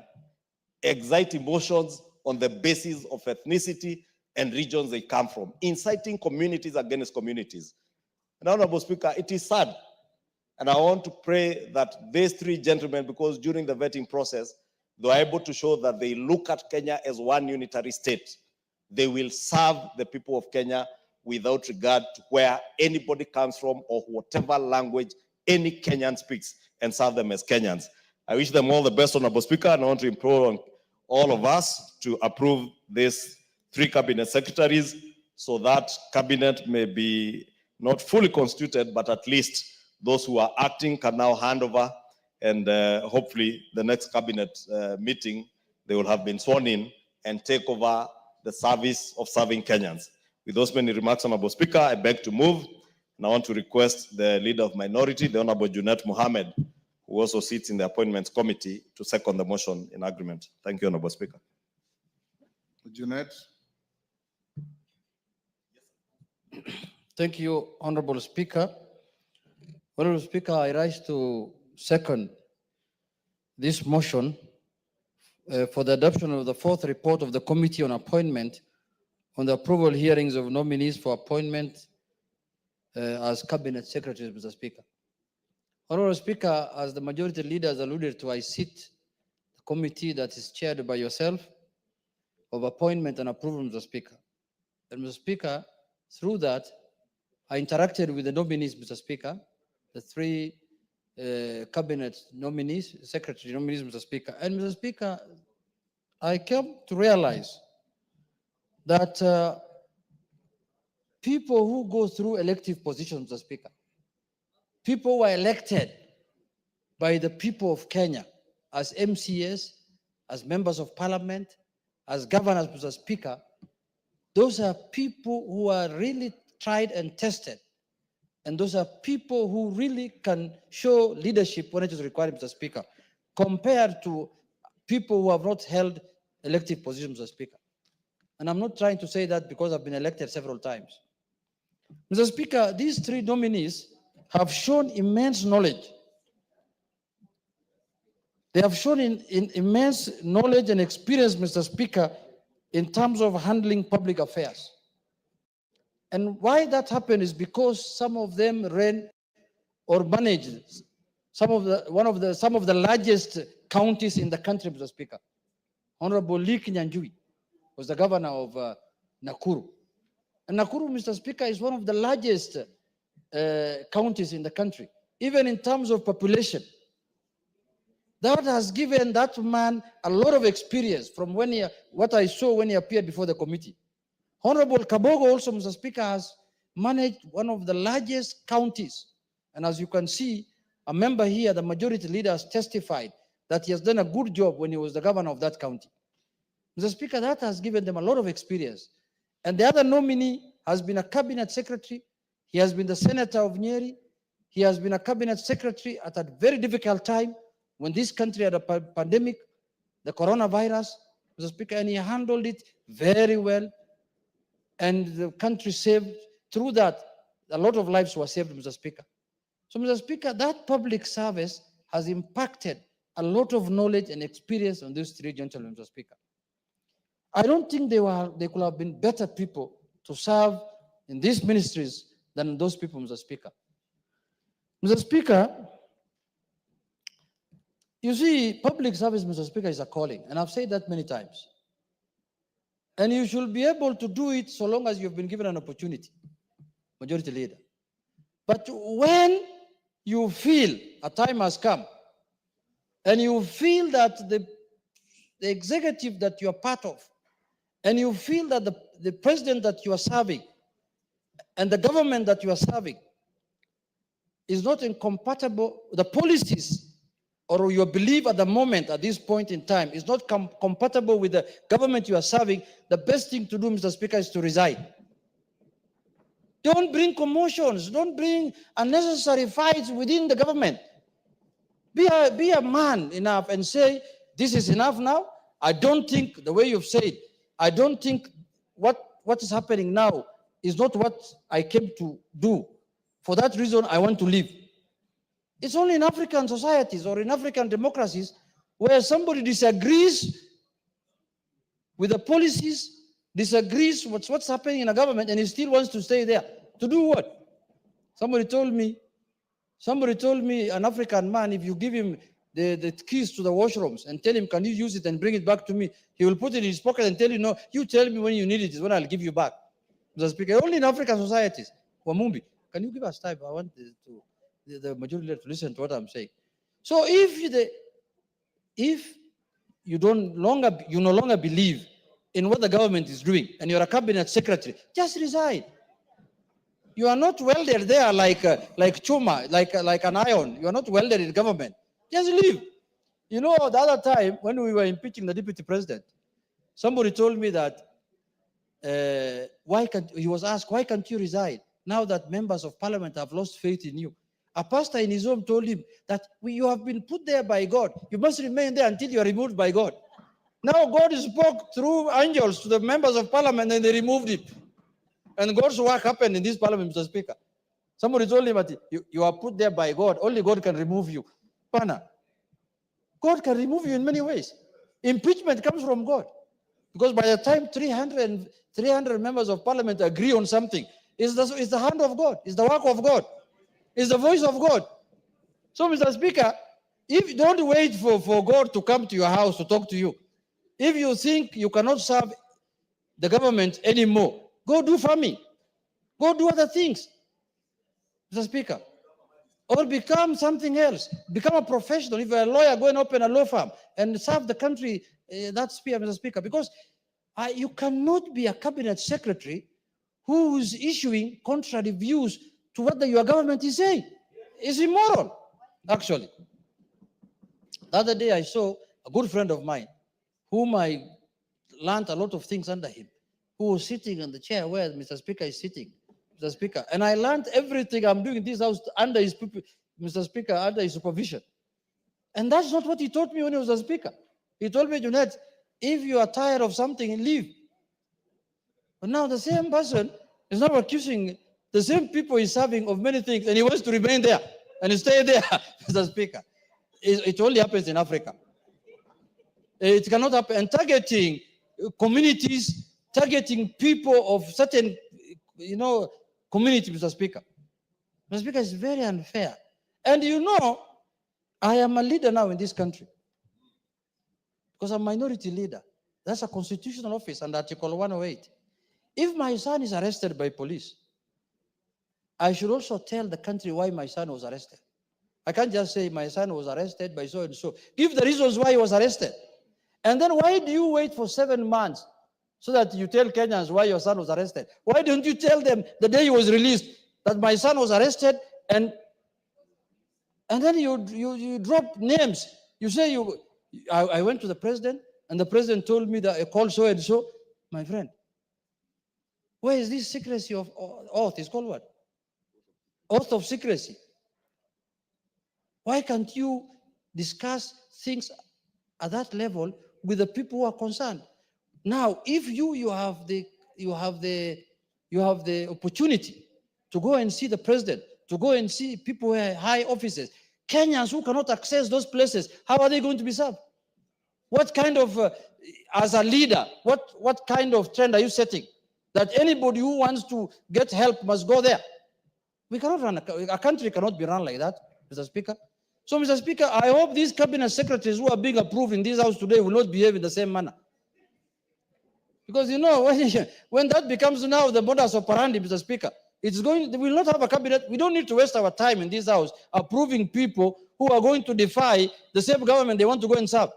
excite emotions on the basis of ethnicity and regions they come from, inciting communities against communities. And Honorable Speaker, it is sad. And I want to pray that these three gentlemen, because during the vetting process, they are able to show that they look at Kenya as one unitary state. They will serve the people of Kenya without regard to where anybody comes from or whatever language any Kenyan speaks, and serve them as Kenyans. I wish them all the best, Honorable Speaker, and I want to implore on all of us to approve these three cabinet secretaries so that cabinet may be not fully constituted, but at least those who are acting can now hand over, and hopefully the next cabinet meeting, they will have been sworn in and take over the service of serving Kenyans. With those many remarks, Honorable Speaker, I beg to move, and I want to request the Leader of Minority, the Honorable Junet Mohammed, who also sits in the Appointments Committee, to second the motion in agreement. Thank you, Honorable Speaker. Junet. Thank you, Honorable Speaker. Honorable Speaker, I rise to second this motion for the adoption of the fourth report of the Committee on Appointment on the approval hearings of nominees for appointment as Cabinet Secretaries, Mr. Speaker. Honorable Speaker, as the Majority Leader has alluded to, I sit the committee that is chaired by yourself of appointment and approval, Mr. Speaker. And Mr. Speaker, through that, I interacted with the nominees, Mr. Speaker, the three cabinet nominees, secretary nominees, Mr. Speaker. And Mr. Speaker, I came to realize that people who go through elective positions, Mr. Speaker, people who are elected by the people of Kenya as MCAs, as members of parliament, as governors, Mr. Speaker, those are people who are really tried and tested. And those are people who really can show leadership when it is required, Mr. Speaker, compared to people who have not held elective positions, Mr. Speaker. And I'm not trying to say that because I've been elected several times. Mr. Speaker, these three nominees have shown immense knowledge. They have shown immense knowledge and experience, Mr. Speaker, in terms of handling public affairs. And why that happened is because some of them ran or managed some of the largest counties in the country, Mr. Speaker. Honorable Lee Kinyanjui was the governor of Nakuru. And Nakuru, Mr. Speaker, is one of the largest counties in the country, even in terms of population. That has given that man a lot of experience from what I saw when he appeared before the committee. Honorable Kabogo also, Mr. Speaker, has managed one of the largest counties. And as you can see, a member here, the Majority Leader, has testified that he has done a good job when he was the governor of that county. Mr. Speaker, that has given them a lot of experience. And the other nominee has been a cabinet secretary. He has been the senator of Nyeri. He has been a cabinet secretary at a very difficult time when this country had a pandemic, the coronavirus, Mr. Speaker, and he handled it very well. And the country saved, through that, a lot of lives were saved, Mr. Speaker. So, Mr. Speaker, that public service has impacted a lot of knowledge and experience on these three gentlemen, Mr. Speaker. I don't think they could have been better people to serve in these ministries than those people, Mr. Speaker. Mr. Speaker, you see, public service, Mr. Speaker, is a calling, and I've said that many times. And you should be able to do it so long as you've been given an opportunity, Majority Leader. But when you feel a time has come, and you feel that the executive that you are part of, and you feel that the president that you are serving, and the government that you are serving, is not incompatible, the policies or your belief at the moment, at this point in time, is not compatible with the government you are serving, the best thing to do, Mr. Speaker, is to resign. Don't bring commotions. Don't bring unnecessary fights within the government. Be a man enough and say, this is enough now. I don't think, the way you've said, I don't think what is happening now is not what I came to do. For that reason, I want to leave. It's only in African societies or in African democracies where somebody disagrees with the policies, disagrees with what's happening in a government, and he still wants to stay there. To do what? Somebody told me, an African man, if you give him the keys to the washrooms and tell him, can you use it and bring it back to me, he will put it in his pocket and tell you, no, you tell me when you need it is when I'll give you back. Mr. Speaker, only in African societies. Wamumbi, can you give us time? I want the majority leader to listen to what I'm saying. So if you no longer believe in what the government is doing and you're a cabinet secretary, just resign. You are not welded there like chuma, like an iron. You are not welded in government. Just leave. You know, the other time when we were impeaching the deputy president, somebody told me that he was asked, why can't you resign now that members of parliament have lost faith in you? A pastor in his home told him that you have been put there by God. You must remain there until you are removed by God. Now God spoke through angels to the members of parliament and they removed him. And God's work happened in this parliament, Mr. Speaker. Somebody told him that you are put there by God. Only God can remove you. Pana. God can remove you in many ways. Impeachment comes from God. Because by the time 300 members of parliament agree on something, it's the hand of God. It's the work of God. It's the voice of God. So, Mr. Speaker, if you don't wait for God to come to your house to talk to you, if you think you cannot serve the government anymore, go do farming. Go do other things, Mr. Speaker. Or become something else. Become a professional. If you're a lawyer, go and open a law firm and serve the country that sphere, Mr. Speaker. Because you cannot be a cabinet secretary who is issuing contrary views to what your government is saying. It's immoral, actually. The other day I saw a good friend of mine, whom I learned a lot of things under him, who was sitting in the chair where Mr. Speaker is sitting, Mr. Speaker. And I learned everything I'm doing in this house under his, Mr. Speaker, under his supervision. And that's not what he taught me when he was a speaker. He told me, Junet, if you are tired of something, leave. But now the same person is now accusing the same people he's serving of many things, and he wants to remain there and stay there, Mr. Speaker. It only happens in Africa. It cannot happen. And targeting communities, targeting people of certain, community, Mr. Speaker. Mr. Speaker, is very unfair. And I am a leader now in this country because I'm a minority leader. That's a constitutional office under Article 108. If my son is arrested by police, I should also tell the country why my son was arrested. I can't just say my son was arrested by so and so. Give the reasons why he was arrested. And then why do you wait for 7 months so that you tell Kenyans why your son was arrested? Why don't you tell them the day he was released that my son was arrested, and then you drop names. You say I went to the president and the president told me that I called so and so. My friend, where is this secrecy of oath? It's called what? Oath of secrecy. Why can't you discuss things at that level with the people who are concerned? Now, if you have the opportunity to go and see the president, to go and see people who are high offices, Kenyans who cannot access those places, how are they going to be served? What kind of, as a leader, what kind of trend are you setting? That anybody who wants to get help must go there. We cannot run, a country cannot be run like that, Mr. Speaker. So, Mr. Speaker, I hope these cabinet secretaries who are being approved in this house today will not behave in the same manner. Because, when that becomes now the modus operandi, Mr. Speaker, we will not have a cabinet. We don't need to waste our time in this house approving people who are going to defy the same government they want to go and serve.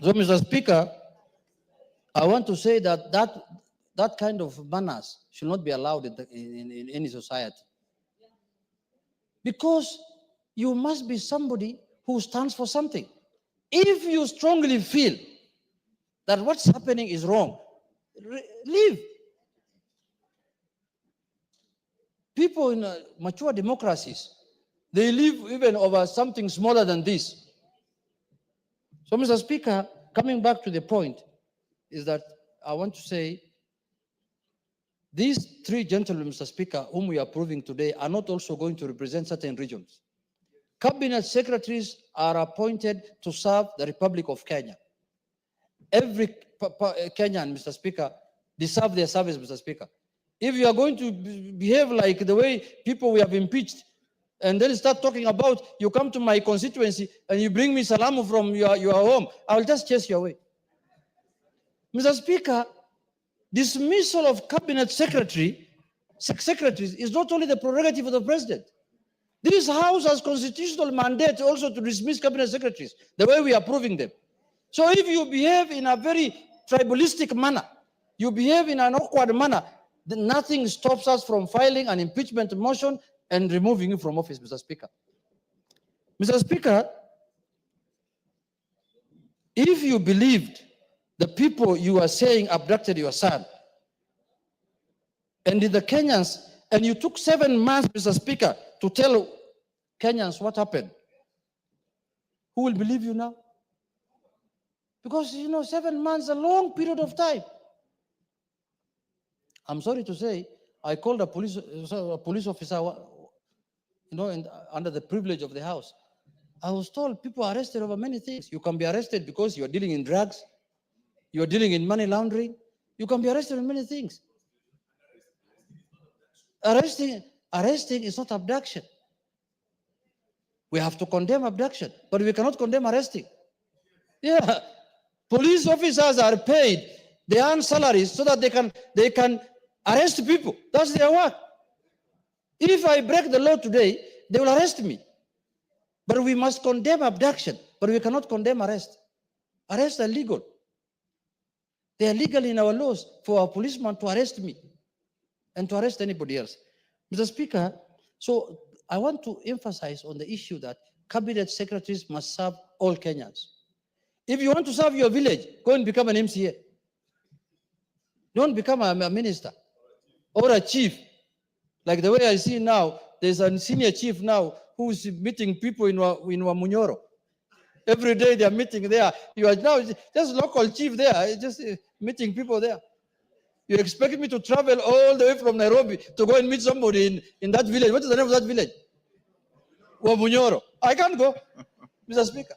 So, Mr. Speaker, I want to say that that kind of manners should not be allowed in any society. Because you must be somebody who stands for something. If you strongly feel that what's happening is wrong, leave. People in mature democracies, they live even over something smaller than this. So, Mr. Speaker, coming back to the point, is that I want to say these three gentlemen, Mr. Speaker, whom we are approving today, are not also going to represent certain regions. Cabinet secretaries are appointed to serve the Republic of Kenya. Every Kenyan, Mr. Speaker, deserve their service, Mr. Speaker. If you are going to behave like the way people we have impeached, and then start talking about, you come to my constituency and you bring me salamu from your home, I will just chase you away. Mr. Speaker, dismissal of cabinet secretaries is not only the prerogative of the president. This House has constitutional mandate also to dismiss cabinet secretaries, the way we are approving them. So if you behave in a very tribalistic manner, you behave in an awkward manner, then nothing stops us from filing an impeachment motion and removing you from office, Mr. Speaker. Mr. Speaker, if you believed the people you are saying abducted your son, and the Kenyans, and you took 7 months, Mr. Speaker, to tell Kenyans what happened, who will believe you now? Because, 7 months is a long period of time. I'm sorry to say, I called a police officer, and under the privilege of the House. I was told people are arrested over many things. You can be arrested because you are dealing in drugs, you are dealing in money laundering. You can be arrested in many things. Arresting is not abduction. We have to condemn abduction, but we cannot condemn arresting. Yeah, police officers are paid, they earn salaries so that they can arrest people. That's their work. If I break the law today, they will arrest me. But we must condemn abduction, but we cannot condemn arrest. Arrests are legal. They are legal in our laws for a policeman to arrest me and to arrest anybody else. Mr. Speaker, so I want to emphasize on the issue that cabinet secretaries must serve all Kenyans. If you want to serve your village, go and become an MCA. Don't become a minister or a chief. Like the way I see now, there's a senior chief now who's meeting people in Wamunyoro. Every day they are meeting there. You are now just local chief there, just meeting people there. You expect me to travel all the way from Nairobi to go and meet somebody in that village? What is the name of that village? Wamunyoro. I can't go, Mr. Speaker.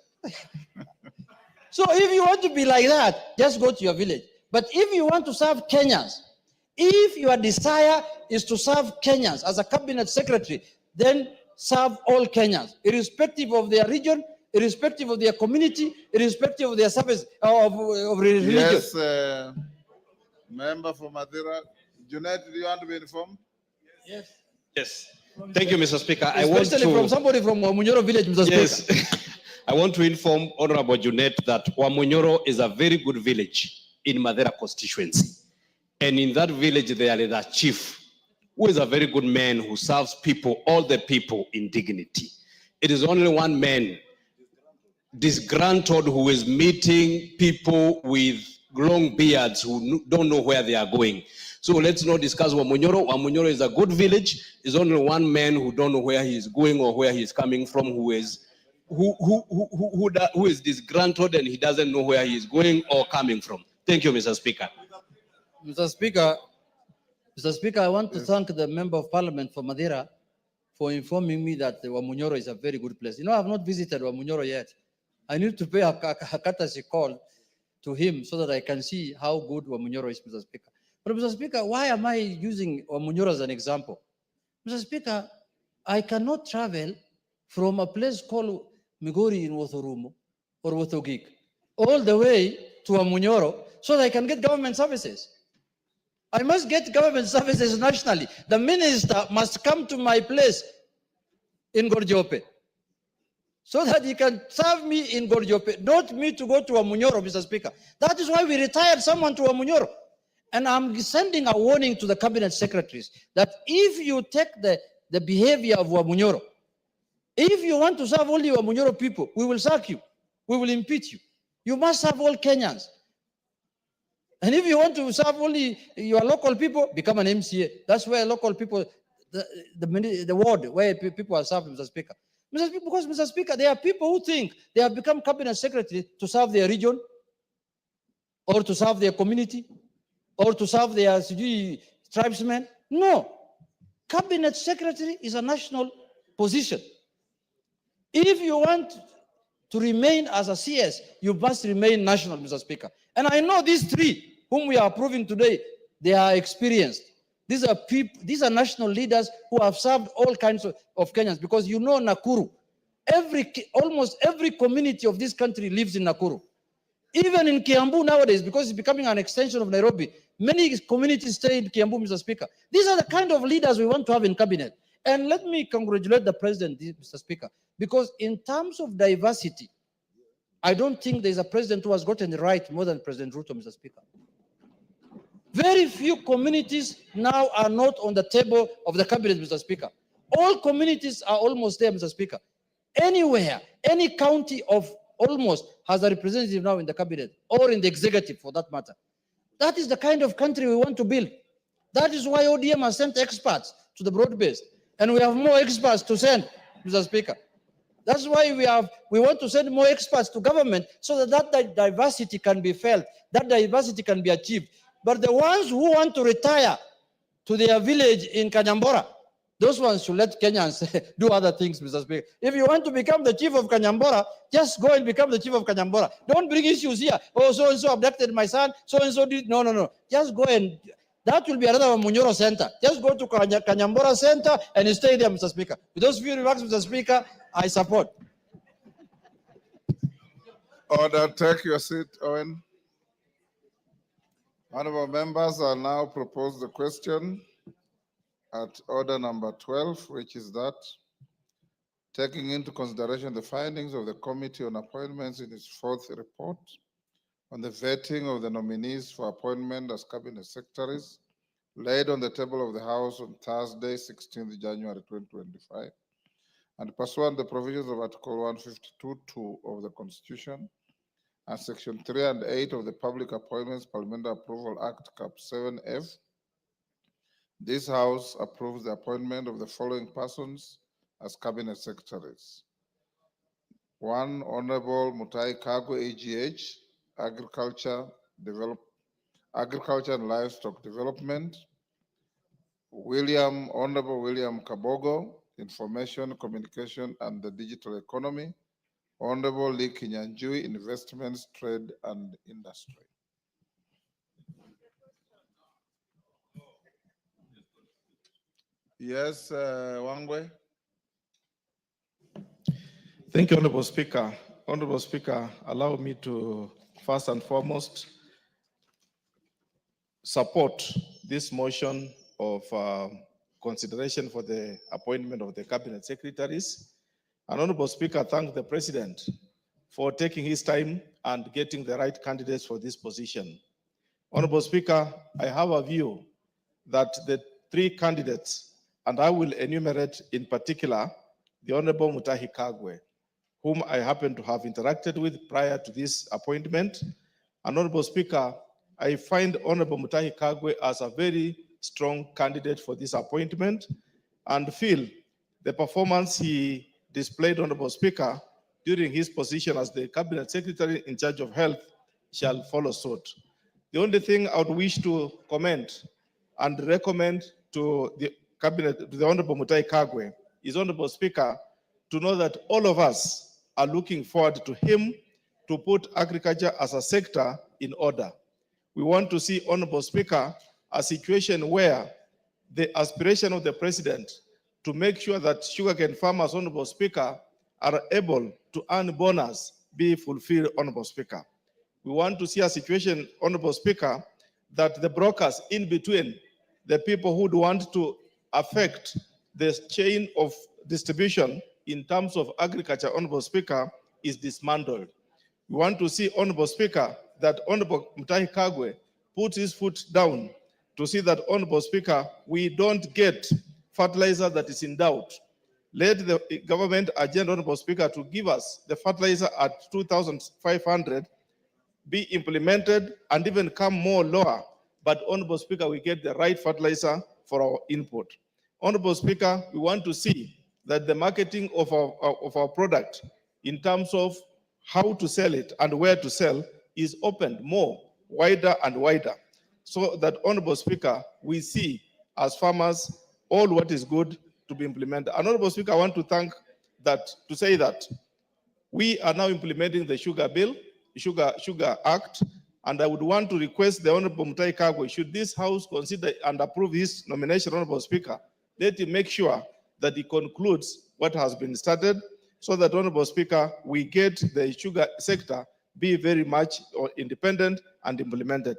So if you want to be like that, just go to your village. But if you want to serve Kenyans, if your desire is to serve Kenyans as a cabinet secretary, then serve all Kenyans, irrespective of their region, irrespective of their community, irrespective of their service of religion. Yes, member from Madira. Junaid, do you want to be informed? Yes. Yes. Thank you, Mr. Speaker. Especially from somebody from Wamunyoro village, Mr. Speaker. Yes. I want to inform Honorable Junaid that Wamunyoro is a very good village in Madera constituency. And in that village, there is a chief who is a very good man who serves people, all the people in dignity. It is only one man, disgruntled, who is meeting people with long beards who don't know where they are going. So let's not discuss Wamunyoro. Wamunyoro is a good village. There's only one man who don't know where he is going or where he is coming from, who is disgruntled and he doesn't know where he is going or coming from. Thank you, Mr. Speaker. Mr. Speaker, I want to thank the Member of Parliament for Madeira for informing me that Wamunyoro is a very good place. I have not visited Wamunyoro yet. I need to pay a courtesy call to him so that I can see how good Wamunyoro is, Mr. Speaker. But Mr. Speaker, why am I using Wamunyoro as an example? Mr. Speaker, I cannot travel from a place called Migori in Wothorumo or Wothogik all the way to Wamunyoro so that I can get government services. I must get government services nationally. The minister must come to my place in Gorjope so that he can serve me in Gorjope, not me to go to Wamunyoro, Mr. Speaker. That is why we retired someone to Wamunyoro. And I'm sending a warning to the cabinet secretaries that if you take the behavior of Wamunyoro, if you want to serve only Wamunyoro people, we will sack you. We will impeach you. You must serve all Kenyans. And if you want to serve only your local people, become an MCA. That's where local people, the ward where people are served, Mr. Speaker. Mr. Speaker, because Mr. Speaker, there are people who think they have become cabinet secretary to serve their region, or to serve their community, or to serve their tribesmen. No. Cabinet secretary is a national position. If you want to remain as a CS, you must remain national, Mr. Speaker. And I know these three whom we are approving today, they are experienced. These are people, these are national leaders who have served all kinds of Kenyans, because you know Nakuru, almost every community of this country lives in Nakuru. Even in Kiambu nowadays, because it's becoming an extension of Nairobi, many communities stay in Kiambu, Mr. Speaker. These are the kind of leaders we want to have in cabinet. And let me congratulate the president, Mr. Speaker, because in terms of diversity, I don't think there's a president who has gotten it right more than President Ruto, Mr. Speaker. Very few communities now are not on the table of the cabinet, Mr. Speaker. All communities are almost there, Mr. Speaker. Anywhere, any county of almost has a representative now in the cabinet or in the executive for that matter. That is the kind of country we want to build. That is why ODM has sent experts to the broad-based, and we have more experts to send, Mr. Speaker. That's why we want to send more experts to government so that diversity can be felt, that diversity can be achieved. But the ones who want to retire to their village in Kanyambora, those ones should let Kenyans do other things, Mr. Speaker. If you want to become the chief of Kanyambora, just go and become the chief of Kanyambora. Don't bring issues here. Oh, so-and-so abducted my son, so-and-so did. No. Just go and, that will be another Munyoro center. Just go to Kanyambora center and stay there, Mr. Speaker. With those few remarks, Mr. Speaker, I support. Order, take your seat, Owen. Honorable members, I'll now propose the question at order number 12, which is that taking into consideration the findings of the Committee on Appointments in its fourth report on the vetting of the nominees for appointment as cabinet secretaries, laid on the table of the House on Thursday, 16th January 2025, and pursuant to the provisions of Article 152(2) of the Constitution and Section 3 and 8 of the Public Appointments Parliamentary Approval Act, Cap 7F, this House approves the appointment of the following persons as cabinet secretaries. 1, Honorable Muturi Kagwe, AGH, Agriculture and Livestock Development. Honorable William Kabogo, Information, Communication and the Digital Economy. Honorable Lee Kinyanjui, Investments, Trade and Industry. Yes, Wangwe. Thank you, Honorable Speaker. Honorable Speaker, allow me to first and foremost support this motion of consideration for the appointment of the cabinet secretaries. And Honorable Speaker, thank the President for taking his time and getting the right candidates for this position. Honorable Speaker, I have a view that the three candidates, and I will enumerate in particular the Honorable Muturi Kagwe, whom I happen to have interacted with prior to this appointment. And Honorable Speaker, I find Honorable Muturi Kagwe as a very strong candidate for this appointment and feel the performance he displayed, Honorable Speaker, during his position as the Cabinet Secretary in charge of health shall follow suit. The only thing I would wish to comment and recommend to the Cabinet, to the Honorable Muturi Kagwe, is, Honorable Speaker, to know that all of us are looking forward to him to put agriculture as a sector in order. We want to see, Honorable Speaker, a situation where the aspiration of the President to make sure that sugarcane farmers, Honorable Speaker, are able to earn bonus be fulfilled, Honorable Speaker. We want to see a situation, Honorable Speaker, that the brokers in between, the people who would want to affect the chain of distribution in terms of agriculture, Honorable Speaker, is dismantled. We want to see, Honorable Speaker, that Honorable Muturi Kagwe put his foot down to see that, Honorable Speaker, we don't get fertilizer that is in doubt. Let the government urgent, Honorable Speaker, to give us the fertilizer at 2,500 be implemented and even come more lower. But Honorable Speaker, we get the right fertilizer for our input. Honorable Speaker, we want to see that the marketing of our product in terms of how to sell it and where to sell is opened more, wider and wider, so that, Honorable Speaker, we see as farmers all what is good to be implemented. And Honorable Speaker, I want to say that we are now implementing the sugar bill, sugar act, and I would want to request the Honorable Muturi Kagwe, should this House consider and approve his nomination, Honorable Speaker, let him make sure that he concludes what has been started, so that, Honorable Speaker, we get the sugar sector be very much independent and implemented.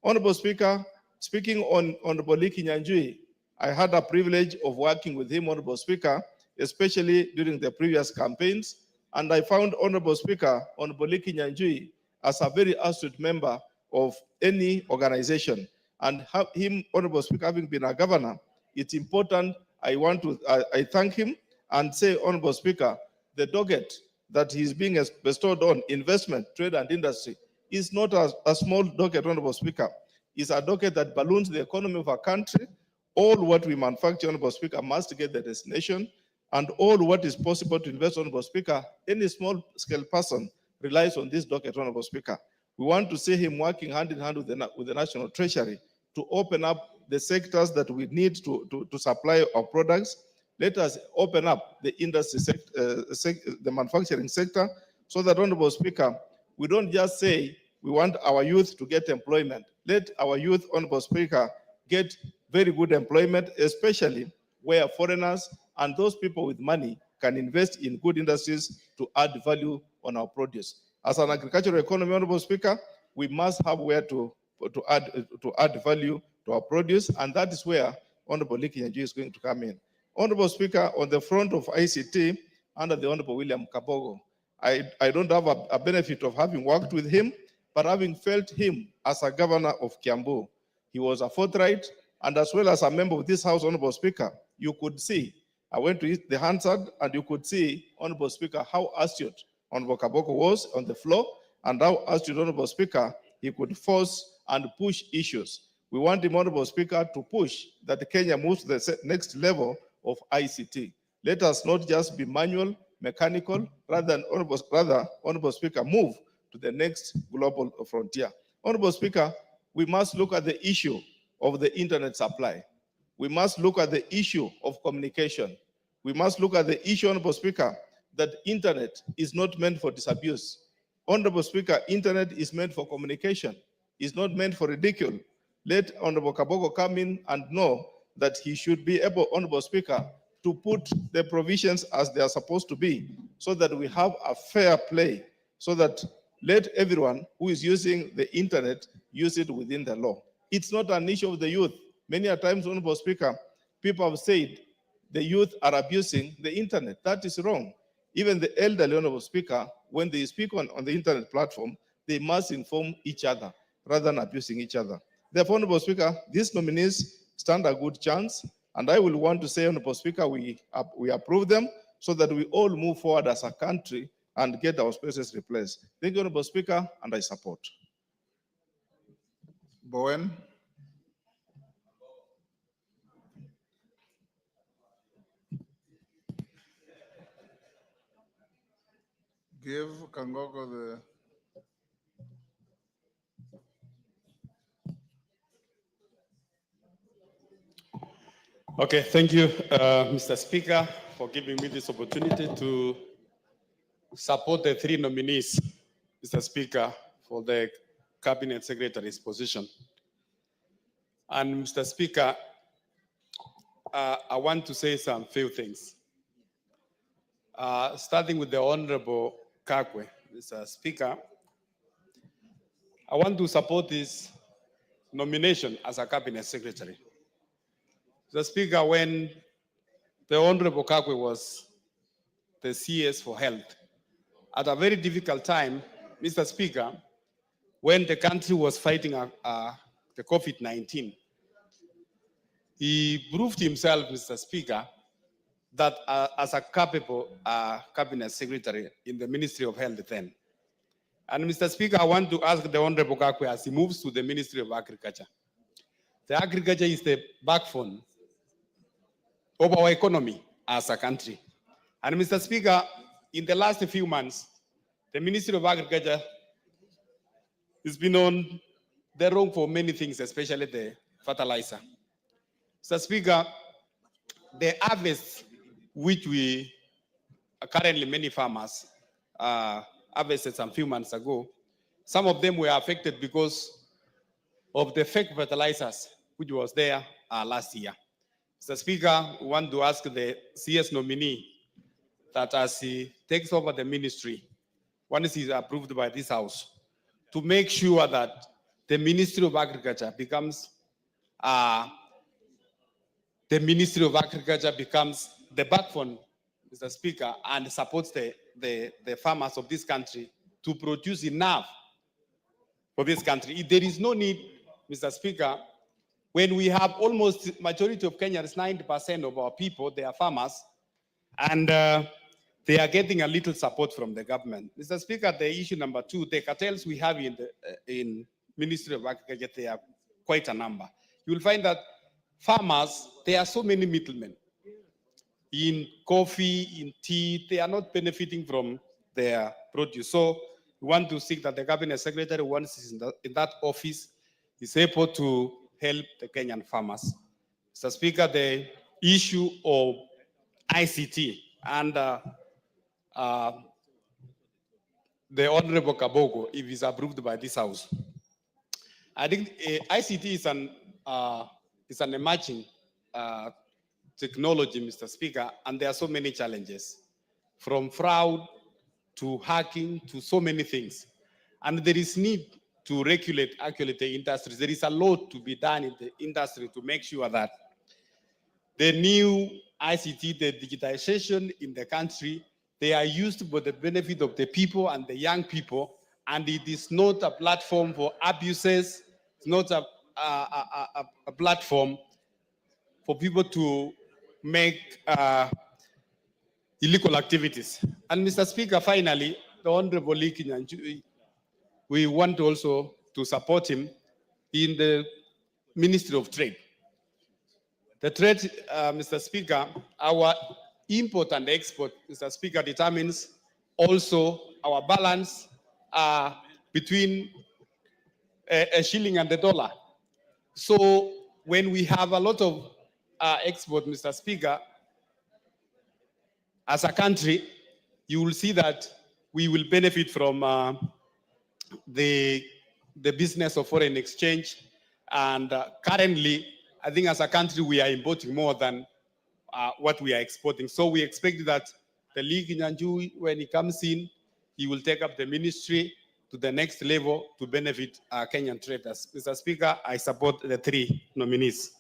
Honorable Speaker, speaking on Honorable Liki Nyanjui, I had a privilege of working with him, Honorable Speaker, especially during the previous campaigns, and I found, Honorable Speaker, Honorable Liki Nyanjui as a very astute member of any organization. And him, Honorable Speaker, having been a governor, it's important. I thank him and say, Honorable Speaker, the docket that he's being bestowed on investment, trade, and industry is not a small docket, Honorable Speaker. It's a docket that balloons the economy of our country. All what we manufacture, Honorable Speaker, must get the destination, and all what is possible to invest, Honorable Speaker, any small-scale person relies on this docket, Honorable Speaker. We want to see him working hand in hand with the National Treasury to open up the sectors that we need to supply our products. Let us open up the industry sector, the manufacturing sector, so that, Honorable Speaker, we don't just say we want our youth to get employment. Let our youth, Honorable Speaker, get very good employment, especially where foreigners and those people with money can invest in good industries to add value on our produce. As an agricultural economy, Honorable Speaker, we must have where to add value to our produce, and that is where Honorable Liki Nyanjui is going to come in. Honorable Speaker, on the front of ICT, under the Honorable William Kabogo, I don't have a benefit of having worked with him, but having felt him as a governor of Kiambu, he was a forthright, and as well as a member of this House, Honorable Speaker, you could see, I went to the Hansard, and you could see, Honorable Speaker, how astute Honorable Kabogo was on the floor, and how astute, Honorable Speaker, he could force and push issues. We want him, Honorable Speaker, to push that Kenya moves to the next level of ICT. Let us not just be manual, mechanical, rather, Honorable Speaker, move to the next global frontier. Honorable Speaker, we must look at the issue of the internet supply. We must look at the issue of communication. We must look at the issue, Honorable Speaker, that internet is not meant for disabuse. Honorable Speaker, internet is meant for communication. It's not meant for ridicule. Let Honorable Kabogo come in and know that he should be able, Honorable Speaker, to put the provisions as they are supposed to be, so that we have a fair play, so that let everyone who is using the internet use it within the law. It's not an issue of the youth. Many a times, Honorable Speaker, people have said the youth are abusing the internet. That is wrong. Even the elderly, Honorable Speaker, when they speak on the internet platform, they must inform each other rather than abusing each other. Therefore, Honorable Speaker, these nominees stand a good chance, and I will want to say, Honorable Speaker, we approve them so that we all move forward as a country and get our spaces replaced. Thank you, Honorable Speaker, and I support. Bowen. Give Kangogo the... Okay, thank you, Mr. Speaker, for giving me this opportunity to support the three nominees, Mr. Speaker, for the Cabinet Secretary's position. And Mr. Speaker, I want to say some few things. Starting with the Honorable Kagwe, Mr. Speaker, I want to support this nomination as a Cabinet Secretary. Mr. Speaker, when the Honorable Kagwe was the CS for Health, at a very difficult time, Mr. Speaker, when the country was fighting a the COVID-19, he proved himself, Mr. Speaker, that as a capable cabinet secretary in the Ministry of Health then. And Mr. Speaker, I want to ask the Honorable Kakwe as he moves to the Ministry of Agriculture. The agriculture is the backbone of our economy as a country. And Mr. Speaker, in the last few months, the Ministry of Agriculture has been on the road for many things, especially the fertilizer. Mr. Speaker, the harvest which we currently many farmers harvested some few months ago, some of them were affected because of the fake fertilizers which was there last year. Mr. Speaker, we want to ask the CS nominee that as he takes over the ministry, once he's approved by this House, to make sure that the Ministry of Agriculture becomes the backbone, Mr. Speaker, and supports the farmers of this country to produce enough for this country. There is no need, Mr. Speaker, when we have almost majority of Kenyans, 90% of our people, they are farmers, and they are getting a little support from the government. Mr. Speaker, the issue number 2, the cartels we have in Ministry of Agriculture, they are quite a number. You will find that farmers, there are so many middlemen. In coffee, in tea, they are not benefiting from their produce. So we want to seek that the cabinet secretary, once he's in that office, is able to help the Kenyan farmers. Mr. Speaker, the issue of ICT and the Honorable Kabogo, if it's approved by this House. I think ICT is an emerging technology, Mr. Speaker, and there are so many challenges, from fraud to hacking to so many things. And there is need to regulate actually the industries. There is a lot to be done in the industry to make sure that the new ICT, the digitization in the country, they are used for the benefit of the people and the young people, and it is not a platform for abuses. It's not a platform for people to make illegal activities. And Mr. Speaker, finally, the Honorable Lee Kinyanjui, we want also to support him in the Ministry of Trade. The trade, Mr. Speaker, our import and export, Mr. Speaker, determines also our balance between a shilling and the dollar. So when we have a lot of export, Mr. Speaker, as a country, you will see that we will benefit from the business of foreign exchange. And currently, I think as a country, we are importing more than what we are exporting. So we expect that the League in Anjui, when he comes in, he will take up the ministry to the next level to benefit Kenyan traders. Mr. Speaker, I support the 3 nominees.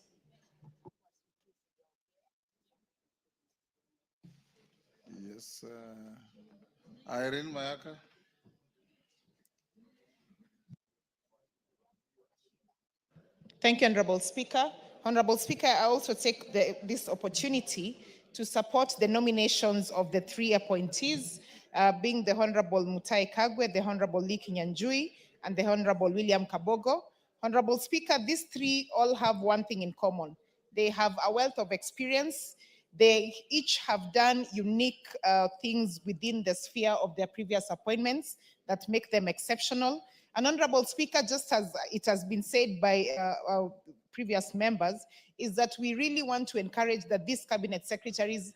Yes, Irene Mayaka. Thank you, Honorable Speaker. Honorable Speaker, I also take this opportunity to support the nominations of the 3 appointees, being the Honorable Muturi Kagwe, the Honorable Lee Kinyanjui, and the Honorable William Kabogo. Honorable Speaker, these 3 all have one thing in common. They have a wealth of experience. They each have done unique things within the sphere of their previous appointments that make them exceptional. And Honorable Speaker, just as it has been said by our previous members, is that we really want to encourage that these cabinet secretaries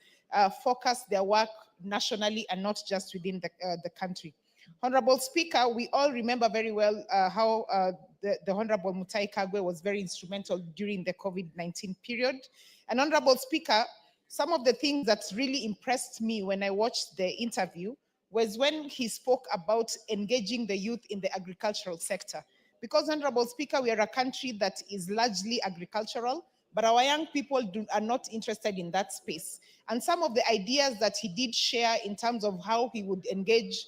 focus their work nationally and not just within the country. Honorable Speaker, we all remember very well how the Honorable Muturi Kagwe was very instrumental during the COVID-19 period. And Honorable Speaker, some of the things that really impressed me when I watched the interview was when he spoke about engaging the youth in the agricultural sector. Because, Honorable Speaker, we are a country that is largely agricultural, but our young people are not interested in that space. And some of the ideas that he did share in terms of how he would engage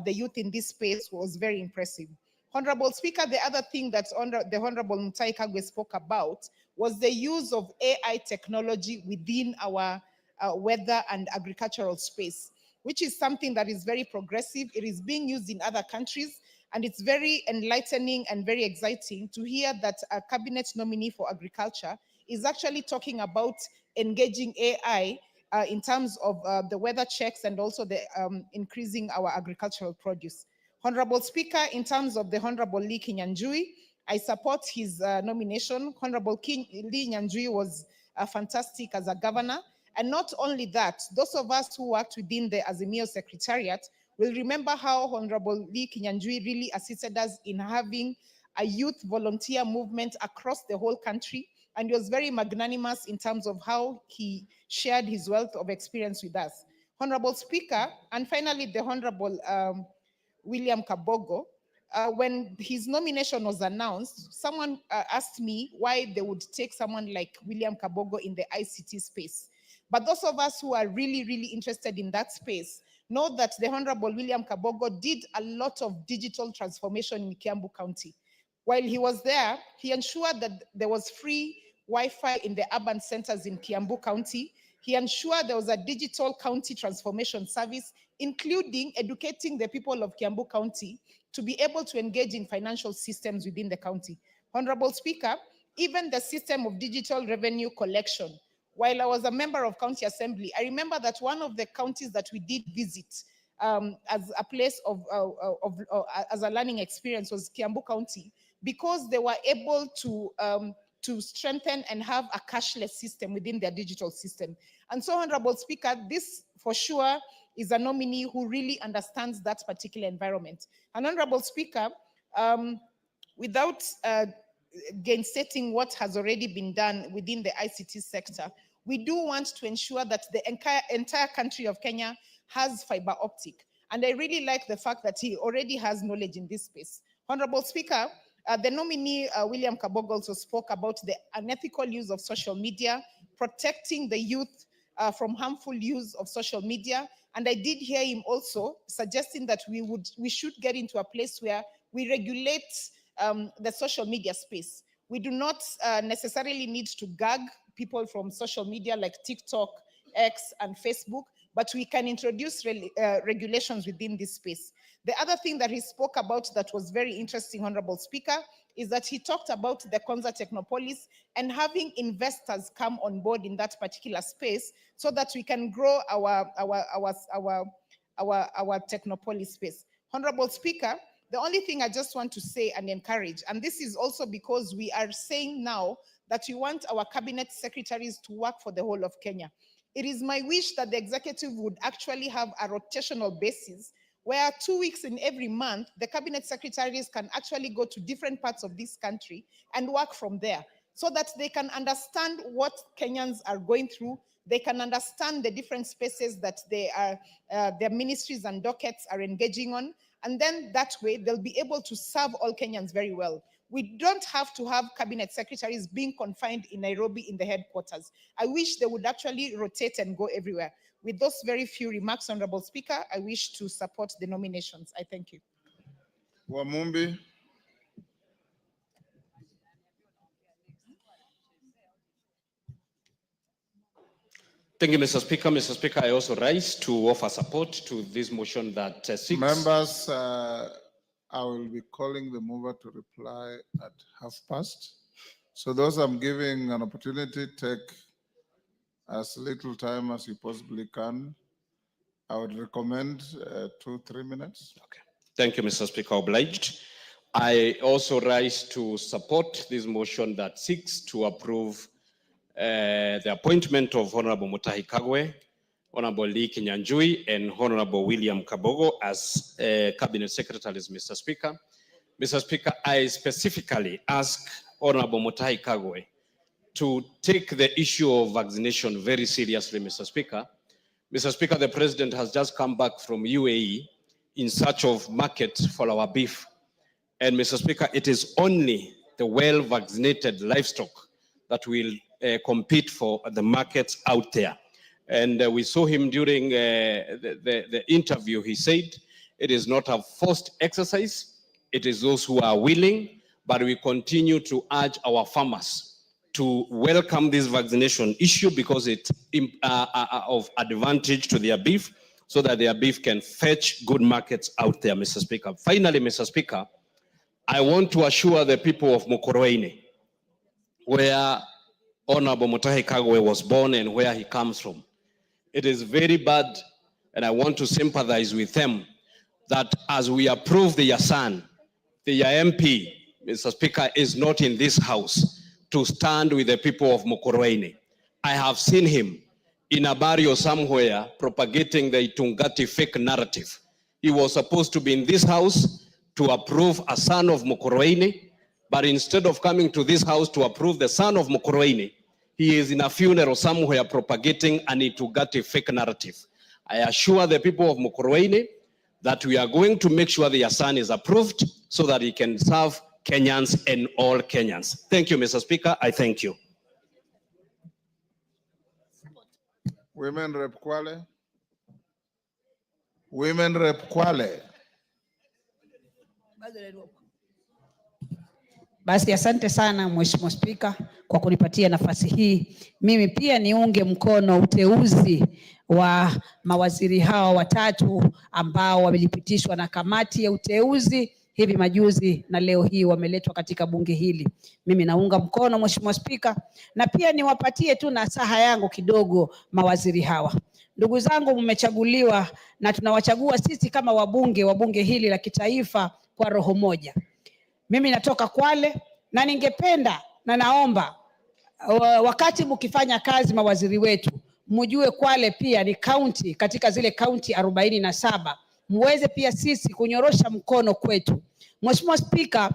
the youth in this space was very impressive. Honorable Speaker, the other thing that the Honorable Muturi Kagwe spoke about was the use of AI technology within our weather and agricultural space, which is something that is very progressive. It is being used in other countries, and it's very enlightening and very exciting to hear that a cabinet nominee for agriculture is actually talking about engaging AI in terms of the weather checks and also the increasing our agricultural produce. Honorable Speaker, in terms of the Honorable Lee Kinyanjui, I support his nomination. Honorable Lee Kinyanjui was fantastic as a governor. And not only that, those of us who worked within the Azimio Secretariat will remember how Honorable Lee Kinyanjui really assisted us in having a youth volunteer movement across the whole country. And he was very magnanimous in terms of how he shared his wealth of experience with us. Honorable Speaker, and finally the Honorable William Kabogo, when his nomination was announced, someone asked me why they would take someone like William Kabogo in the ICT space. But those of us who are really, really interested in that space know that the Honorable William Kabogo did a lot of digital transformation in Kiambu County. While he was there, he ensured that there was free Wi-Fi in the urban centers in Kiambu County. He ensured there was a digital county transformation service, including educating the people of Kiambu County to be able to engage in financial systems within the county. Honorable Speaker, even the system of digital revenue collection, while I was a member of County Assembly, I remember that one of the counties that we did visit as a place as a learning experience was Kiambu County, because they were able to strengthen and have a cashless system within their digital system. And so, Honorable Speaker, this for sure is a nominee who really understands that particular environment. And Honorable Speaker, without gainsetting what has already been done within the ICT sector, we do want to ensure that the entire country of Kenya has fiber optic. And I really like the fact that he already has knowledge in this space. Honorable Speaker, the nominee, William Kabogo, also spoke about the unethical use of social media, protecting the youth from harmful use of social media. And I did hear him also suggesting that we should get into a place where we regulate the social media space. We do not necessarily need to gag people from social media like TikTok, X, and Facebook, but we can introduce regulations within this space. The other thing that he spoke about that was very interesting, Honorable Speaker, is that he talked about the Konza Technopolis and having investors come on board in that particular space so that we can grow our Technopolis space. Honorable Speaker, the only thing I just want to say and encourage, and this is also because we are saying now that we want our cabinet secretaries to work for the whole of Kenya. It is my wish that the executive would actually have a rotational basis where 2 weeks in every month, the cabinet secretaries can actually go to different parts of this country and work from there so that they can understand what Kenyans are going through. They can understand the different spaces that their ministries and dockets are engaging on. And then that way, they'll be able to serve all Kenyans very well. We don't have to have cabinet secretaries being confined in Nairobi in the headquarters. I wish they would actually rotate and go everywhere. With those very few remarks, Honorable Speaker, I wish to support the nominations. I thank you. Wamumbi. Thank you, Mr. Speaker. Mr. Speaker, I also rise to offer support to this motion that seeks... Members, I will be calling the mover to reply at 5:30. So those I'm giving an opportunity, take as little time as you possibly can. I would recommend 2-3 minutes. Okay. Thank you, Mr. Speaker. Obliged. I also rise to support this motion that seeks to approve the appointment of Honorable Muturi Kagwe, Honorable Lee Kinyanjui, and Honorable William Kabogo as Cabinet Secretaries, Mr. Speaker. Mr. Speaker, I specifically ask Honorable Muturi Kagwe to take the issue of vaccination very seriously, Mr. Speaker. Mr. Speaker, the President has just come back from UAE in search of market for our beef. And Mr. Speaker, it is only the well-vaccinated livestock that will compete for the markets out there. And we saw him during the interview. He said it is not a forced exercise. it is those who are willing, but we continue to urge our farmers to welcome this vaccination issue because it's of advantage to their beef, so that their beef can fetch good markets out there, Mr. Speaker. Finally, Mr. Speaker, I want to assure the people of Mukurweini, where Honorable Mutahi Kagwe was born and where he comes from. It is very bad, and I want to sympathize with them, that as we approve the Yasan, the MP, Mr. Speaker, is not in this house to stand with the people of Mukurweini. I have seen him in a barrio somewhere propagating the Itungati fake narrative. He was supposed to be in this house to approve a son of Mukurweini, but instead of coming to this house to approve the son of Mukurweini, he is in a funeral somewhere propagating an Itungati fake narrative. I assure the people of Mukurweini that we are going to make sure the son is approved so that he can serve Kenyans and all Kenyans. Thank you, Mr. Speaker. I thank you. Women Rep Kwale. Women Rep Kwale. Basi asante sana Mheshimiwa Spika kwa kunipatia nafasi hii. Mimi pia niunge mkono uteuzi wa mawaziri hawa watatu ambao wamelipitishwa na kamati ya uteuzi hivi majuzi na leo hii wameletwa katika bunge hili. Mimi naunga mkono Mheshimiwa Spika, na pia niwapatie tu nasaha yangu kidogo mawaziri hawa. Ndugu zangu, mmechaguliwa na tunawachagua sisi kama wabunge wa bunge hili la kitaifa kwa roho moja. Mimi natoka Kwale na ningependa na naomba wakati mkifanya kazi mawaziri wetu, mjue Kwale pia ni county katika zile county 47. Muweze pia sisi kunyorosha mkono kwetu. Mheshimiwa Spika,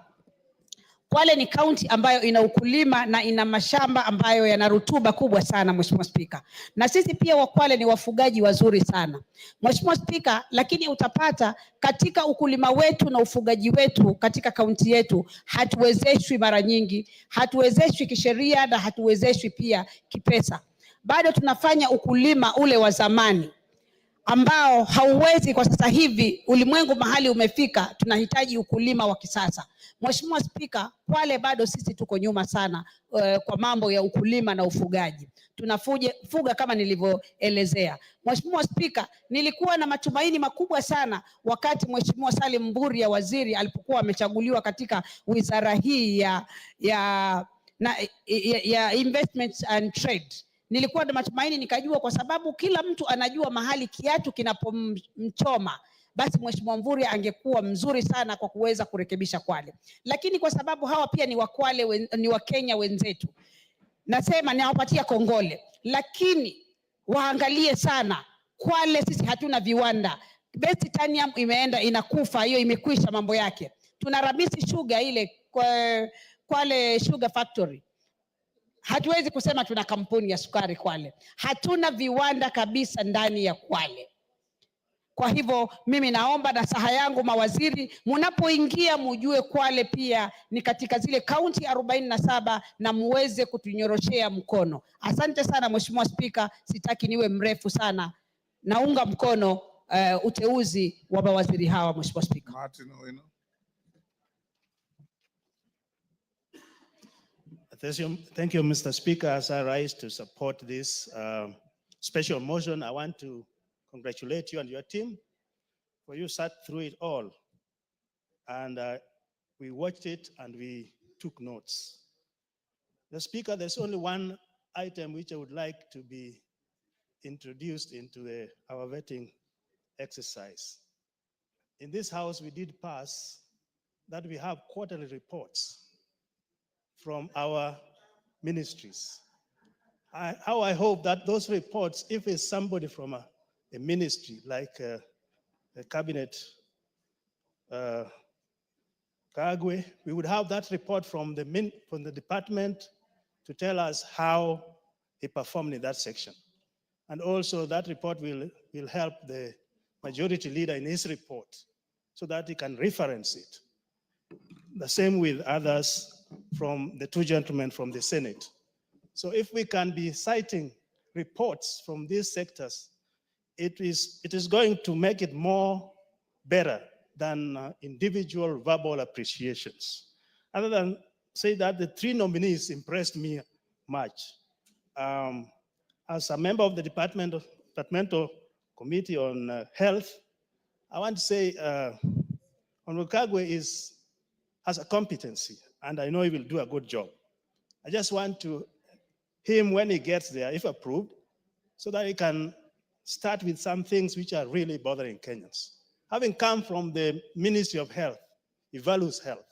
Kwale ni county ambayo ina ukulima na ina mashamba ambayo yana rutuba kubwa sana Mheshimiwa Spika. Na sisi pia wa Kwale ni wafugaji wazuri sana Mheshimiwa Spika, lakini utapata katika ukulima wetu na ufugaji wetu katika kaunti yetu hatuwezeshwi mara nyingi, hatuwezeshwi kisheria na hatuwezeshwi pia kipesa. Bado tunafanya ukulima ule wa zamani ambao hauwezi kwa sasa hivi. Ulimwengu mahali umefika, tunahitaji ukulima wa kisasa. Mheshimiwa Spika, Kwale bado sisi tuko nyuma sana kwa mambo ya ukulima na ufugaji. Tunafuga kama nilivyoelezea. Mheshimiwa Spika, nilikuwa na matumaini makubwa sana wakati Mheshimiwa Salim Mburi ya waziri alipokuwa amechaguliwa katika wizara hii ya investments and trade. Nilikuwa na matumaini, nikajua kwa sababu kila mtu anajua mahali kiatu kinapomchoma, basi Mheshimiwa Mburi angekuwa mzuri sana kwa kuweza kurekebisha Kwale. Lakini kwa sababu hawa pia ni wa Kwale, ni wa Kenya wenzetu, nasema nawapatia kongole, lakini waangalie sana Kwale. Sisi hatuna viwanda. Best Titanium imeenda inakufa, hiyo imekwisha mambo yake. Tuna Ramisi Sugar ile Kwale Sugar Factory. Hatuwezi kusema tuna kampuni ya sukari Kwale. Hatuna viwanda kabisa ndani ya Kwale. Kwa hivyo mimi naomba nasaha yangu mawaziri, mnapoingia mjue Kwale pia ni katika zile kaunti 47 na muweze kutunyoroshea mkono. Asante sana Mheshimiwa Spika, sitaki niwe mrefu sana. Naunga mkono uteuzi wa mawaziri hawa Mheshimiwa Spika. Thank you, Mr. Speaker. As I rise to support this special motion, I want to congratulate you and your team for you sat through it all. And we watched it and we took notes. The Speaker, there's only one item which I would like to be introduced into our vetting exercise. In this House, we did pass that we have quarterly reports from our ministries. How I hope that those reports, if it's somebody from a ministry like a cabinet Kagwe, we would have that report from the department to tell us how he performed in that section. And also that report will help the majority leader in his report so that he can reference it. The same with others from the two gentlemen from the Senate. So if we can be citing reports from these sectors, it is going to make it more better than individual verbal appreciations. Other than say that the three nominees impressed me much. As a member of the departmental committee on health, I want to say Honorable Kagwe has a competency, and I know he will do a good job. I just want him, when he gets there, if approved, so that he can start with some things which are really bothering Kenyans. Having come from the Ministry of Health, he values health.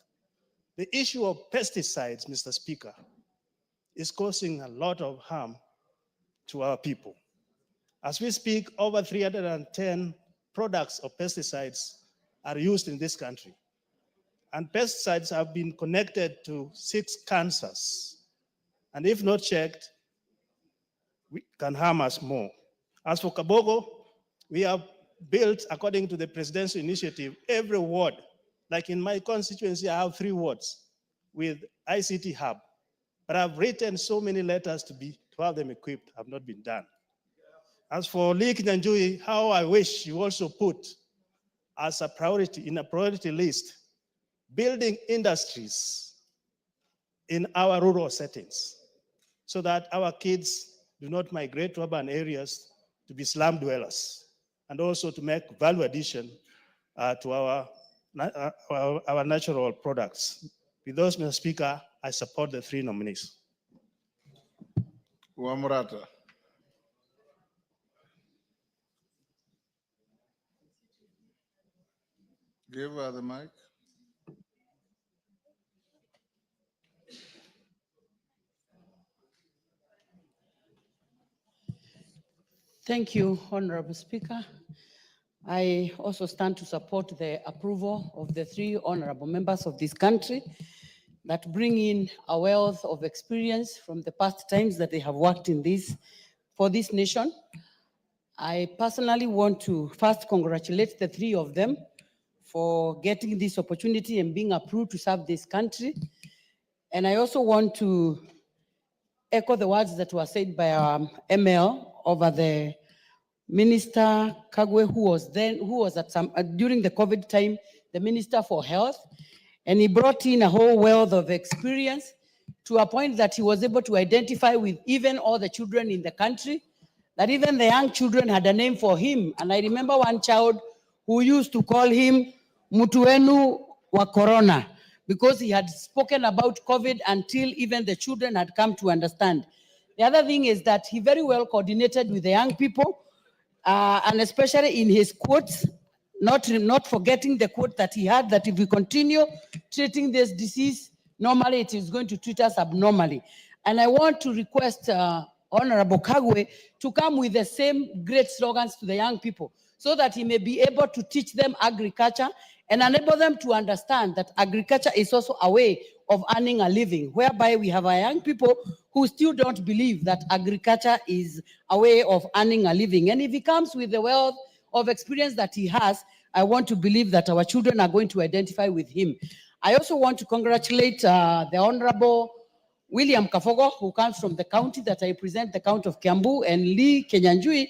The issue of pesticides, Mr. Speaker, is causing a lot of harm to our people. As we speak, over 310 products of pesticides are used in this country. And pesticides have been connected to 6 cancers. And if not checked, we can harm us more. As for Kabogo, we have built, according to the presidential initiative, every ward. Like in my constituency, I have 3 wards with ICT hub. But I've written so many letters to have them equipped, have not been done. As for Lee Kinyanjui, how I wish you also put as a priority, in a priority list, building industries in our rural settings so that our kids do not migrate to urban areas to be slum dwellers, and also to make value addition to our natural products. With those, Mr. Speaker, I support the 3 nominees. Wamrata. Give her the mic. Thank you, Honorable Speaker. I also stand to support the approval of the 3 honorable members of this country that bring in a wealth of experience from the past times that they have worked for this nation. I personally want to first congratulate the 3 of them for getting this opportunity and being approved to serve this country. And I also want to echo the words that were said by our ML over the Minister Kagwe, who was at during the COVID time, the Minister for Health, and he brought in a whole wealth of experience to a point that he was able to identify with even all the children in the country, that even the young children had a name for him. And I remember one child who used to call him Mutuenu wa Corona, because he had spoken about COVID until even the children had come to understand. The other thing is that he very well coordinated with the young people, and especially in his quotes, not forgetting the quote that he had, that if we continue treating this disease normally, it is going to treat us abnormally. And I want to request Honorable Kagwe to come with the same great slogans to the young people, so that he may be able to teach them agriculture and enable them to understand that agriculture is also a way of earning a living, whereby we have our young people who still don't believe that agriculture is a way of earning a living. And if he comes with the wealth of experience that he has, I want to believe that our children are going to identify with him. I also want to congratulate the Honorable William Kafogo, who comes from the county that I represent, the county of Kiambu, and Lee Kinyanjui,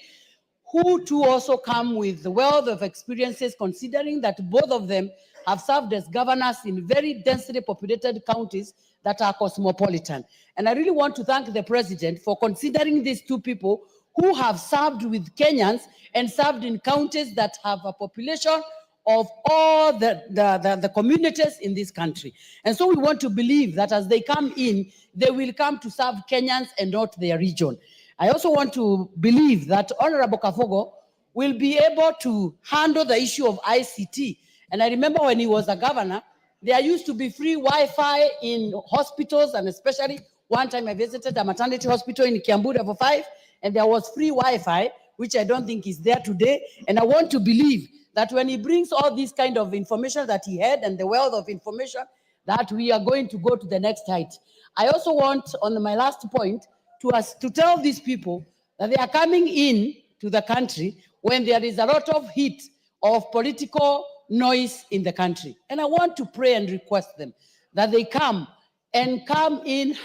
who too also come with the wealth of experiences, considering that both of them have served as governors in very densely populated counties that are cosmopolitan. And I really want to thank the president for considering these 2 people who have served with Kenyans and served in counties that have a population of all the communities in this country. And so we want to believe that as they come in, they will come to serve Kenyans and not their region. I also want to believe that Honorable Kafogo will be able to handle the issue of ICT. And I remember when he was a governor, there used to be free Wi-Fi in hospitals, and especially one time I visited a maternity hospital in Kiambu Level 5, and there was free Wi-Fi, which I don't think is there today. And I want to believe that when he brings all this kind of information that he had and the wealth of information, that we are going to go to the next height. I also want, on my last point, to tell these people that they are coming in to the country when there is a lot of heat of political noise in the country. And I want to pray and request them that they come in.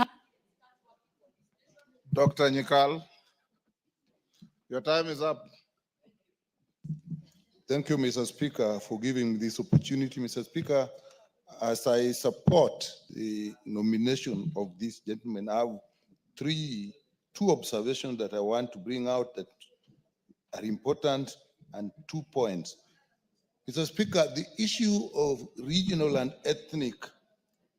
Dr. Nyikal, your time is up. Thank you, Mr. Speaker, for giving me this opportunity. Mr. Speaker, as I support the nomination of this gentleman, I have two observations that I want to bring out that are important, and 2 points. Mr. Speaker, the issue of regional and ethnic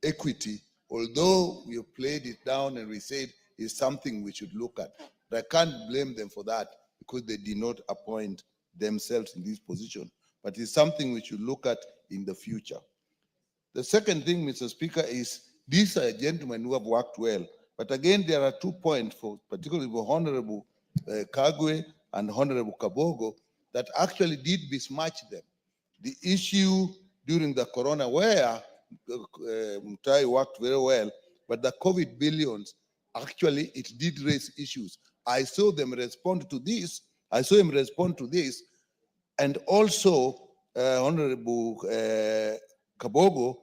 equity, although we have played it down and we said is something we should look at, but I can't blame them for that because they did not appoint themselves in this position, but it's something we should look at in the future. The second thing, Mr. Speaker, is these are gentlemen who have worked well, but again, there are 2 points, particularly for Honorable Kagwe and Honorable Kabogo, that actually did besmirch them. The issue during the corona where Muturi worked very well, but the COVID billions, actually it did raise issues. I saw them respond to this. I saw him respond to this. And also, Honorable Kabogo,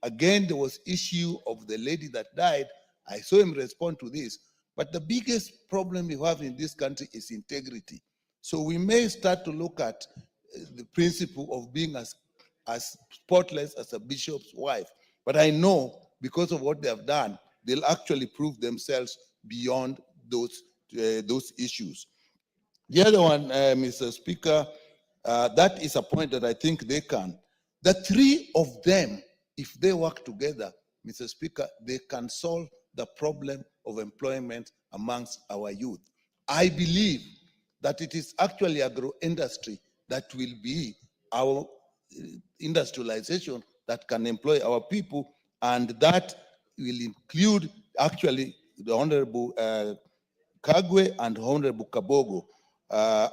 again, there was issue of the lady that died. I saw him respond to this. But the biggest problem we have in this country is integrity. So we may start to look at the principle of being as spotless as a bishop's wife. But I know because of what they have done, they'll actually prove themselves beyond those issues. The other one, Mr. Speaker, that is a point that I think they can. The three of them, if they work together, Mr. Speaker, they can solve the problem of employment amongst our youth. I believe that it is actually agro-industry that will be our industrialization that can employ our people, and that will include actually the Honorable Kagwe and Honorable Kabogo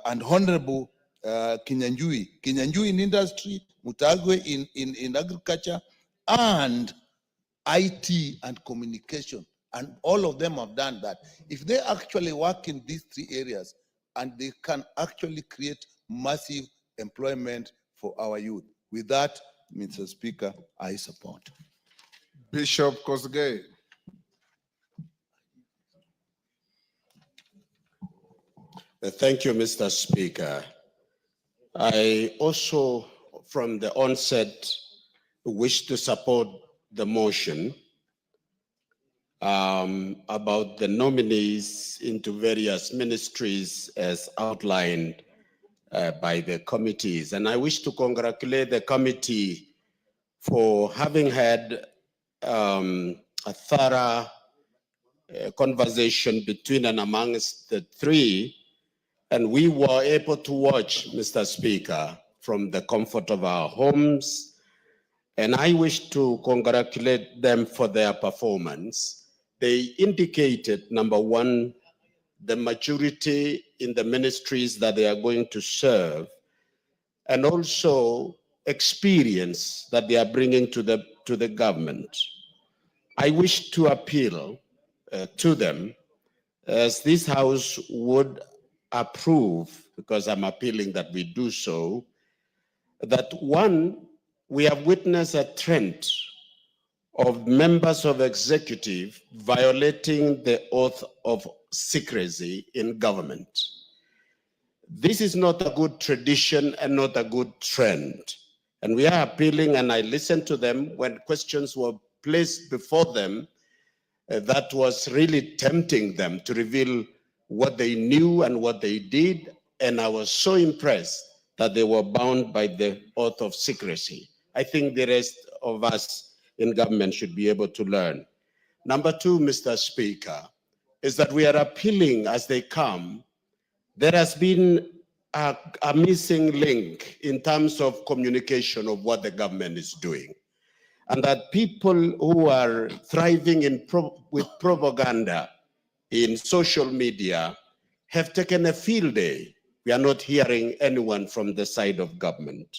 and Honorable Kinyanjui. Kinyanjui in industry, Mutagwe in agriculture, and IT and communication. And all of them have done that. If they actually work in these three areas, and they can actually create massive employment for our youth. With that, Mr. Speaker, I support. Bishop Kosgei. Thank you, Mr. Speaker. I also, from the onset, wish to support the motion about the nominees into various ministries as outlined by the committees. And I wish to congratulate the committee for having had a thorough conversation between and amongst the three. And we were able to watch, Mr. Speaker, from the comfort of our homes. And I wish to congratulate them for their performance. They indicated, number one, the maturity in the ministries that they are going to serve, and also experience that they are bringing to the government. I wish to appeal to them, as this House would approve, because I'm appealing that we do so, that one, we have witnessed a trend of members of executive violating the oath of secrecy in government. This is not a good tradition and not a good trend. And we are appealing, and I listened to them when questions were placed before them that was really tempting them to reveal what they knew and what they did. And I was so impressed that they were bound by the oath of secrecy. I think the rest of us in government should be able to learn. Number two, Mr. Speaker, is that we are appealing as they come. There has been a missing link in terms of communication of what the government is doing. And that people who are thriving with propaganda in social media have taken a field day. We are not hearing anyone from the side of government.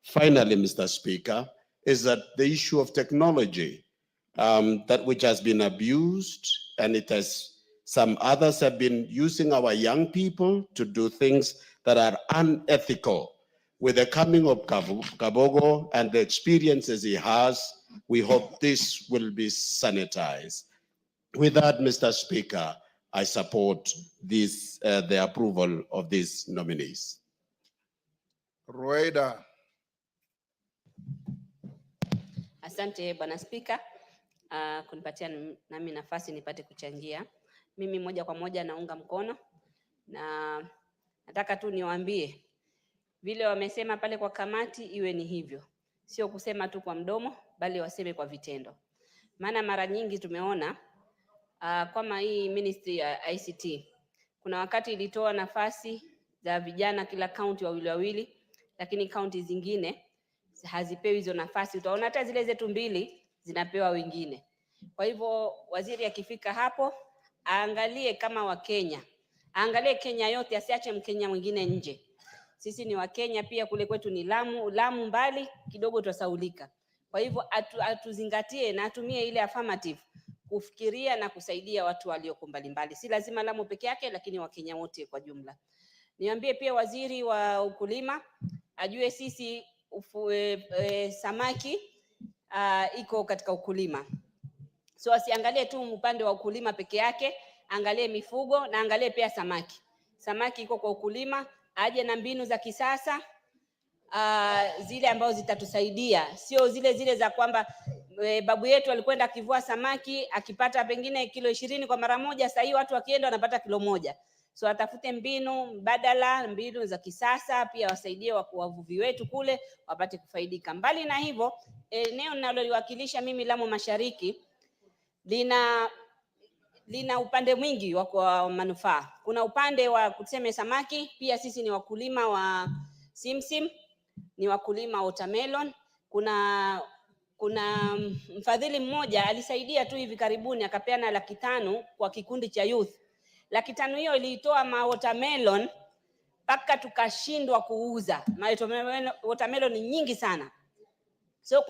Finally, Mr. Speaker, is that the issue of technology, that which has been abused, and some others have been using our young people to do things that are unethical. With the coming of Kabogo and the experiences he has, we hope this will be sanitized. With that, Mr. Speaker, I support the approval of these nominees. Rueda. Asante Bwana Spika, kunipatia nami nafasi nipate kuchangia. Mimi moja kwa moja naunga mkono, na nataka tu niwaambie vile wamesema pale kwa kamati iwe ni hivyo, sio kusema tu kwa mdomo, bali waseme kwa vitendo. Maana mara nyingi tumeona kama hii ministry ya ICT, kuna wakati ilitoa nafasi za vijana kila kaunti wawili, lakini kaunti zingine hazipewi hizo nafasi. Utaona hata zile zetu 2 zinapewa wengine. Kwa hivyo waziri akifika hapo aangalie kama Wakenya, aangalie Kenya yote, asiache Mkenya mwingine nje. Sisi ni Wakenya pia, kule kwetu ni Lamu mbali kidogo tutasaulika. Kwa hivyo atuzingatie na atumie ile affirmative kufikiria na kusaidia watu walioko mbalimbali. Si lazima Lamu peke yake, lakini Wakenya wote kwa jumla. Niambie pia waziri wa ukulima ajue sisi samaki iko katika ukulima. So asiangalie tu upande wa ukulima peke yake, angalie mifugo na angalie pia samaki. Samaki iko kwa ukulima, aje na mbinu za kisasa zile ambazo zitatusaidia, sio zile za kwamba babu yetu alikwenda akivua samaki akipata pengine kilo 20 kwa mara moja, sasa hii watu wakienda wanapata kilo 1. So atafute mbinu mbadala, mbinu za kisasa, pia wasaidie wavuvi wetu kule wapate kufaidika. Mbali na hivyo, eneo ninaloliwakilisha mimi Lamu Mashariki lina upande mwingi wa manufaa. Kuna upande wa kuseme samaki, pia sisi ni wakulima wa simsim, ni wakulima wa watermelon. Kuna mfadhili mmoja alisaidia tu hivi karibuni akapeana 500,000 kwa kikundi cha youth. 500,000 hiyo iliitoa watermelon mpaka tukashindwa kuuza. Watermelon ni nyingi sana. So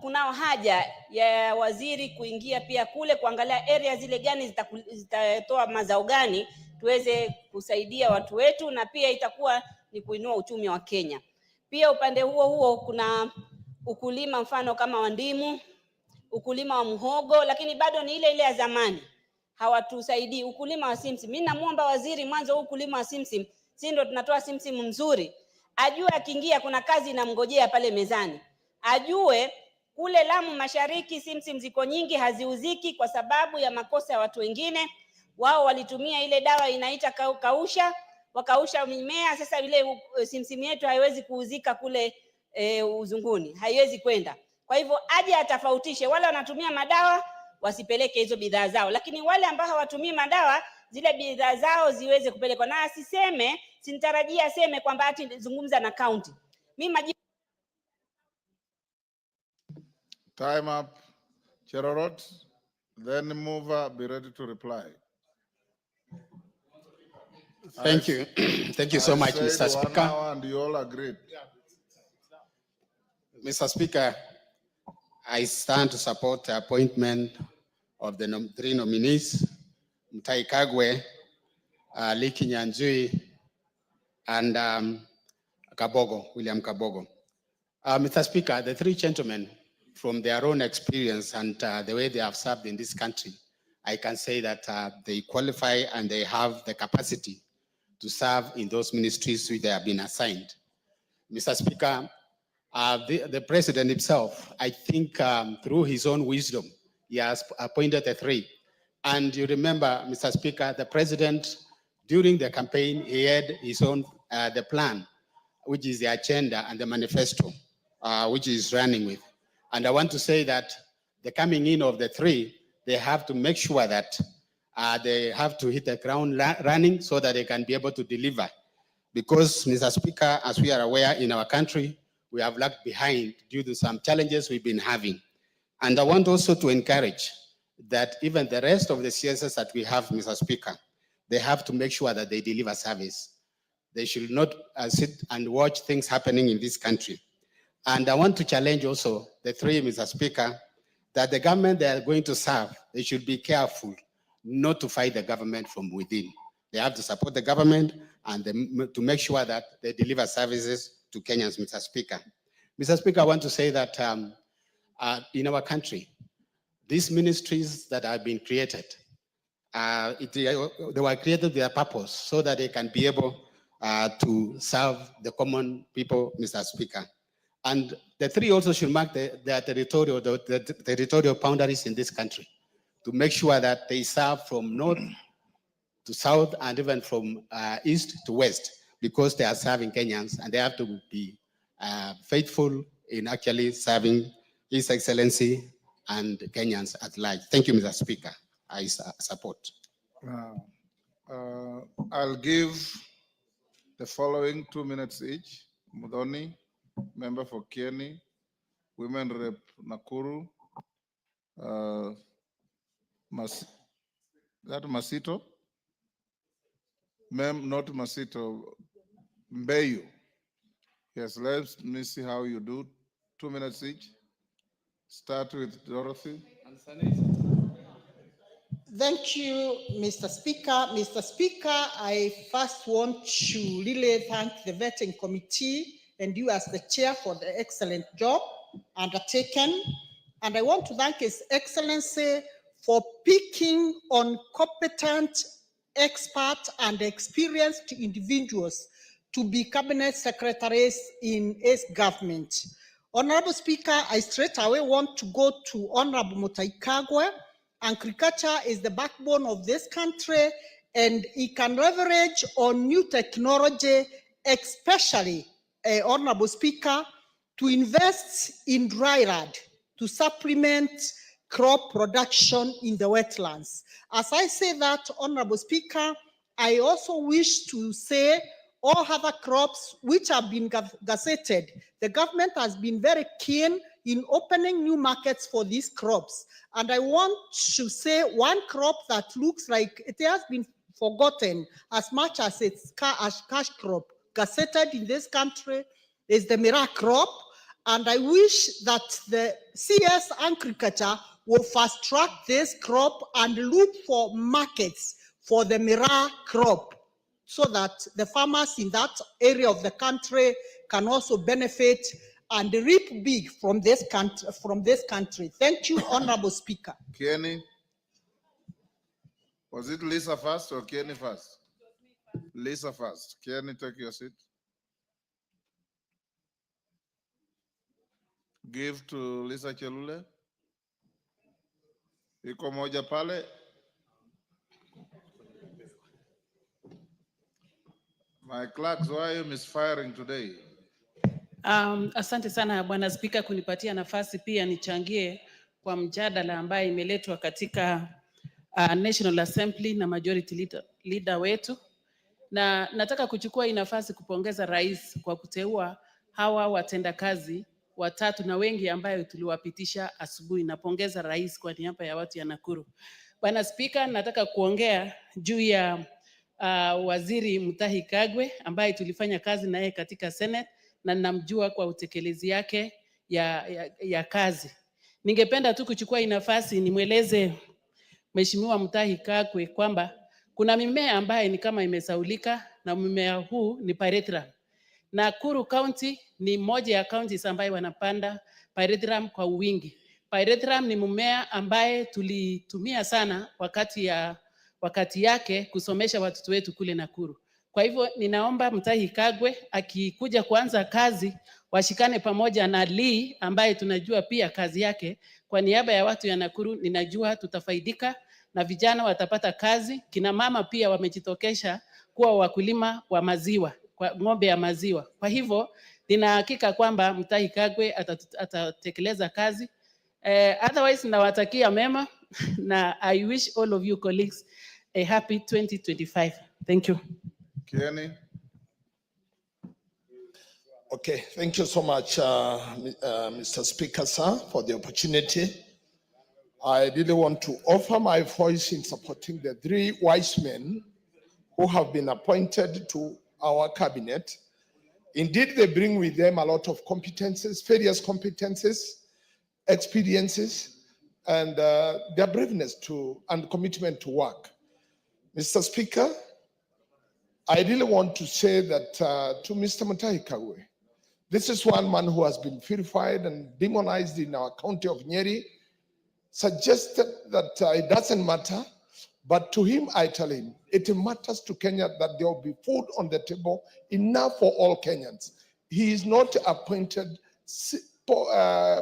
kunao haja ya waziri kuingia pia kule kuangalia area zile gani zitatoa mazao gani tuweze kusaidia watu wetu, na pia itakuwa ni kuinua uchumi wa Kenya. Pia upande huo kuna ukulima mfano kama wa ndimu, ukulima wa mhogo, lakini bado ni ile ya zamani. Hawatusaidii ukulima wa simsim. Mimi namuomba waziri mwanzo ukulima wa simsim, si ndio tunatoa simsim nzuri, ajue akiingia kuna kazi inamngojea pale mezani. Ajue kule Lamu Mashariki simsim ziko nyingi, haziuziki kwa sababu ya makosa ya watu wengine. Wao walitumia ile dawa inaita wakausha mimea. Sasa ile simsim yetu haiwezi kuuzika kule uzunguni, haiwezi kwenda. Kwa hivyo aje atafautishe, wale wanatumia madawa wasipeleke hizo bidhaa zao, lakini wale ambao hawatumii madawa zile bidhaa zao ziweze kupelekwa. Na asiseme, sinitarajia aseme kwamba ati zungumza na county. Mimi Time up. Cherorot, then mover, be ready to reply. Thank you. Thank you so much, Mr. Speaker. 1 hour and you all agreed. Mr. Speaker, I stand to support the appointment of the 3 nominees, Mutahi Kagwe, Liki Nyanjui, and William Kabogo. Mr. Speaker, the 3 gentlemen, from their own experience and the way they have served in this country, I can say that they qualify and they have the capacity to serve in those ministries which they have been assigned. Mr. Speaker, the president himself, I think through his own wisdom, he has appointed the 3. And you remember, Mr. Speaker, the president, during the campaign, he had his own, the plan, which is the agenda and the manifesto, which is running with. And I want to say that the coming in of the 3, they have to make sure that they have to hit the ground running so that they can be able to deliver. Because, Mr. Speaker, as we are aware in our country, we have lagged behind due to some challenges we've been having. And I want also to encourage that even the rest of the CSS that we have, Mr. Speaker, they have to make sure that they deliver service. They should not sit and watch things happening in this country. And I want to challenge also the 3, Mr. Speaker, that the government they are going to serve, they should be careful not to fight the government from within. They have to support the government and to make sure that they deliver services to Kenyans, Mr. Speaker. Mr. Speaker, I want to say that in our country, these ministries that have been created, they were created with a purpose so that they can be able to serve the common people, Mr. Speaker. And the three also should mark their territorial boundaries in this country to make sure that they serve from north to south and even from east to west, because they are serving Kenyans and they have to be faithful in actually serving His Excellency and Kenyans at large. Thank you, Mr. Speaker. I support. I'll give the following 2 minutes each. Mudhoni, member for Kieni, Women Rep Nakuru, Masito, not Masito, Mbeyu. Yes, let me see how you do. 2 minutes each. Start with Dorothy. Thank you, Mr. Speaker. Mr. Speaker, I first want to really thank the vetting committee and you as the chair for the excellent job undertaken. And I want to thank His Excellency for picking on competent, expert, and experienced individuals to be cabinet secretaries in his government. Honorable Speaker, I straight away want to go to Honorable Mutahi Kagwe. Agriculture is the backbone of this country, and it can leverage on new technology, especially, Honorable Speaker, to invest in dry land to supplement crop production in the wetlands. As I say that, Honorable Speaker, I also wish to say all other crops which have been gazetted, the government has been very keen in opening new markets for these crops. And I want to say one crop that looks like it has been forgotten as much as it's cash crop gazetted in this country is the Mira crop. And I wish that the CS Agriculture will fast track this crop and look for markets for the Mira crop, so that the farmers in that area of the country can also benefit and reap big from this country. Thank you, Honorable Speaker. Kieni. Was it Lisa first or Kieni first? Lisa first. Kieni, take your seat. Give to Lisa Chelule. Iko moja pale. My clerks, why are you misfiring today? Asante sana Bwana Spika kunipatia nafasi pia nichangie kwa mjadala ambaye imeletwa katika National Assembly na Majority Leader wetu. Na nataka kuchukua hii nafasi kupongeza Rais kwa kuteua hawa watendakazi watatu na wengi ambayo tuliwapitisha asubuhi. Napongeza Rais kwa niaba ya watu ya Nakuru. Bwana Spika, nataka kuongea juu ya Waziri Mutahi Kagwe ambaye tulifanya kazi naye katika Senate na namjua kwa utekelezi yake ya kazi. Ningependa tu kuchukua hii nafasi nimweleze Mheshimiwa Mutahi Kagwe kwamba kuna mimea ambaye ni kama imesaulika na mimea huu ni pyrethrum. Nakuru County ni moja ya counties ambaye wanapanda pyrethrum kwa wingi. Pyrethrum ni mmea ambaye tulitumia sana wakati yake kusomesha watoto wetu kule Nakuru. Kwa hivyo ninaomba Mutahi Kagwe akikuja kuanza kazi washikane pamoja na Lee ambaye tunajua pia kazi yake. Kwa niaba ya watu ya Nakuru ninajua tutafaidika na vijana watapata kazi. Kina mama pia wamejitokesha kuwa wakulima wa maziwa, kwa ng'ombe ya maziwa. Kwa hivyo nina hakika kwamba Mutahi Kagwe atatekeleza kazi. Otherwise nawatakia mema na I wish all of you colleagues a happy 2025. Thank you. Kieni. Okay, thank you so much, Mr. Speaker, sir, for the opportunity. I really want to offer my voice in supporting the three wise men who have been appointed to our cabinet. Indeed, they bring with them a lot of competences, various competences, experiences, and their braveness and commitment to work. Mr. Speaker, I really want to say that to Mr. Mutahi Kagwe, this is one man who has been vilified and demonized in our county of Nyeri, suggested that it doesn't matter But to him, I tell him, it matters to Kenya that there will be food on the table, enough for all Kenyans. He is not appointed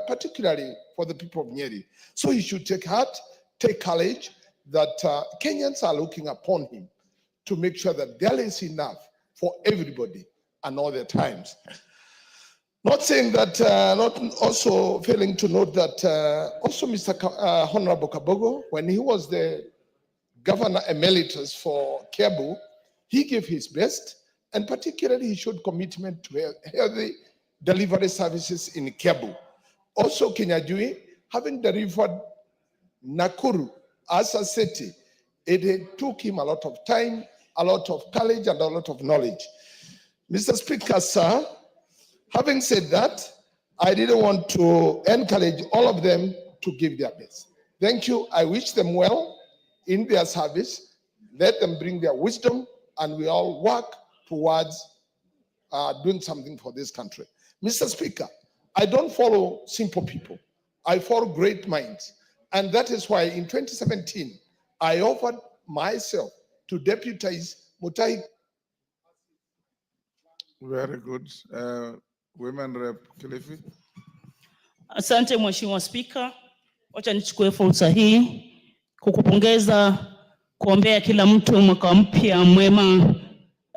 particularly for the people of Nyeri. So he should take heart, take courage that Kenyans are looking upon him to make sure that there is enough for everybody and all the times. Not saying that, not also failing to note that also Mr. Honorable Kabogo, when he was the Governor Emeritus for Kiambu, he gave his best, and particularly he showed commitment to healthy delivery services in Kiambu. Also, Kinyajui, having delivered Nakuru as a city, it took him a lot of time, a lot of courage, and a lot of knowledge. Mr. Speaker, sir, having said that, I didn't want to encourage all of them to give their best. Thank you. I wish them well in their service. Let them bring their wisdom, and we all work towards doing something for this country. Mr. Speaker, I don't follow simple people. I follow great minds. And that is why in 2017, I offered myself to deputize Muturi. Very good. Women Rep Kilifi. Asante Mheshimiwa Spika, wacha nichukue fursa hii kukupongeza, kuombea kila mtu mwaka mpya mwema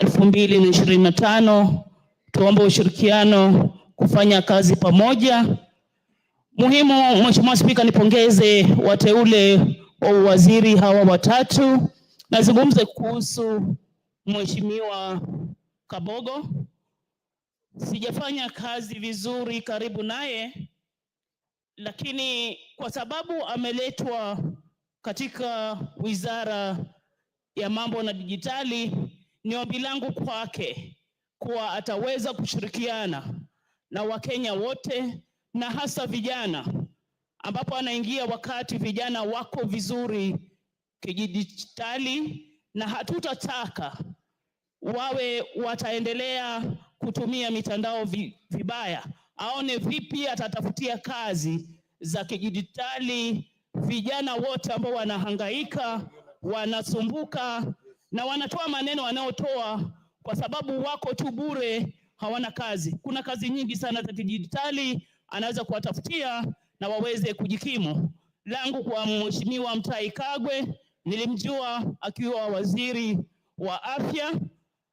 2025. Tuombe ushirikiano, kufanya kazi pamoja. Muhimu Mheshimiwa Spika, nipongeze wateule wa waziri hawa watatu. Nazungumze kuhusu Mheshimiwa Kabogo. Sijafanya kazi vizuri karibu naye, lakini kwa sababu ameletwa katika Wizara ya Mambo na Dijitali, ni ombi langu kwake kuwa ataweza kushirikiana na Wakenya wote na hasa vijana, ambapo anaingia wakati vijana wako vizuri kidijitali, na hatutataka wawe wataendelea kutumia mitandao vibaya. Aone vipi atatafutia kazi za kidijitali vijana wote ambao wanahangaika, wanasumbuka na wanatoa maneno wanaotoa kwa sababu wako tu bure, hawana kazi. Kuna kazi nyingi sana za kidijitali anaweza kuwatafutia na waweze kujikimu. Langu kwa Mheshimiwa Mutahi Kagwe, nilimjua akiwa waziri wa afya.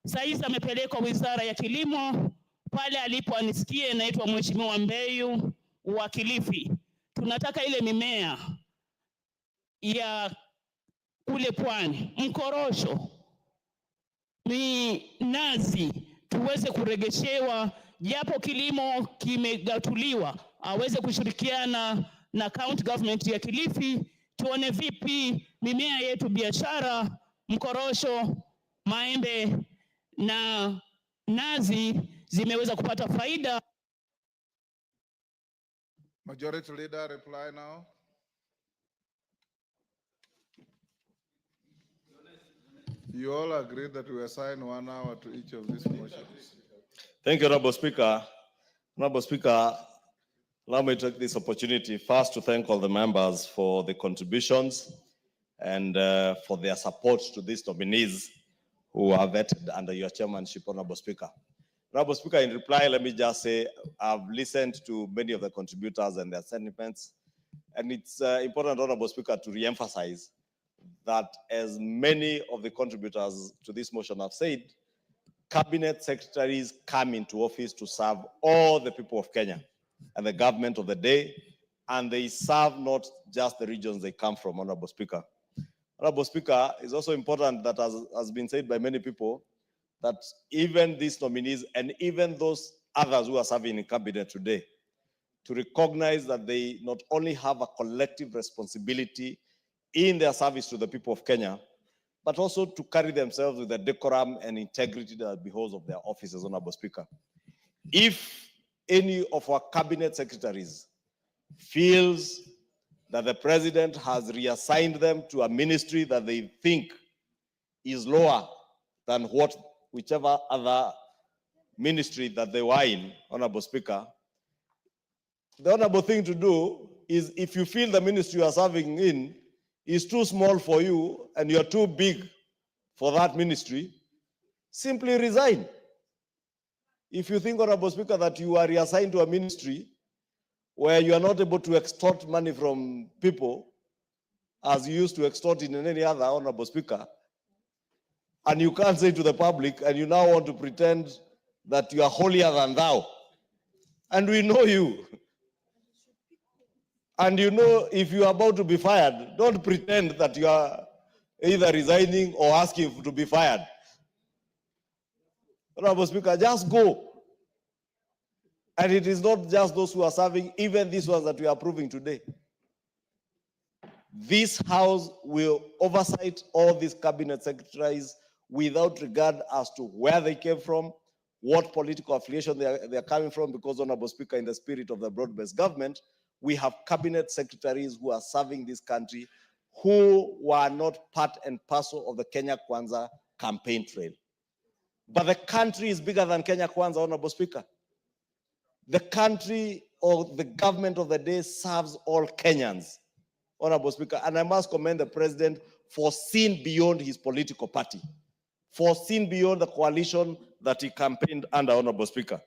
Sasa amepelekwa Wizara ya Kilimo, pale alipo anisikie naitwa Mheshimiwa Mbeyu wa Kilifi. Tunataka ile mimea ya kule pwani, mkorosho, minazi, tuweze kuregeshewa, japo kilimo kimegatuliwa, aweze kushirikiana na county government ya Kilifi, tuone vipi mimea yetu biashara, mkorosho, maembe na nazi zimeweza kupata faida. Majority Leader, reply now. You all agree that we assign 1 hour to each of these motions. Thank you, Honorable Speaker. Honorable Speaker, allow me to take this opportunity first to thank all the members for the contributions and for their support to these nominees who are vetted under your chairmanship, Honorable Speaker. Honorable Speaker, in reply, let me just say I've listened to many of the contributors and their sentiments, and it's important, Honorable Speaker, to re-emphasize that as many of the contributors to this motion have said, cabinet secretaries come into office to serve all the people of Kenya and the government of the day, and they serve not just the regions they come from, Honorable Speaker. Honorable Speaker, it's also important that, as has been said by many people, that even these nominees and even those others who are serving in cabinet today, to recognize that they not only have a collective responsibility in their service to the people of Kenya, but also to carry themselves with the decorum and integrity that beholds of their offices, Honorable Speaker. If any of our cabinet secretaries feels that the president has reassigned them to a ministry that they think is lower than whichever other ministry that they were in, Honorable Speaker, the honorable thing to do is, if you feel the ministry you are serving in is too small for you and you're too big for that ministry, simply resign. If you think, Honorable Speaker, that you are reassigned to a ministry where you are not able to extort money from people as you used to extort in any other, Honorable Speaker, and you can't say to the public, and you now want to pretend that you are holier than thou, and we know you. And you know, if you are about to be fired, don't pretend that you are either resigning or asking to be fired. Honorable Speaker, just go. And it is not just those who are serving, even these ones that we are approving today. This House will oversight all these cabinet secretaries without regard as to where they came from, what political affiliation they are coming from, because, Honorable Speaker, in the spirit of the broad-based government, we have cabinet secretaries who are serving this country who were not part and parcel of the Kenya Kwanza campaign trail. But the country is bigger than Kenya Kwanza, Honorable Speaker. The country or the government of the day serves all Kenyans, Honorable Speaker. And I must commend the president for seeing beyond his political party, for seeing beyond the coalition that he campaigned under, Honorable Speaker.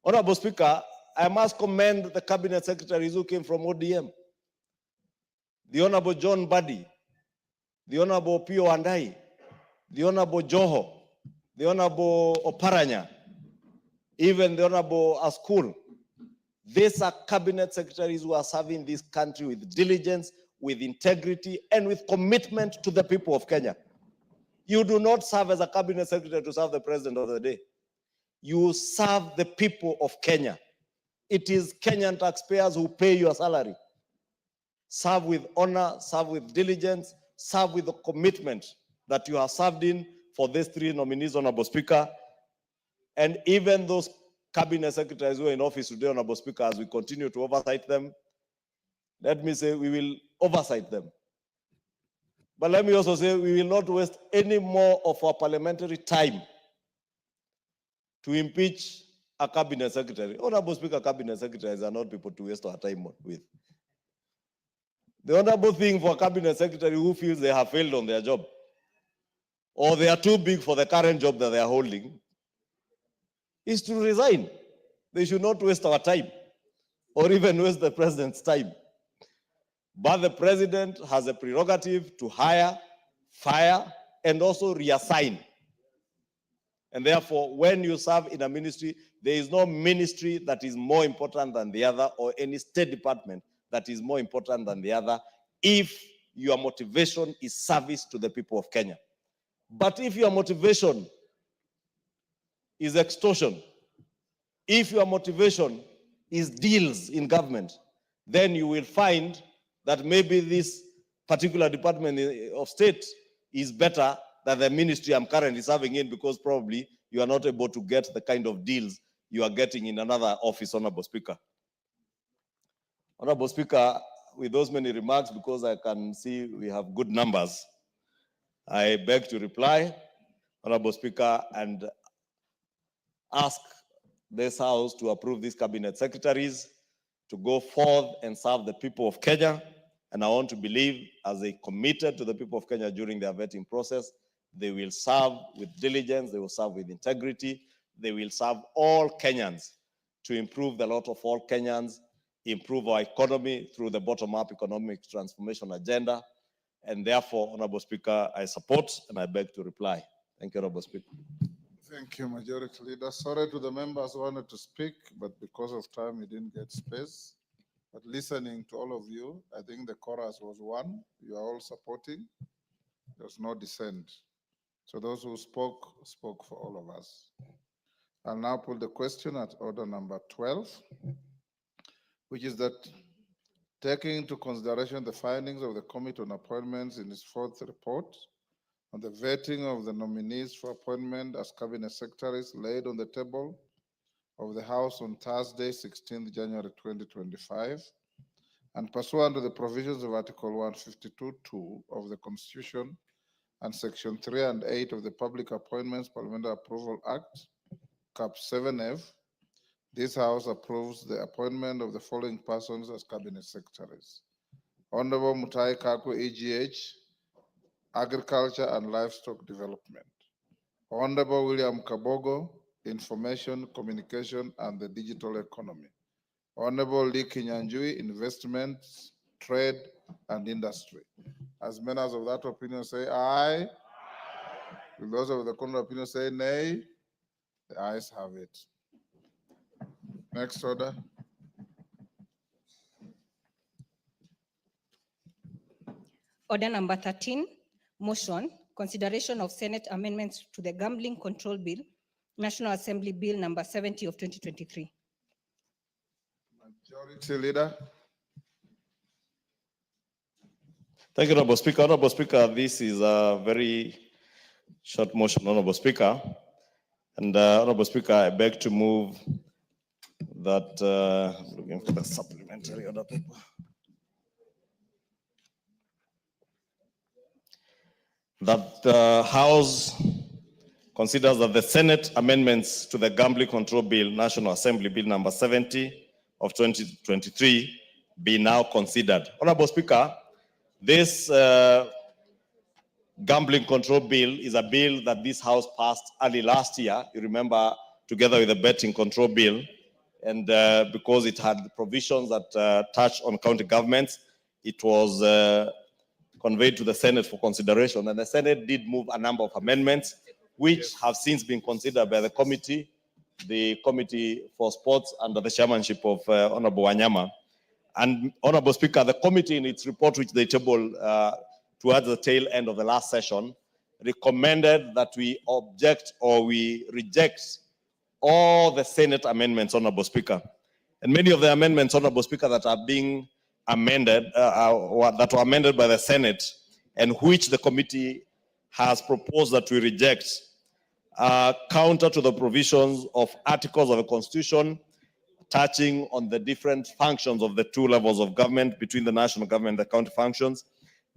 Honorable Speaker, I must commend the cabinet secretaries who came from ODM. The Honorable John Buddy, the Honorable Pio Andai, the Honorable Joho, the Honorable Oparanya, even the Honorable Askul. These are cabinet secretaries who are serving this country with diligence, with integrity, and with commitment to the people of Kenya. You do not serve as a cabinet secretary to serve the president of the day. You serve the people of Kenya. It is Kenyan taxpayers who pay your salary. Serve with honor, serve with diligence, serve with the commitment that you have served in for these three nominees, Honorable Speaker. And even those cabinet secretaries who are in office today, Honorable Speaker, as we continue to oversight them, let me say we will oversight them. But let me also say we will not waste any more of our parliamentary time to impeach a cabinet secretary. Honorable Speaker, cabinet secretaries are not people to waste our time with. The honorable thing for a cabinet secretary who feels they have failed on their job, or they are too big for the current job that they are holding, is to resign. They should not waste our time, or even waste the president's time. But the president has a prerogative to hire, fire, and also reassign. And therefore, when you serve in a ministry, there is no ministry that is more important than the other, or any state department that is more important than the other, if your motivation is service to the people of Kenya. But if your motivation is extortion, if your motivation is deals in government, then you will find that maybe this particular department of state is better than the ministry I'm currently serving in, because probably you are not able to get the kind of deals you are getting in another office, Honorable Speaker. Honorable Speaker, with those many remarks, because I can see we have good numbers, I beg to reply, Honorable Speaker, and ask this House to approve these cabinet secretaries to go forth and serve the people of Kenya. And I want to believe, as they committed to the people of Kenya during their vetting process, they will serve with diligence, they will serve with integrity, they will serve all Kenyans to improve the lot of all Kenyans, improve our economy through the bottom-up economic transformation agenda. And therefore, Honorable Speaker, I support and I beg to reply. Thank you, Honorable Speaker. Thank you, Majority Leader. Sorry to the members who wanted to speak, but because of time, we didn't get space. But listening to all of you, I think the chorus was one. You are all supporting. There was no dissent. So those who spoke, spoke for all of us. I'll now put the question at order number 12, which is that taking into consideration the findings of the Committee on Appointments in its fourth report on the vetting of the nominees for appointment as cabinet secretaries laid on the table of the House on Thursday, 16th January 2025, and pursuant to the provisions of Article 152(2) of the Constitution and Section 3 and 8 of the Public Appointments Parliamentary Approval Act, Cap 7F, this House approves the appointment of the following persons as cabinet secretaries: Honorable Muturi Kagwe, EGH, Agriculture and Livestock Development. Honorable William Kabogo, Information, Communication, and the Digital Economy. Honorable Lee Kinyanjui, Investments, Trade, and Industry. As members of that opinion say aye. Will those of the contrary opinion say nay? The ayes have it. Next order. Order number 13, motion, consideration of Senate amendments to the Gambling Control Bill, National Assembly Bill number 70 of 2023. Majority Leader. Thank you, Honorable Speaker. Honorable Speaker, this is a very short motion, Honorable Speaker. And Honorable Speaker, I beg to move that, looking for the supplementary order paper. That the House considers that the Senate amendments to the Gambling Control Bill, National Assembly Bill number 70 of 2023 be now considered. Honorable Speaker, this Gambling Control Bill is a bill that this House passed early last year, you remember, together with the Betting Control Bill. And because it had provisions that touched on county governments, it was conveyed to the Senate for consideration. And the Senate did move a number of amendments, which have since been considered by the Committee for Sports under the chairmanship of Honorable Wanyama. And Honorable Speaker, the committee in its report, which they tabled towards the tail end of the last session, recommended that we object or we reject all the Senate amendments, Honorable Speaker. And many of the amendments, Honorable Speaker, that are being amended, that were amended by the Senate, and which the committee has proposed that we reject, counter to the provisions of articles of the Constitution touching on the different functions of the two levels of government between the national government and the county functions.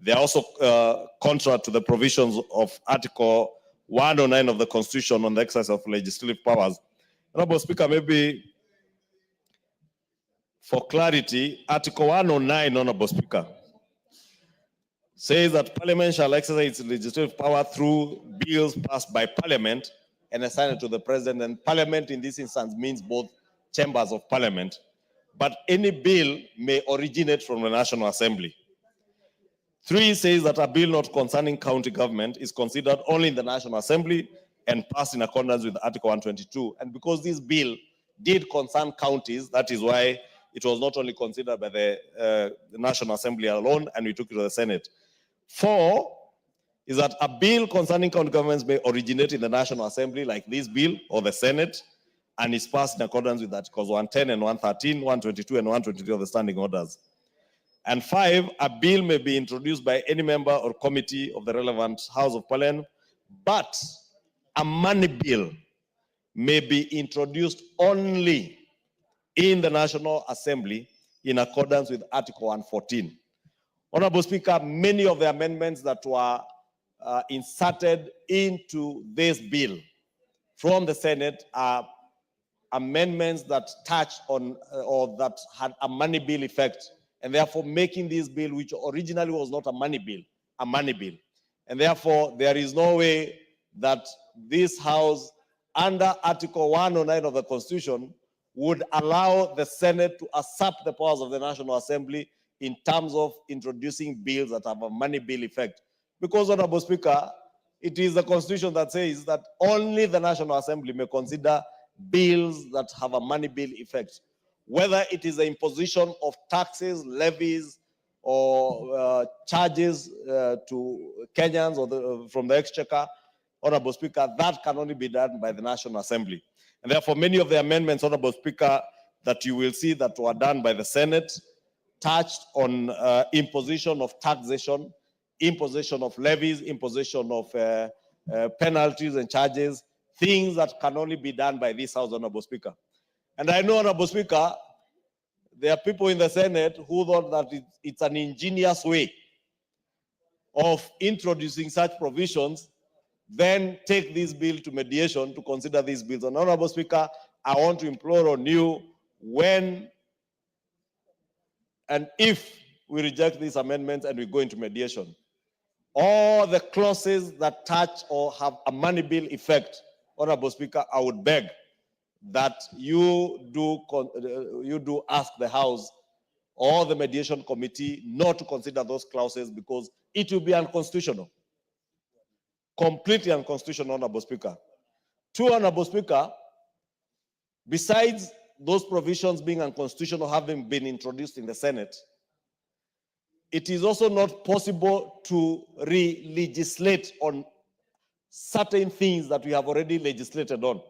They are also contrary to the provisions of Article 109 of the Constitution on the exercise of legislative powers. Honorable Speaker, maybe for clarity, Article 109, Honorable Speaker, says that Parliament shall exercise its legislative power through bills passed by Parliament and assigned to the President. And Parliament in this instance means both chambers of Parliament. But any bill may originate from the National Assembly. 3 says that a bill not concerning county government is considered only in the National Assembly and passed in accordance with Article 122. And because this bill did concern counties, that is why it was not only considered by the National Assembly alone, and we took it to the Senate. 4 is that a bill concerning county governments may originate in the National Assembly, like this bill, or the Senate, and is passed in accordance with Articles 110 and 113, 122, and 123 of the standing orders. And 5, a bill may be introduced by any member or committee of the relevant House of Parliament, but a money bill may be introduced only in the National Assembly in accordance with Article 114. Honorable Speaker, many of the amendments that were inserted into this bill from the Senate are amendments that touch on or that had a money bill effect, and therefore making this bill, which originally was not a money bill, a money bill. And therefore, there is no way that this House, under Article 109 of the Constitution, would allow the Senate to usurp the powers of the National Assembly in terms of introducing bills that have a money bill effect. Because, Honorable Speaker, it is the Constitution that says that only the National Assembly may consider bills that have a money bill effect. Whether it is the imposition of taxes, levies, or charges to Kenyans or from the Exchequer, Honorable Speaker, that can only be done by the National Assembly. And therefore, many of the amendments, Honorable Speaker, that you will see that were done by the Senate touched on imposition of taxation, imposition of levies, imposition of penalties and charges, things that can only be done by this House, Honorable Speaker. And I know, Honorable Speaker, there are people in the Senate who thought that it's an ingenious way of introducing such provisions, then take this bill to mediation to consider these bills. And Honorable Speaker, I want to implore on you, when and if we reject these amendments and we go into mediation. All the clauses that touch or have a money bill effect, Honorable Speaker, I would beg that you do ask the House or the mediation committee not to consider those clauses because it will be unconstitutional. Completely unconstitutional, Honorable Speaker. Two, Honorable Speaker, besides those provisions being unconstitutional having been introduced in the Senate, it is also not possible to re-legislate on certain things that we have already legislated on.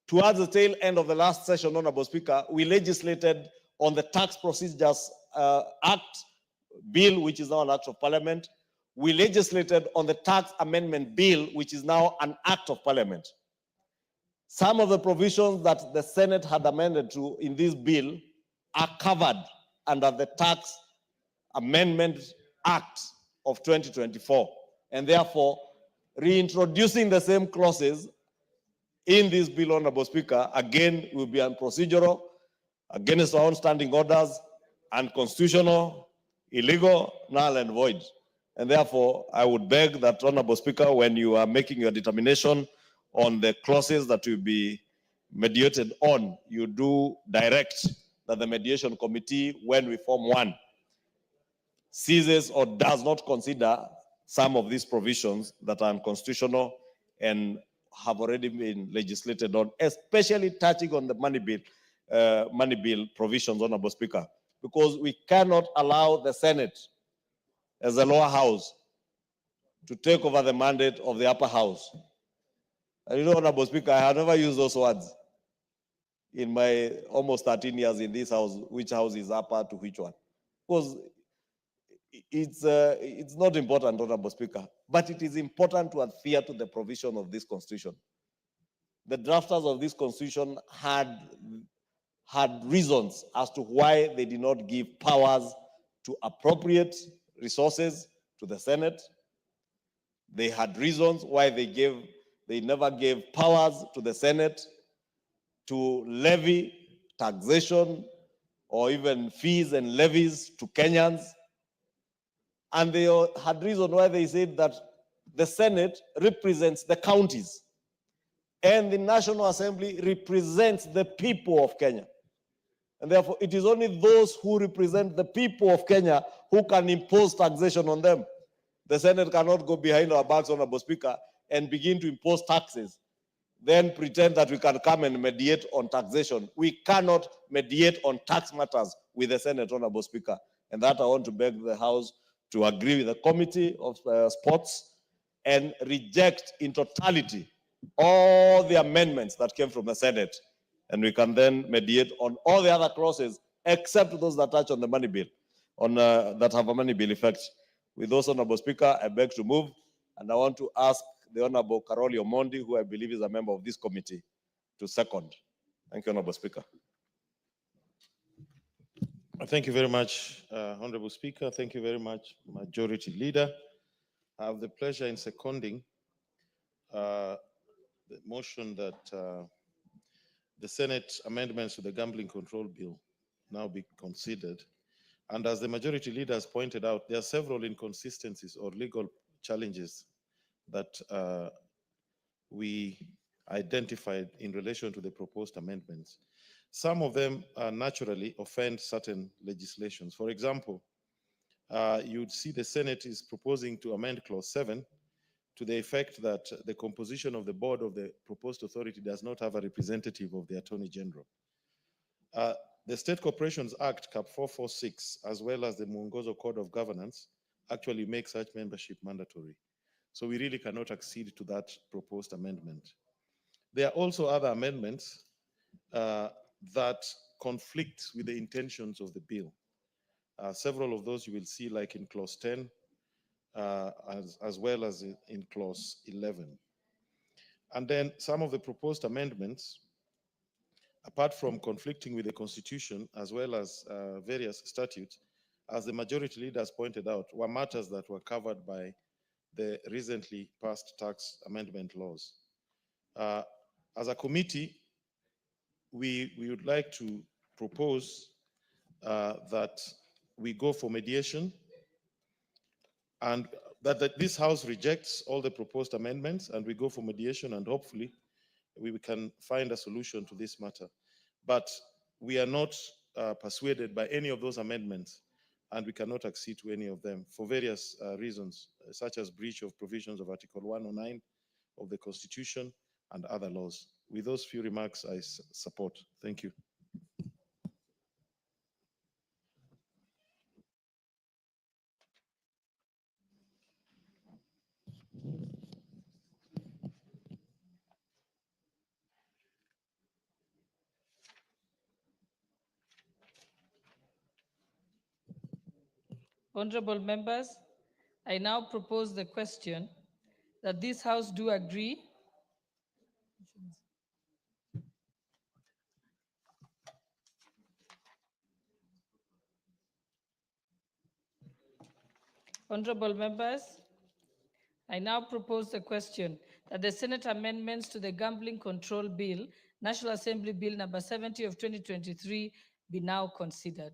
Towards the tail end of the last session, Honorable Speaker, we legislated on the Tax Procedures Act bill, which is now an act of parliament. We legislated on the Tax Amendment Bill, which is now an act of parliament. Some of the provisions that the Senate had amended to in this bill are covered under the Tax Amendment Act of 2024. And therefore, reintroducing the same clauses in this bill, Honorable Speaker, again, will be unprocedural, against our own standing orders, unconstitutional, illegal, null and void. And therefore, I would beg that, Honorable Speaker, when you are making your determination on the clauses that will be mediated on, you do direct that the mediation committee, when we form one, ceases or does not consider some of these provisions that are unconstitutional and have already been legislated on, especially touching on the money bill provisions, Honorable Speaker, because we cannot allow the Senate as a lower house to take over the mandate of the upper house. And you know, Honorable Speaker, I have never used those words in my almost 13 years in this house, which house is upper to which one. Because it's not important, Honorable Speaker, but it is important to adhere to the provision of this Constitution. The drafters of this Constitution had reasons as to why they did not give powers to appropriate resources to the Senate. They had reasons why they never gave powers to the Senate to levy taxation or even fees and levies to Kenyans. And they had reason why they said that the Senate represents the counties and the National Assembly represents the people of Kenya. And therefore, it is only those who represent the people of Kenya who can impose taxation on them. The Senate cannot go behind our backs, Honorable Speaker, and begin to impose taxes, then pretend that we can come and mediate on taxation. We cannot mediate on tax matters with the Senate, Honorable Speaker. And that I want to beg the House to agree with the Committee of Sports and reject in totality all the amendments that came from the Senate. And we can then mediate on all the other clauses except those that touch on the money bill, that have a money bill effect. With those, Honorable Speaker, I beg to move, and I want to ask the Honorable Karoli Omondi, who I believe is a member of this committee, to second. Thank you, Honorable Speaker. Thank you very much, Honorable Speaker. Thank you very much, Majority Leader. I have the pleasure in seconding the motion that the Senate amendments to the Gambling Control Bill now be considered. And as the Majority Leader has pointed out, there are several inconsistencies or legal challenges that we identified in relation to the proposed amendments. Some of them naturally offend certain legislations. For example, you'd see the Senate is proposing to amend Clause 7 to the effect that the composition of the board of the proposed authority does not have a representative of the Attorney General. The State Corporations Act, Cap 446, as well as the Mwongozo Code of Governance, actually make such membership mandatory. So we really cannot accede to that proposed amendment. There are also other amendments that conflict with the intentions of the bill. Several of those you will see, like in Clause 10, as well as in Clause 11. And then some of the proposed amendments, apart from conflicting with the Constitution, as well as various statutes, as the Majority Leader has pointed out, were matters that were covered by the recently passed tax amendment laws. As a committee, we would like to propose that we go for mediation, and that this House rejects all the proposed amendments, and we go for mediation, and hopefully we can find a solution to this matter. But we are not persuaded by any of those amendments, and we cannot accede to any of them for various reasons, such as breach of provisions of Article 109 of the Constitution and other laws. With those few remarks, I support. Thank you. Honorable members, I now propose the question that this House do agree Honorable members, I now propose the question that the Senate amendments to the Gambling Control Bill, National Assembly Bill number 70 of 2023, be now considered.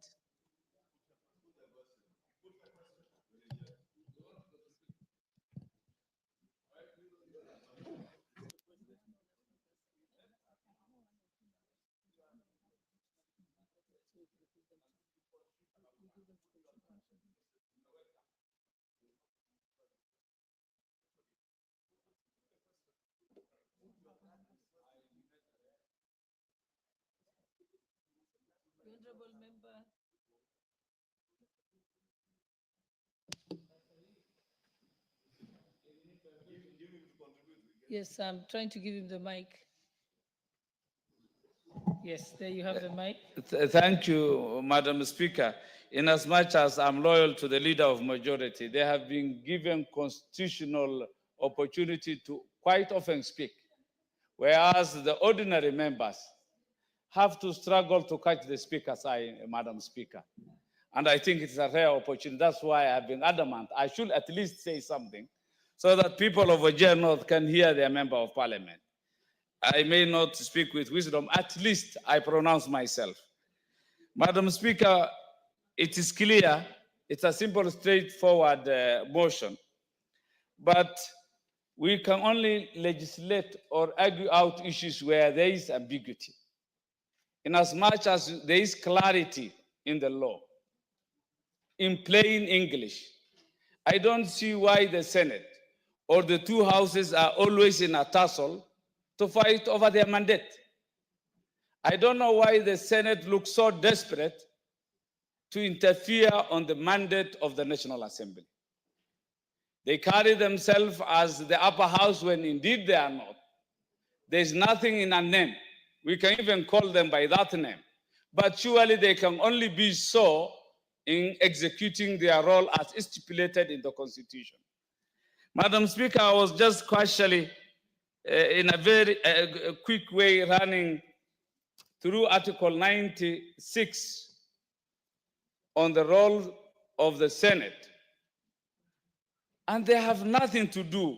Yes, I'm trying to give him the mic. Yes, there you have the mic. Thank you, Madam Speaker. Inasmuch as I'm loyal to the leader of majority, they have been given constitutional opportunity to quite often speak, whereas the ordinary members have to struggle to catch the speaker's eye, Madam Speaker. And I think it's a rare opportunity. That's why I've been adamant. I should at least say something so that people of Wajir North can hear their member of parliament. I may not speak with wisdom, at least I pronounce myself. Madam Speaker, it is clear, it's a simple, straightforward motion, but we can only legislate or argue out issues where there is ambiguity. In as much as there is clarity in the law, in plain English, I don't see why the Senate or the two houses are always in a tussle to fight over their mandate. I don't know why the Senate looks so desperate to interfere on the mandate of the National Assembly. They carry themselves as the upper house when indeed they are not. There's nothing in a name. We can even call them by that name. But surely they can only be so in executing their role as stipulated in the Constitution. Madam Speaker, I was just casually, in a very quick way, running through Article 96 on the role of the Senate. And they have nothing to do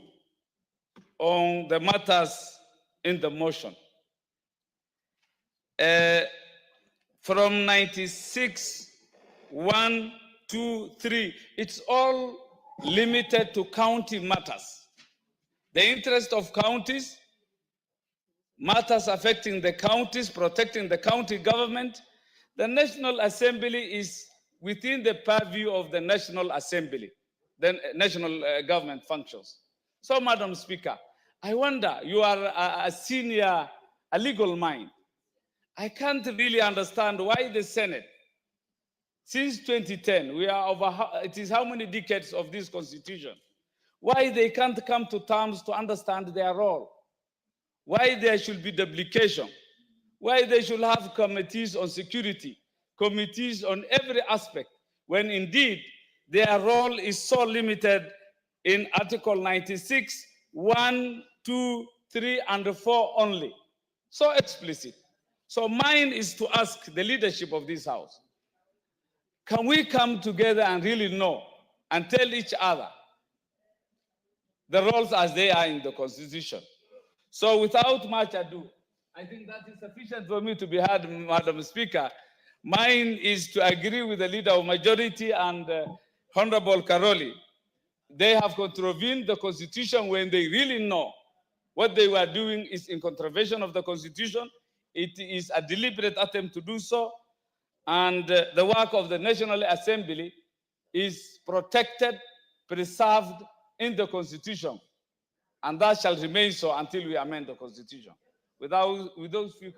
on the matters in the motion. From 96, 1, 2, 3, it's all limited to county matters. The interest of counties, matters affecting the counties, protecting the county government. The National Assembly is within the purview of the National Assembly, the national government functions. So, Madam Speaker, I wonder, you are a senior, a legal mind. I can't really understand why the Senate, since 2010, we are over, it is how many decades of this Constitution, why they can't come to terms to understand their role, why there should be duplication, why they should have committees on security, committees on every aspect, when indeed their role is so limited in Article 96, 1, 2, 3, and 4 only. So explicit. So mine is to ask the leadership of this House, can we come together and really know and tell each other the roles as they are in the Constitution? So without much ado, I think that is sufficient for me to be heard, Madam Speaker. Mine is to agree with the leader of majority and Honorable Karoli. They have contravened the constitution when they really know what they were doing is in contravention of the constitution. It is a deliberate attempt to do so. And the work of the National Assembly is protected, preserved in the constitution. And that shall remain so until we amend the constitution. With those few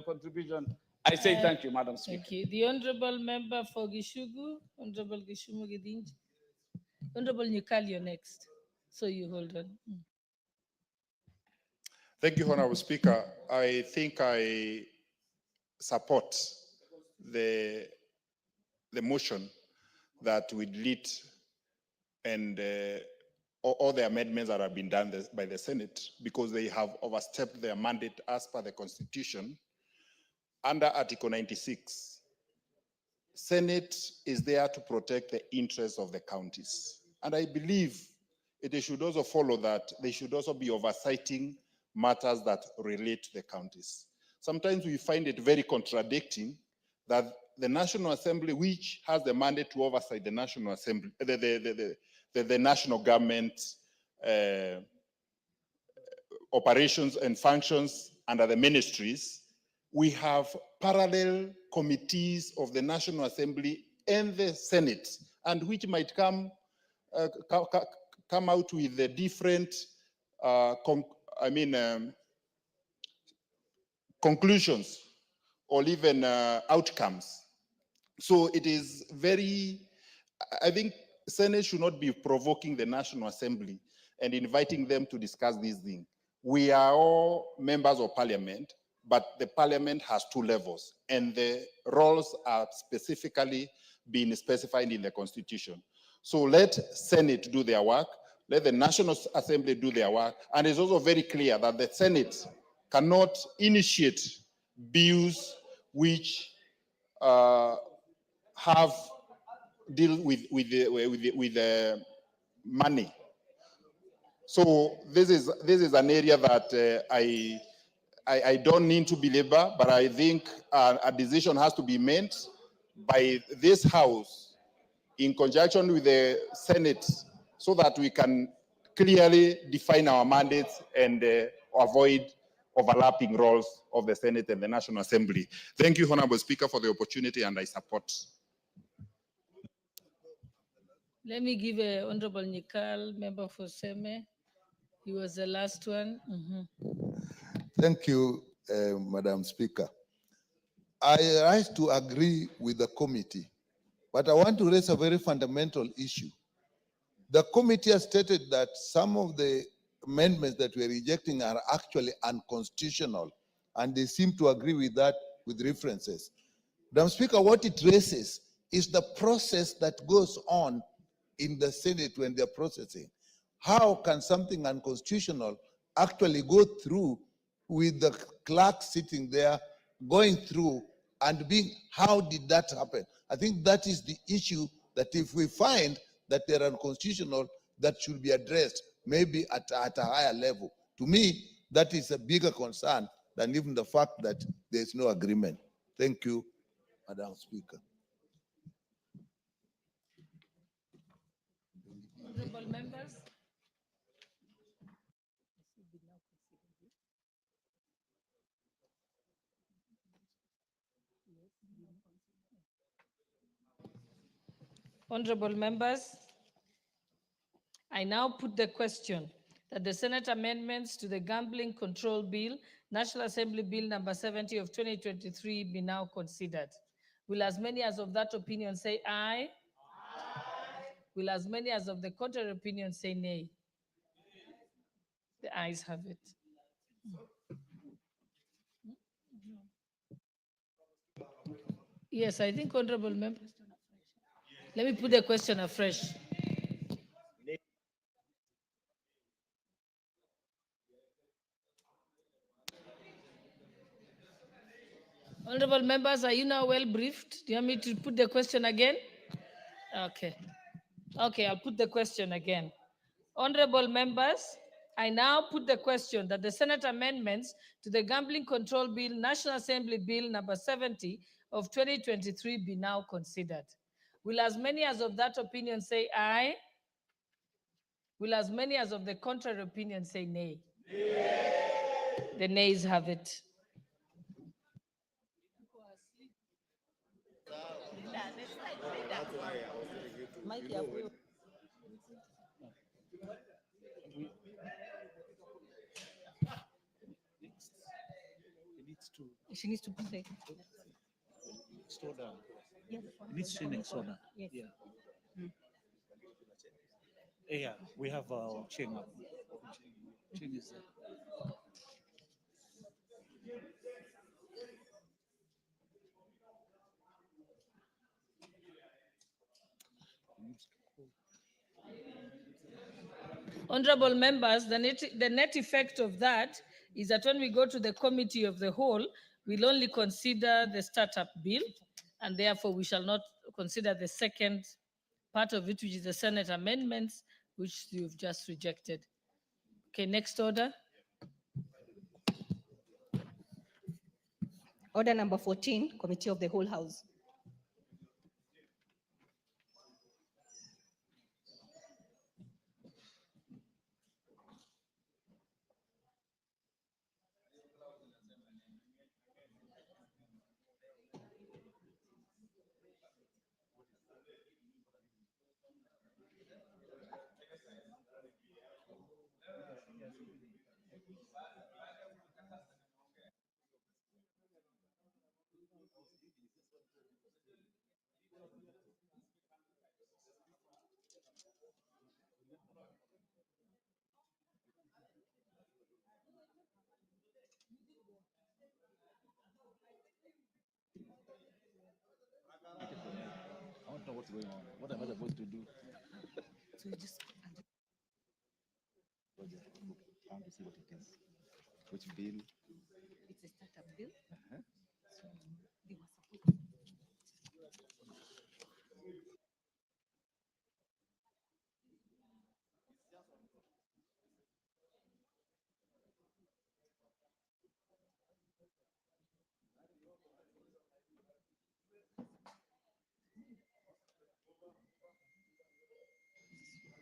contributions, I say thank you, Madam Speaker. Thank you. The Honorable Member for Gishugu, Honorable Gishumu Gidinji. Honorable Nyukali, you're next. So you hold on. Thank you, Honorable Speaker. I think I support the motion that we delete and all the amendments that have been done by the Senate because they have overstepped their mandate as per the Constitution. Under Article 96, Senate is there to protect the interests of the counties. And I believe it should also follow that they should also be oversighting matters that relate to the counties. Sometimes we find it very contradicting that the National Assembly, which has the mandate to oversight the National Assembly, the national government operations and functions under the ministries, we have parallel committees of the National Assembly and the Senate, and which might come out with the different conclusions or even outcomes. So it is very, I think Senate should not be provoking the National Assembly and inviting them to discuss these things. We are all members of parliament, but the parliament has two levels and the roles are specifically being specified in the constitution. So let Senate do their work, let the National Assembly do their work, and it's also very clear that the Senate cannot initiate bills which deal with the money. So this is an area that I don't need to belabor, but I think a decision has to be made by this House in conjunction with the Senate so that we can clearly define our mandates and avoid overlapping roles of the Senate and the National Assembly. Thank you, Honorable Speaker, for the opportunity, and I support. Let me give Honorable Nikal, member for Seme. He was the last one. Thank you, Madam Speaker. I rise to agree with the committee, but I want to raise a very fundamental issue. The committee has stated that some of the amendments that we're rejecting are actually unconstitutional, and they seem to agree with that with references. Madam Speaker, what it raises is the process that goes on in the Senate when they're processing. How can something unconstitutional actually go through with the clerk sitting there, going through and being, how did that happen? I think that is the issue, that if we find that they're unconstitutional, that should be addressed, maybe at a higher level. To me, that is a bigger concern than even the fact that there's no agreement. Thank you, Madam Speaker. Honorable members. Honorable members, I now put the question that the Senate amendments to the Gambling Control Bill, National Assembly Bill number 70 of 2023 be now considered. Will as many as of that opinion say aye? Aye. Will as many as of the contrary opinion say nay? The ayes have it. Yes, I think honorable members. Let me put the question afresh. Honorable members, are you now well briefed? Do you want me to put the question again? Okay. Okay, I'll put the question again. Honorable members, I now put the question that the Senate amendments to the Gambling Control Bill, National Assembly Bill number 70 of 2023 be now considered? Will as many as of that opinion say aye? Will as many as of the contrary opinion say nay? The nays have it. She needs to say. Next to next order. Yes. Yeah. Yeah, we have chain up. Chain is there. Honorable members, the net effect of that is that when we go to the committee of the whole, we'll only consider the startup bill, and therefore we shall not consider the second part of it, which is the Senate amendments, which you've just rejected. Okay, next order. Order number 14, Committee of the Whole House. I don't know what's going on. What am I supposed to do? So you just I want to see what it is. Which bill? it's a startup bill. Uh-huh. So they were supposed to.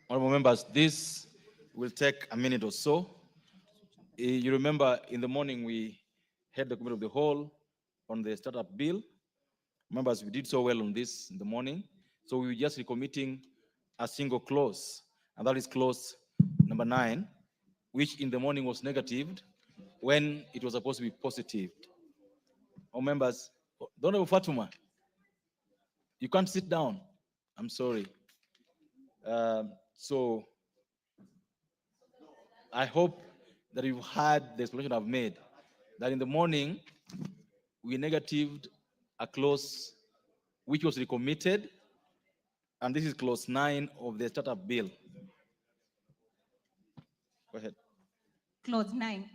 Honorable members, this will take a minute or so. You remember in the morning we had the committee of the whole on the startup bill. Members, we did so well on this in the morning. So we were just recommitting a single clause, and that is clause number 9, which in the morning was negative when it was supposed to be positive. All members, Honorable Fatuma, you can't sit down. I'm sorry. So I hope that you've heard the explanation I've made, that in the morning, we negatived a clause which was recommitted, and this is clause 9 of the startup bill. Go ahead. Clause 9.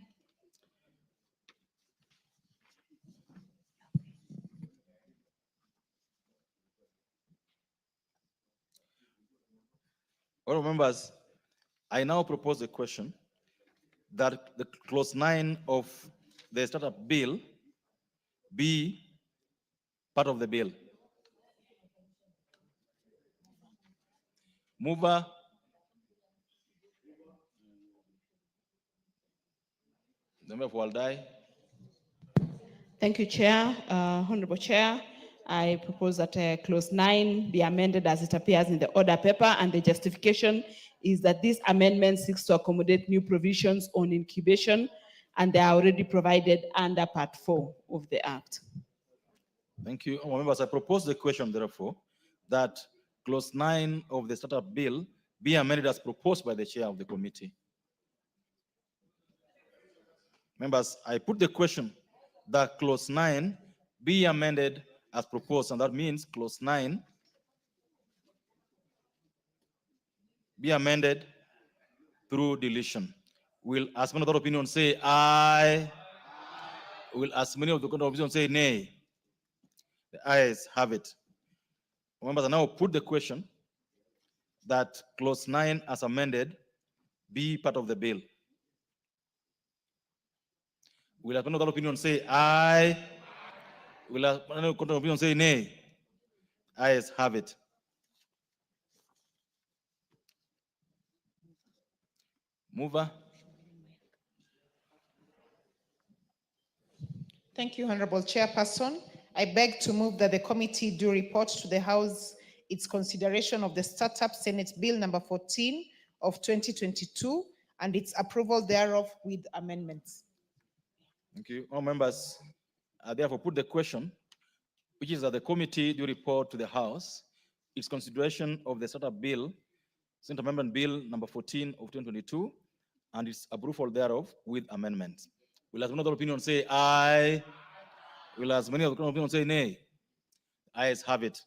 All members, I now propose a question that the clause 9 of the startup bill be part of the bill. Mover. The member for Waldai. Thank you, Chair. Honorable Chair, I propose that clause 9 be amended as it appears in the order paper, and the justification is that this amendment seeks to accommodate new provisions on incubation, and they are already provided under Part 4 of the Act. Thank you. Members, I propose the question, therefore, that clause 9 of the startup bill be amended as proposed by the chair of the committee. Members, I put the question that clause 9 be amended as proposed, and that means clause 9 be amended through deletion. Will as many of the opinion say aye? Will as many of the opinion say nay? The ayes have it. Members, I now put the question that clause 9 as amended be part of the bill. Will as many of the opinion say aye? Will any contrary opinion say nay? Ayes have it. Mover. Thank you, Honorable Chairperson. I beg to move that the committee do report to the House its consideration of the Startup Senate Bill number 14 of 2022 and its approval thereof with amendments. Thank you. All members, I therefore put the question, which is that the committee do report to the House its consideration of the Startup Bill, Senate Amendment Bill number 14 of 2022, and its approval thereof with amendments. Will as many other opinion say aye? Will as many other opinion say nay? Ayes have it.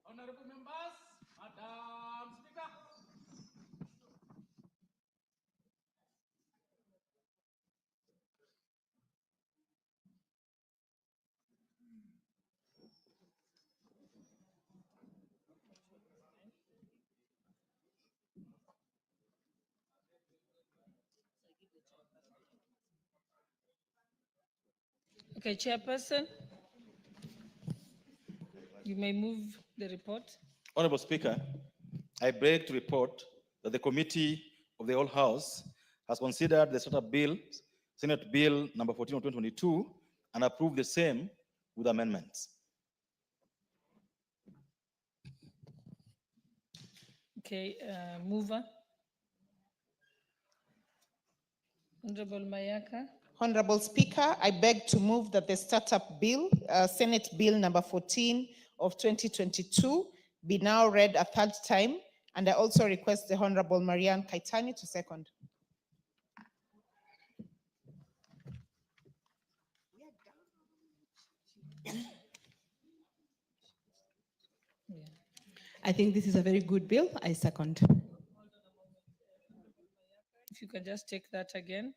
Honorable members, Madam Speaker. Okay, Chairperson, you may move the report. Honorable Speaker, I beg to report that the Committee of the Whole House has considered the Startup Bill, Senate Bill number 14 of 2022, and approved the same with amendments. Okay, mover. Honorable Mayaka. Honorable Speaker, I beg to move that the Startup Bill, Senate Bill number 14 of 2022, be now read a third time, and I also request the Honorable Marianne Kaitani to second. I think this is a very good bill. I second. If you can just take that again.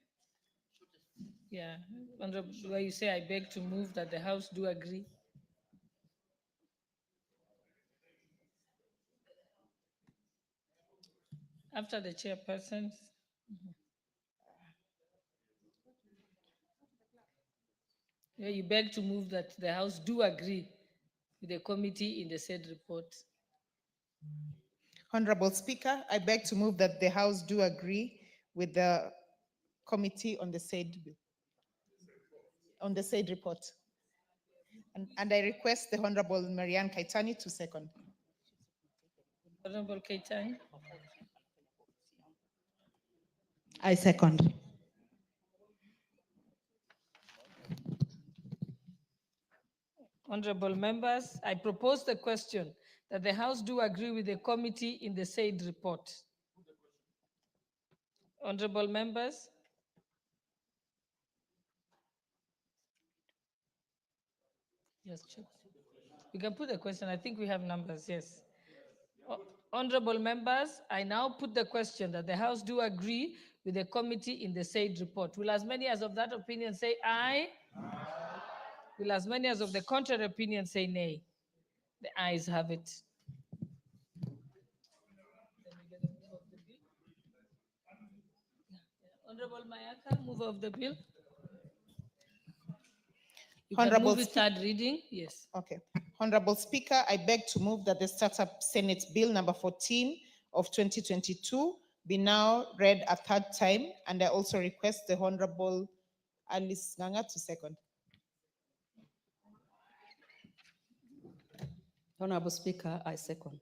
Yeah, Honorable, where you say I beg to move that the House do agree. After the chairpersons. Yeah, you beg to move that the House do agree with the committee in the said report. Honorable Speaker, I beg to move that the House do agree with the committee on the said bill, on the said report. And I request the Honorable Marianne Kaitani to second. Honorable Keitany. I second. Honorable members, I propose the question that the House do agree with the committee in the said report. Honorable members. Yes, Chair. You can put the question. I think we have numbers, yes. Honorable members, I now put the question that the House do agree with the committee in the said report. Will as many as of that opinion say aye? Aye. Will as many as of the contrary opinion say nay? The ayes have it. Honorable Mayaka, mover of the bill. You can Honorable move it third reading, yes. Okay. Honorable Speaker, I beg to move that the Startup Senate Bill number 14 of 2022 be now read a third time, and I also request the Honorable Alice Nganga to second. Honorable Speaker, I second.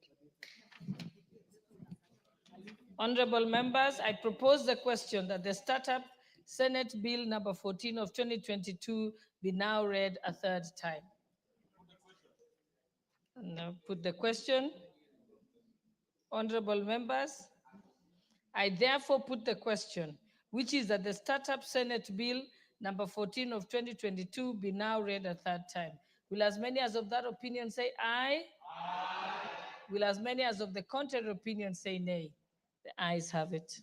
Honorable members, I propose the question that the Startup Senate Bill number 14 of 2022 be now read a third time. And now put the question. Honorable members, I therefore put the question, which is that the Startup Senate Bill number 14 of 2022 be now read a third time. Will as many as of that opinion say aye? Aye. Will as many as of the contrary opinion say nay? The ayes have it.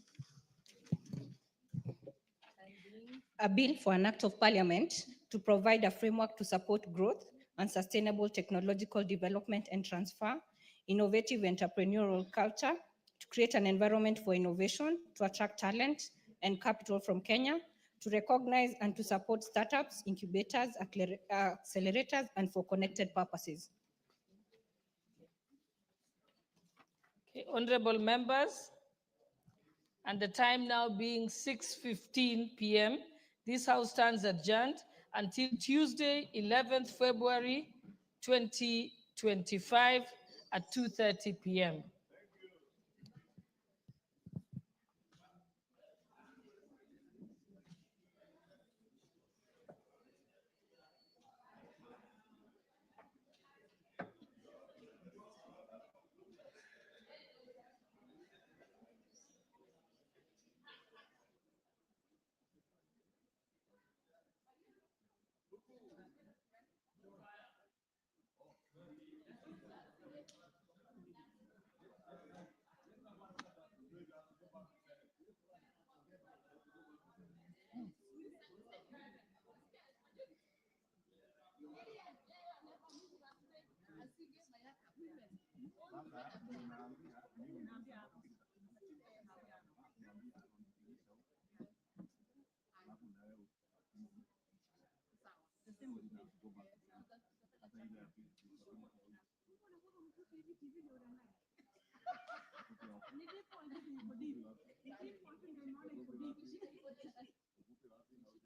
a bill for an act of parliament to provide a framework to support growth and sustainable technological development and transfer, innovative entrepreneurial culture, to create an environment for innovation, to attract talent and capital from Kenya, to recognize and to support startups, incubators, accelerators, and for connected purposes. Okay, honorable members, and the time now being 6:15 p.m., this House stands adjourned until Tuesday, 11th February 2025 at 2:30 p.m.